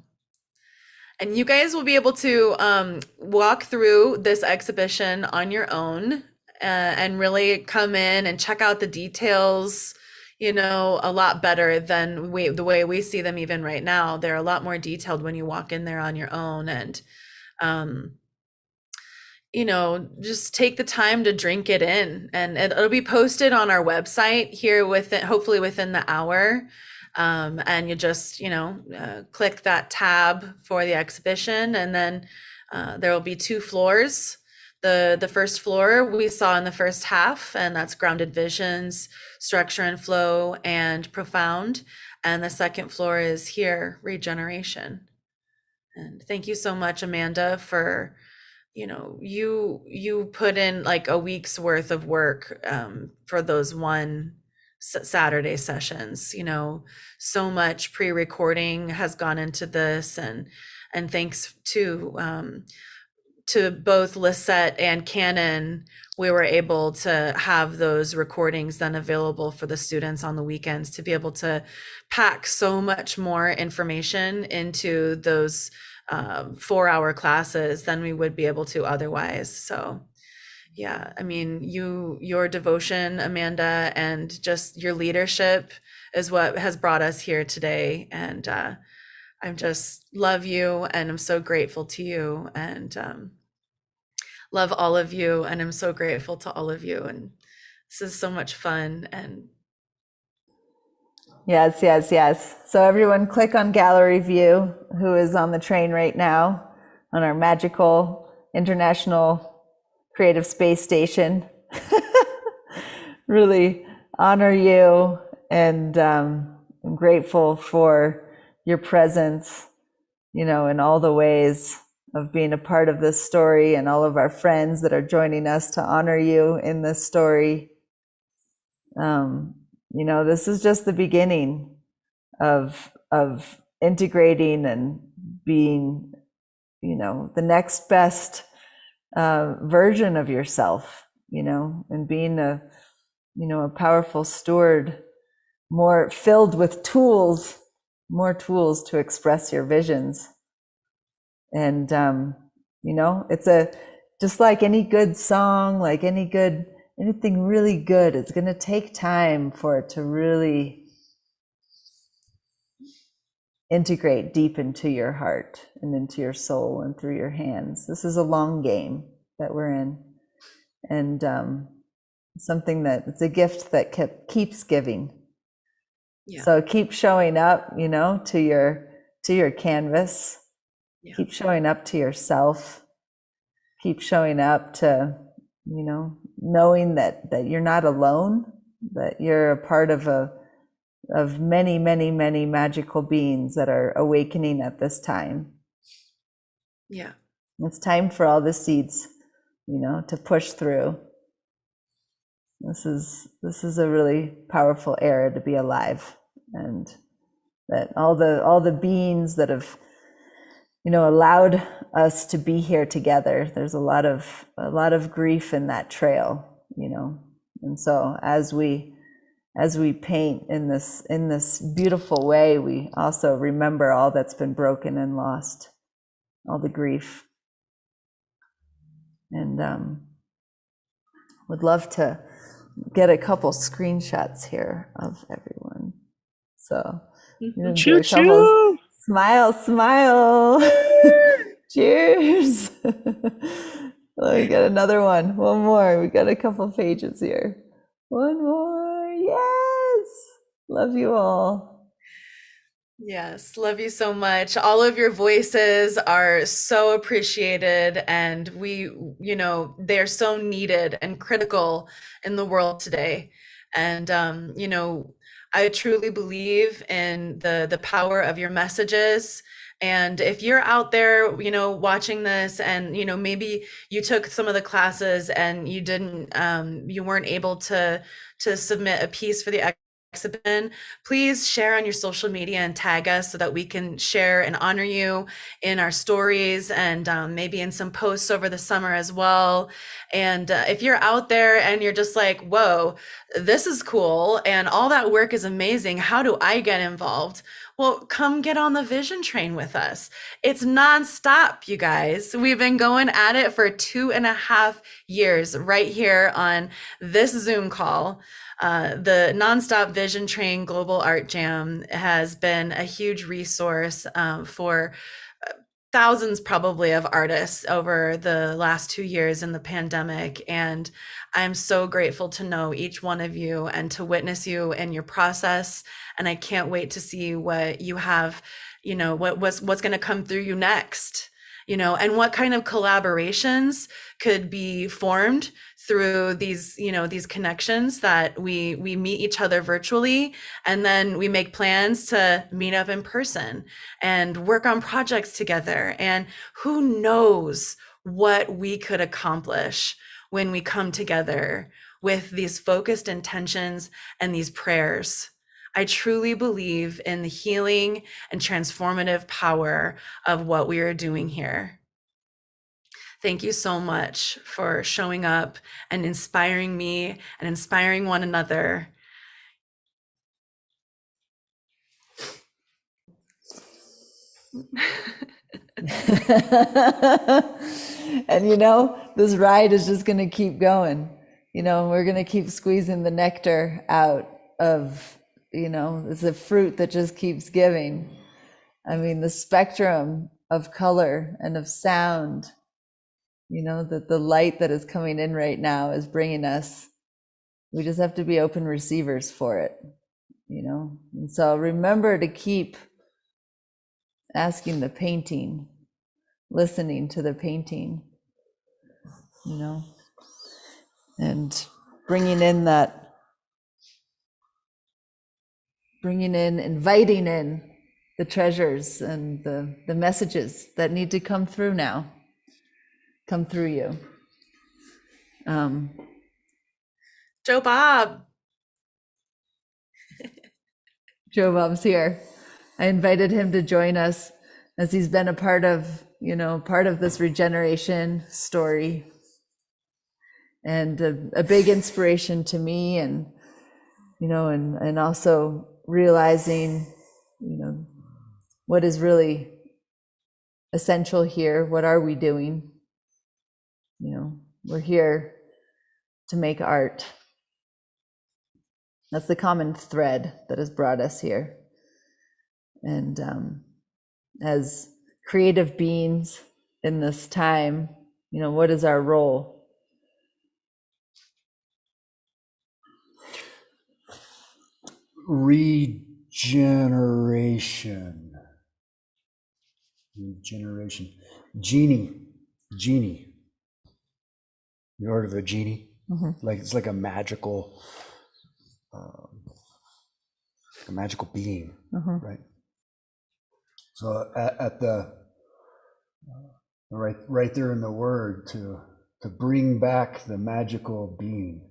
And you guys will be able to walk through this exhibition on your own and really come in and check out the details, a lot better than the way we see them even right now. They're a lot more detailed when you walk in there on your own, and just take the time to drink it in, and it'll be posted on our website here hopefully within the hour. And you just, click that tab for the exhibition, and then there will be 2 floors. The first floor we saw in the first half, and that's Grounded Visions, Structure and Flow, and Profound. And the second floor is here, Regeneration. And thank you so much, Amanda, for, you put in like a week's worth of work for those Saturday sessions. So much pre-recording has gone into this, and thanks to both Lisette and Canon, we were able to have those recordings then available for the students on the weekends to be able to pack so much more information into those 4-hour classes than we would be able to otherwise. So yeah, I mean, your devotion, Amanda, and just your leadership is what has brought us here today. And I just love you, and I'm so grateful to you, and love all of you, and I'm so grateful to all of you. And this is so much fun. And Yes. So everyone click on gallery view, who is on the train right now on our magical International Creative Space Station. Really honor you, and I'm grateful for your presence, in all the ways of being a part of this story, and all of our friends that are joining us to honor you in this story. This is just the beginning of integrating and being, the next best version of yourself. and being a powerful steward, more filled with tools, more tools to express your visions. And, it's just like any good song, like anything really good, it's going to take time for it to really integrate deep into your heart and into your soul and through your hands. This is a long game that we're in. And something that it's a gift that keeps giving. Yeah. So keep showing up, to your canvas. Yeah. Keep showing up to yourself. Keep showing up to, knowing that you're not alone, that you're a part of many, many, many magical beings that are awakening at this time. Yeah. It's time for all the seeds, to push through. This is a really powerful era to be alive, and that all the beings that have, allowed us to be here together. There's a lot of grief in that trail, and so as we paint in this beautiful way, we also remember all that's been broken and lost, all the grief, and would love to get a couple screenshots here of everyone. So, choo choo! Smile. Cheers. Oh, we got another one. One more. We got a couple pages here. One more. Yes. Love you all. Yes, love you so much. All of your voices are so appreciated, and they're so needed and critical in the world today. And I truly believe in the power of your messages. And if you're out there, watching this, and maybe you took some of the classes and you weren't able to submit a piece for the exhibition, please share on your social media and tag us so that we can share and honor you in our stories, and maybe in some posts over the summer as well. And if you're out there and you're just like, whoa, this is cool and all that work is amazing, how do I get involved? Well, come get on the vision train with us. It's nonstop, you guys. We've been going at it for 2.5 years right here on this Zoom call. The Nonstop Vision Train Global Art Jam has been a huge resource for thousands probably of artists over the last 2 years in the pandemic. And I'm so grateful to know each one of you and to witness you in your process. And I can't wait to see what you have, what's going to come through you next, and what kind of collaborations could be formed through these connections that we meet each other virtually, and then we make plans to meet up in person and work on projects together. And who knows what we could accomplish when we come together with these focused intentions and these prayers. I truly believe in the healing and transformative power of what we are doing here. Thank you so much for showing up and inspiring me and inspiring one another. And this ride is just going to keep going. We're going to keep squeezing the nectar out of, it's a fruit that just keeps giving. I mean, the spectrum of color and of sound, that the light that is coming in right now is bringing us. We just have to be open receivers for it, And so remember to keep asking the painting, listening to the painting, and inviting in the treasures and the messages that need to come through now, come through you. Joe Bob. Joe Bob's here. I invited him to join us as he's been a part of this regeneration story. and a big inspiration to me, and and also realizing what is really essential here. What are we doing? We're here to make art. That's the common thread that has brought us here. And as creative beings in this time, what is our role? Regeneration. Genie. You heard of a genie? Mm-hmm. It's like a magical being, Mm-hmm. right? So at the right there in the word, to bring back the magical being,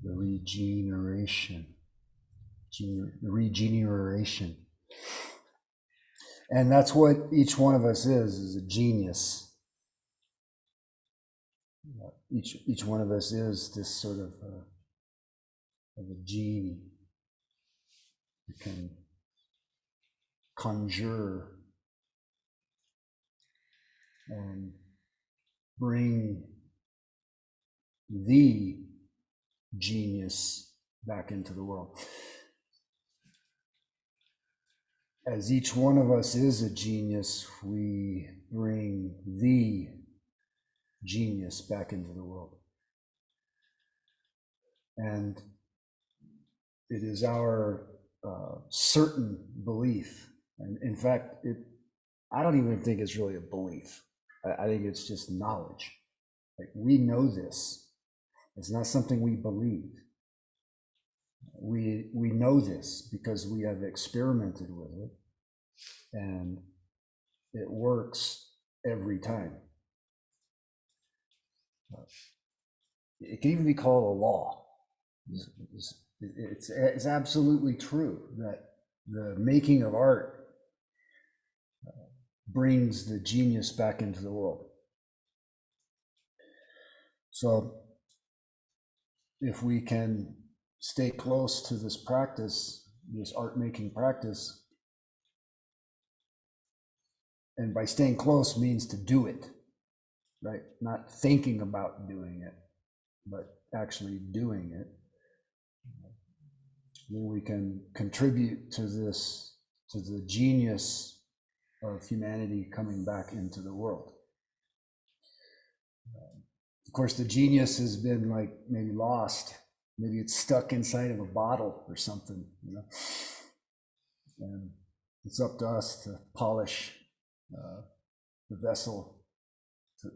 the regeneration. And that's what each one of us is a genius. Each one of us is this sort of a genie who can conjure and bring the genius back into the world. As each one of us is a genius, we bring the genius back into the world. And it is our certain belief, and in fact, I don't even think it's really a belief. I think it's just knowledge. Like, we know this. It's not something we believe. We know this because we have experimented with it, and it works every time. It can even be called a law. It's absolutely true that the making of art brings the genius back into the world. So if we can stay close to this practice, this art making practice, and by staying close means to do it, right? Not thinking about doing it, but actually doing it. Then we can contribute to the genius of humanity coming back into the world. Of course, the genius has been like maybe lost. Maybe it's stuck inside of a bottle or something, And it's up to us to polish the vessel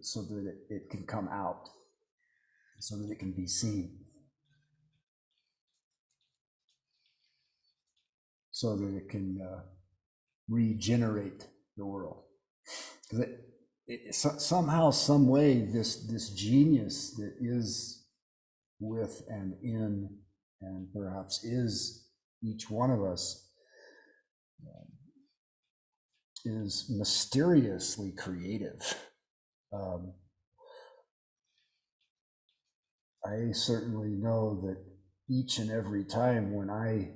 so that it can come out, so that it can be seen, so that it can regenerate the world. Because somehow, some way, this genius that is with and in, and perhaps is each one of us, is mysteriously creative. I certainly know that each and every time when I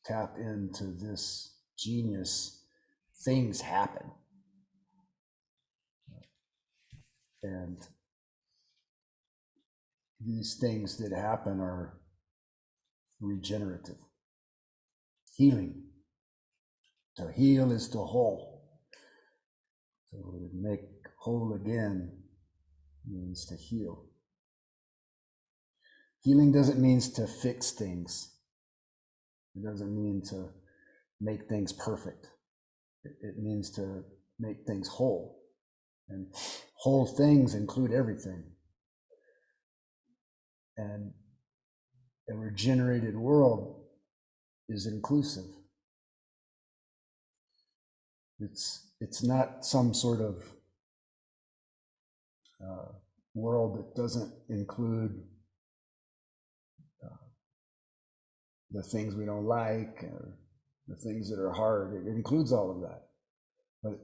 tap into this genius, things happen. And these things that happen are regenerative. Healing. To heal is to whole. To make whole again means to heal. Healing doesn't mean to fix things. It doesn't mean to make things perfect. It means to make things whole. And whole things include everything. And a regenerated world is inclusive. It's not some sort of world that doesn't include the things we don't like, or the things that are hard. It includes all of that, but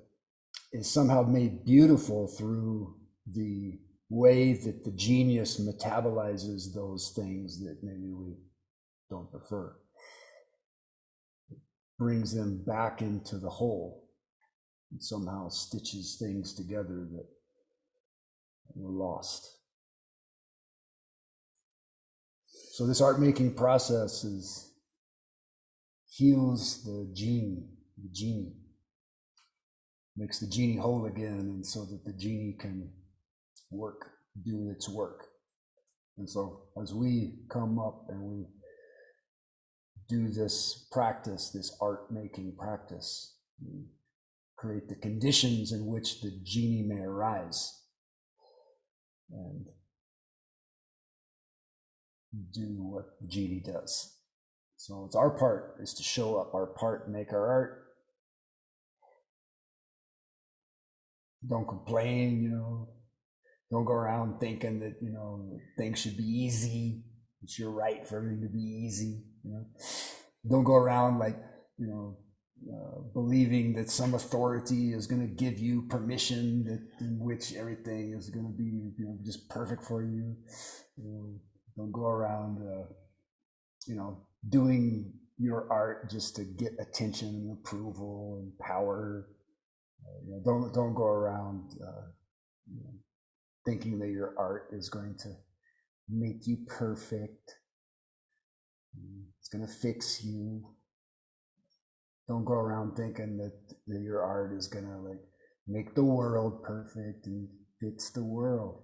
it's somehow made beautiful through the way that the genius metabolizes those things that maybe we don't prefer, brings them back into the whole, and somehow stitches things together that were lost. So this art making process heals the genie, makes the genie whole again, and so that the genie can do its work. And so as we come up and we do this practice, this art making practice, we create the conditions in which the genie may arise and do what the genie does. So it's our part is to show up our part, make our art. Don't complain, don't go around thinking that, things should be easy. It's your right for everything to be easy. Don't go around like, believing that some authority is going to give you permission in which everything is going to be, just perfect for you. Don't go around, doing your art just to get attention and approval and power. Don't go around thinking that your art is going to make you perfect. It's going to fix you. Don't go around thinking that your art is going to make the world perfect and fix the world.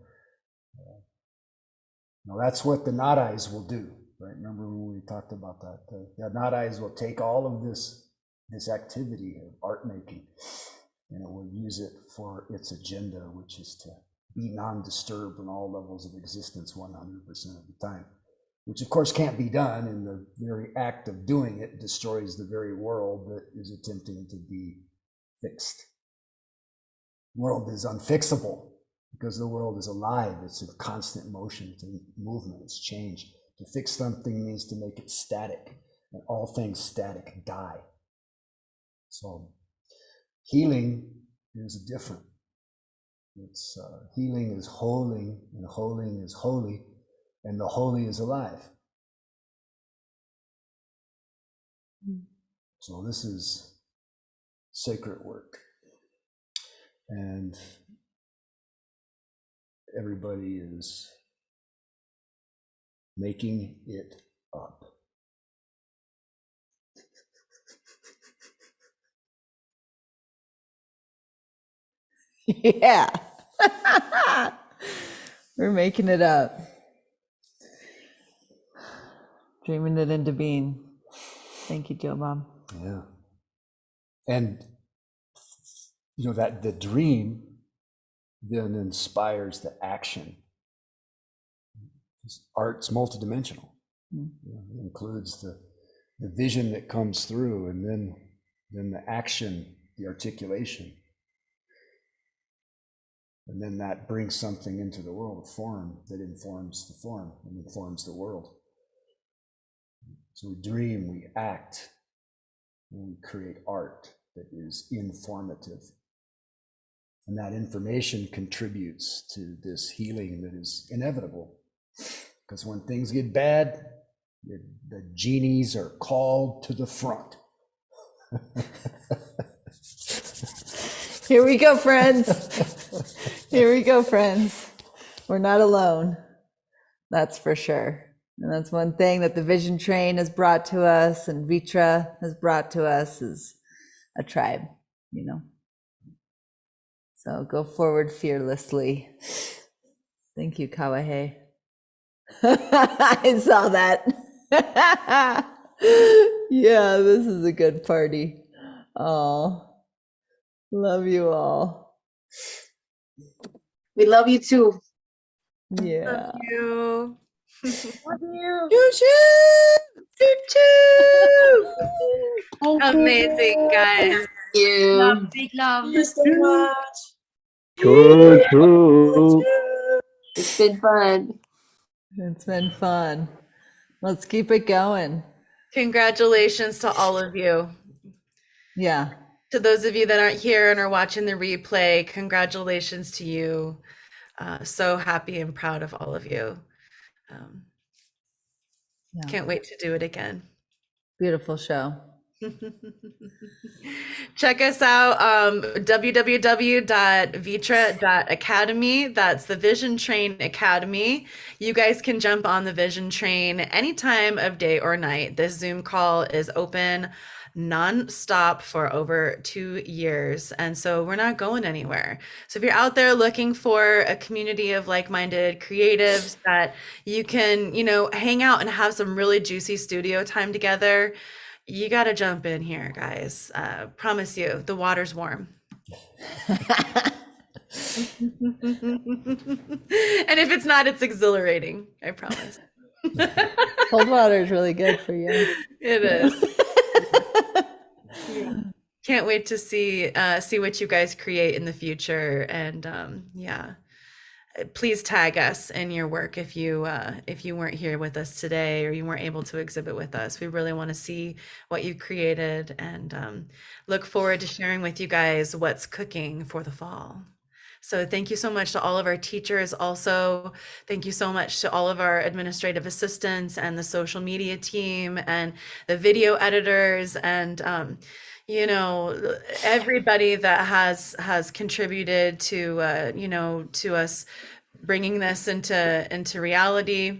Now that's what the not eyes will do, right? Remember when we talked about that? The not eyes will take all of this activity of art making, and it will use it for its agenda, which is to be non-disturbed on all levels of existence 100% of the time, which of course can't be done, and the very act of doing it destroys the very world that is attempting to be fixed. The world is unfixable because the world is alive. It's in constant motion, it's in movement, it's change. To fix something means to make it static, and all things static die. So healing is different. It's healing is holding, and holding is holy, and the holy is alive. So this is sacred work, and everybody is making it up. Yeah. We're making it up. Dreaming it into being. Thank you, Joe Mom. Yeah. And that the dream then inspires the action. Art's multidimensional. It includes the vision that comes through, and then the action, the articulation. And then that brings something into the world, a form that informs the form and informs the world. So we dream, we act, and we create art that is informative. And that information contributes to this healing that is inevitable. Because when things get bad, the genies are called to the front. Here we go, friends. Here we go, friends. We're not alone. That's for sure. And that's one thing that the Vision Train has brought to us and ViTra has brought to us is a tribe, So go forward fearlessly. Thank you, Kawahe. I saw that. Yeah, this is a good party. Oh, love you all. We love you too. Yeah. Love you. Love you. Choo choo. Amazing, guys. You. Big love. Thank you so much. True, true. It's been fun. It's been fun. Let's keep it going. Congratulations to all of you. Yeah. To those of you that aren't here and are watching the replay, congratulations to you. So happy and proud of all of you. Yeah. Can't wait to do it again. Beautiful show. Check us out, www.ViTra.Academy. That's the Vision Train Academy. You guys can jump on the Vision Train any time of day or night. This Zoom call is open non-stop for over 2 years, and so we're not going anywhere. So if you're out there looking for a community of like-minded creatives that you can, hang out and have some really juicy studio time together, you got to jump in here, guys. Promise you, the water's warm. And if it's not, it's exhilarating. I promise. Cold water is really good for you. It is. Can't wait to see what you guys create in the future. And please tag us in your work if you weren't here with us today or you weren't able to exhibit with us. We really want to see what you created, and look forward to sharing with you guys what's cooking for the fall. So thank you so much to all of our teachers. Also, thank you so much to all of our administrative assistants and the social media team and the video editors and everybody that has contributed to to us bringing this into reality.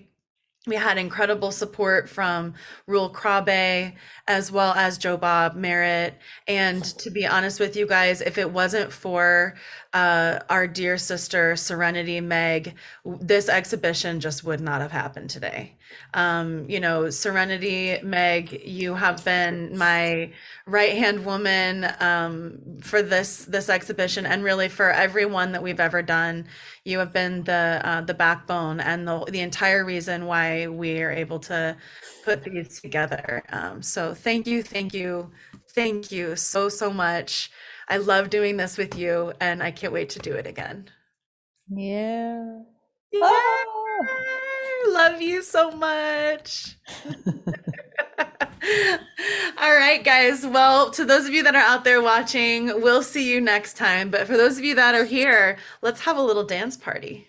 We had incredible support from Rule Krabe as well as Joe Bob Merritt. And to be honest with you guys, if it wasn't for our dear sister Serenity Meg, this exhibition just would not have happened today. Serenity Meg, you have been my right-hand woman for this exhibition, and really for everyone that we've ever done. You have been the backbone and the entire reason why we are able to put these together. So thank you so much. I love doing this with you, and I can't wait to do it again. Yeah. Love you so much. All right, guys. Well, to those of you that are out there watching, we'll see you next time. But for those of you that are here, let's have a little dance party.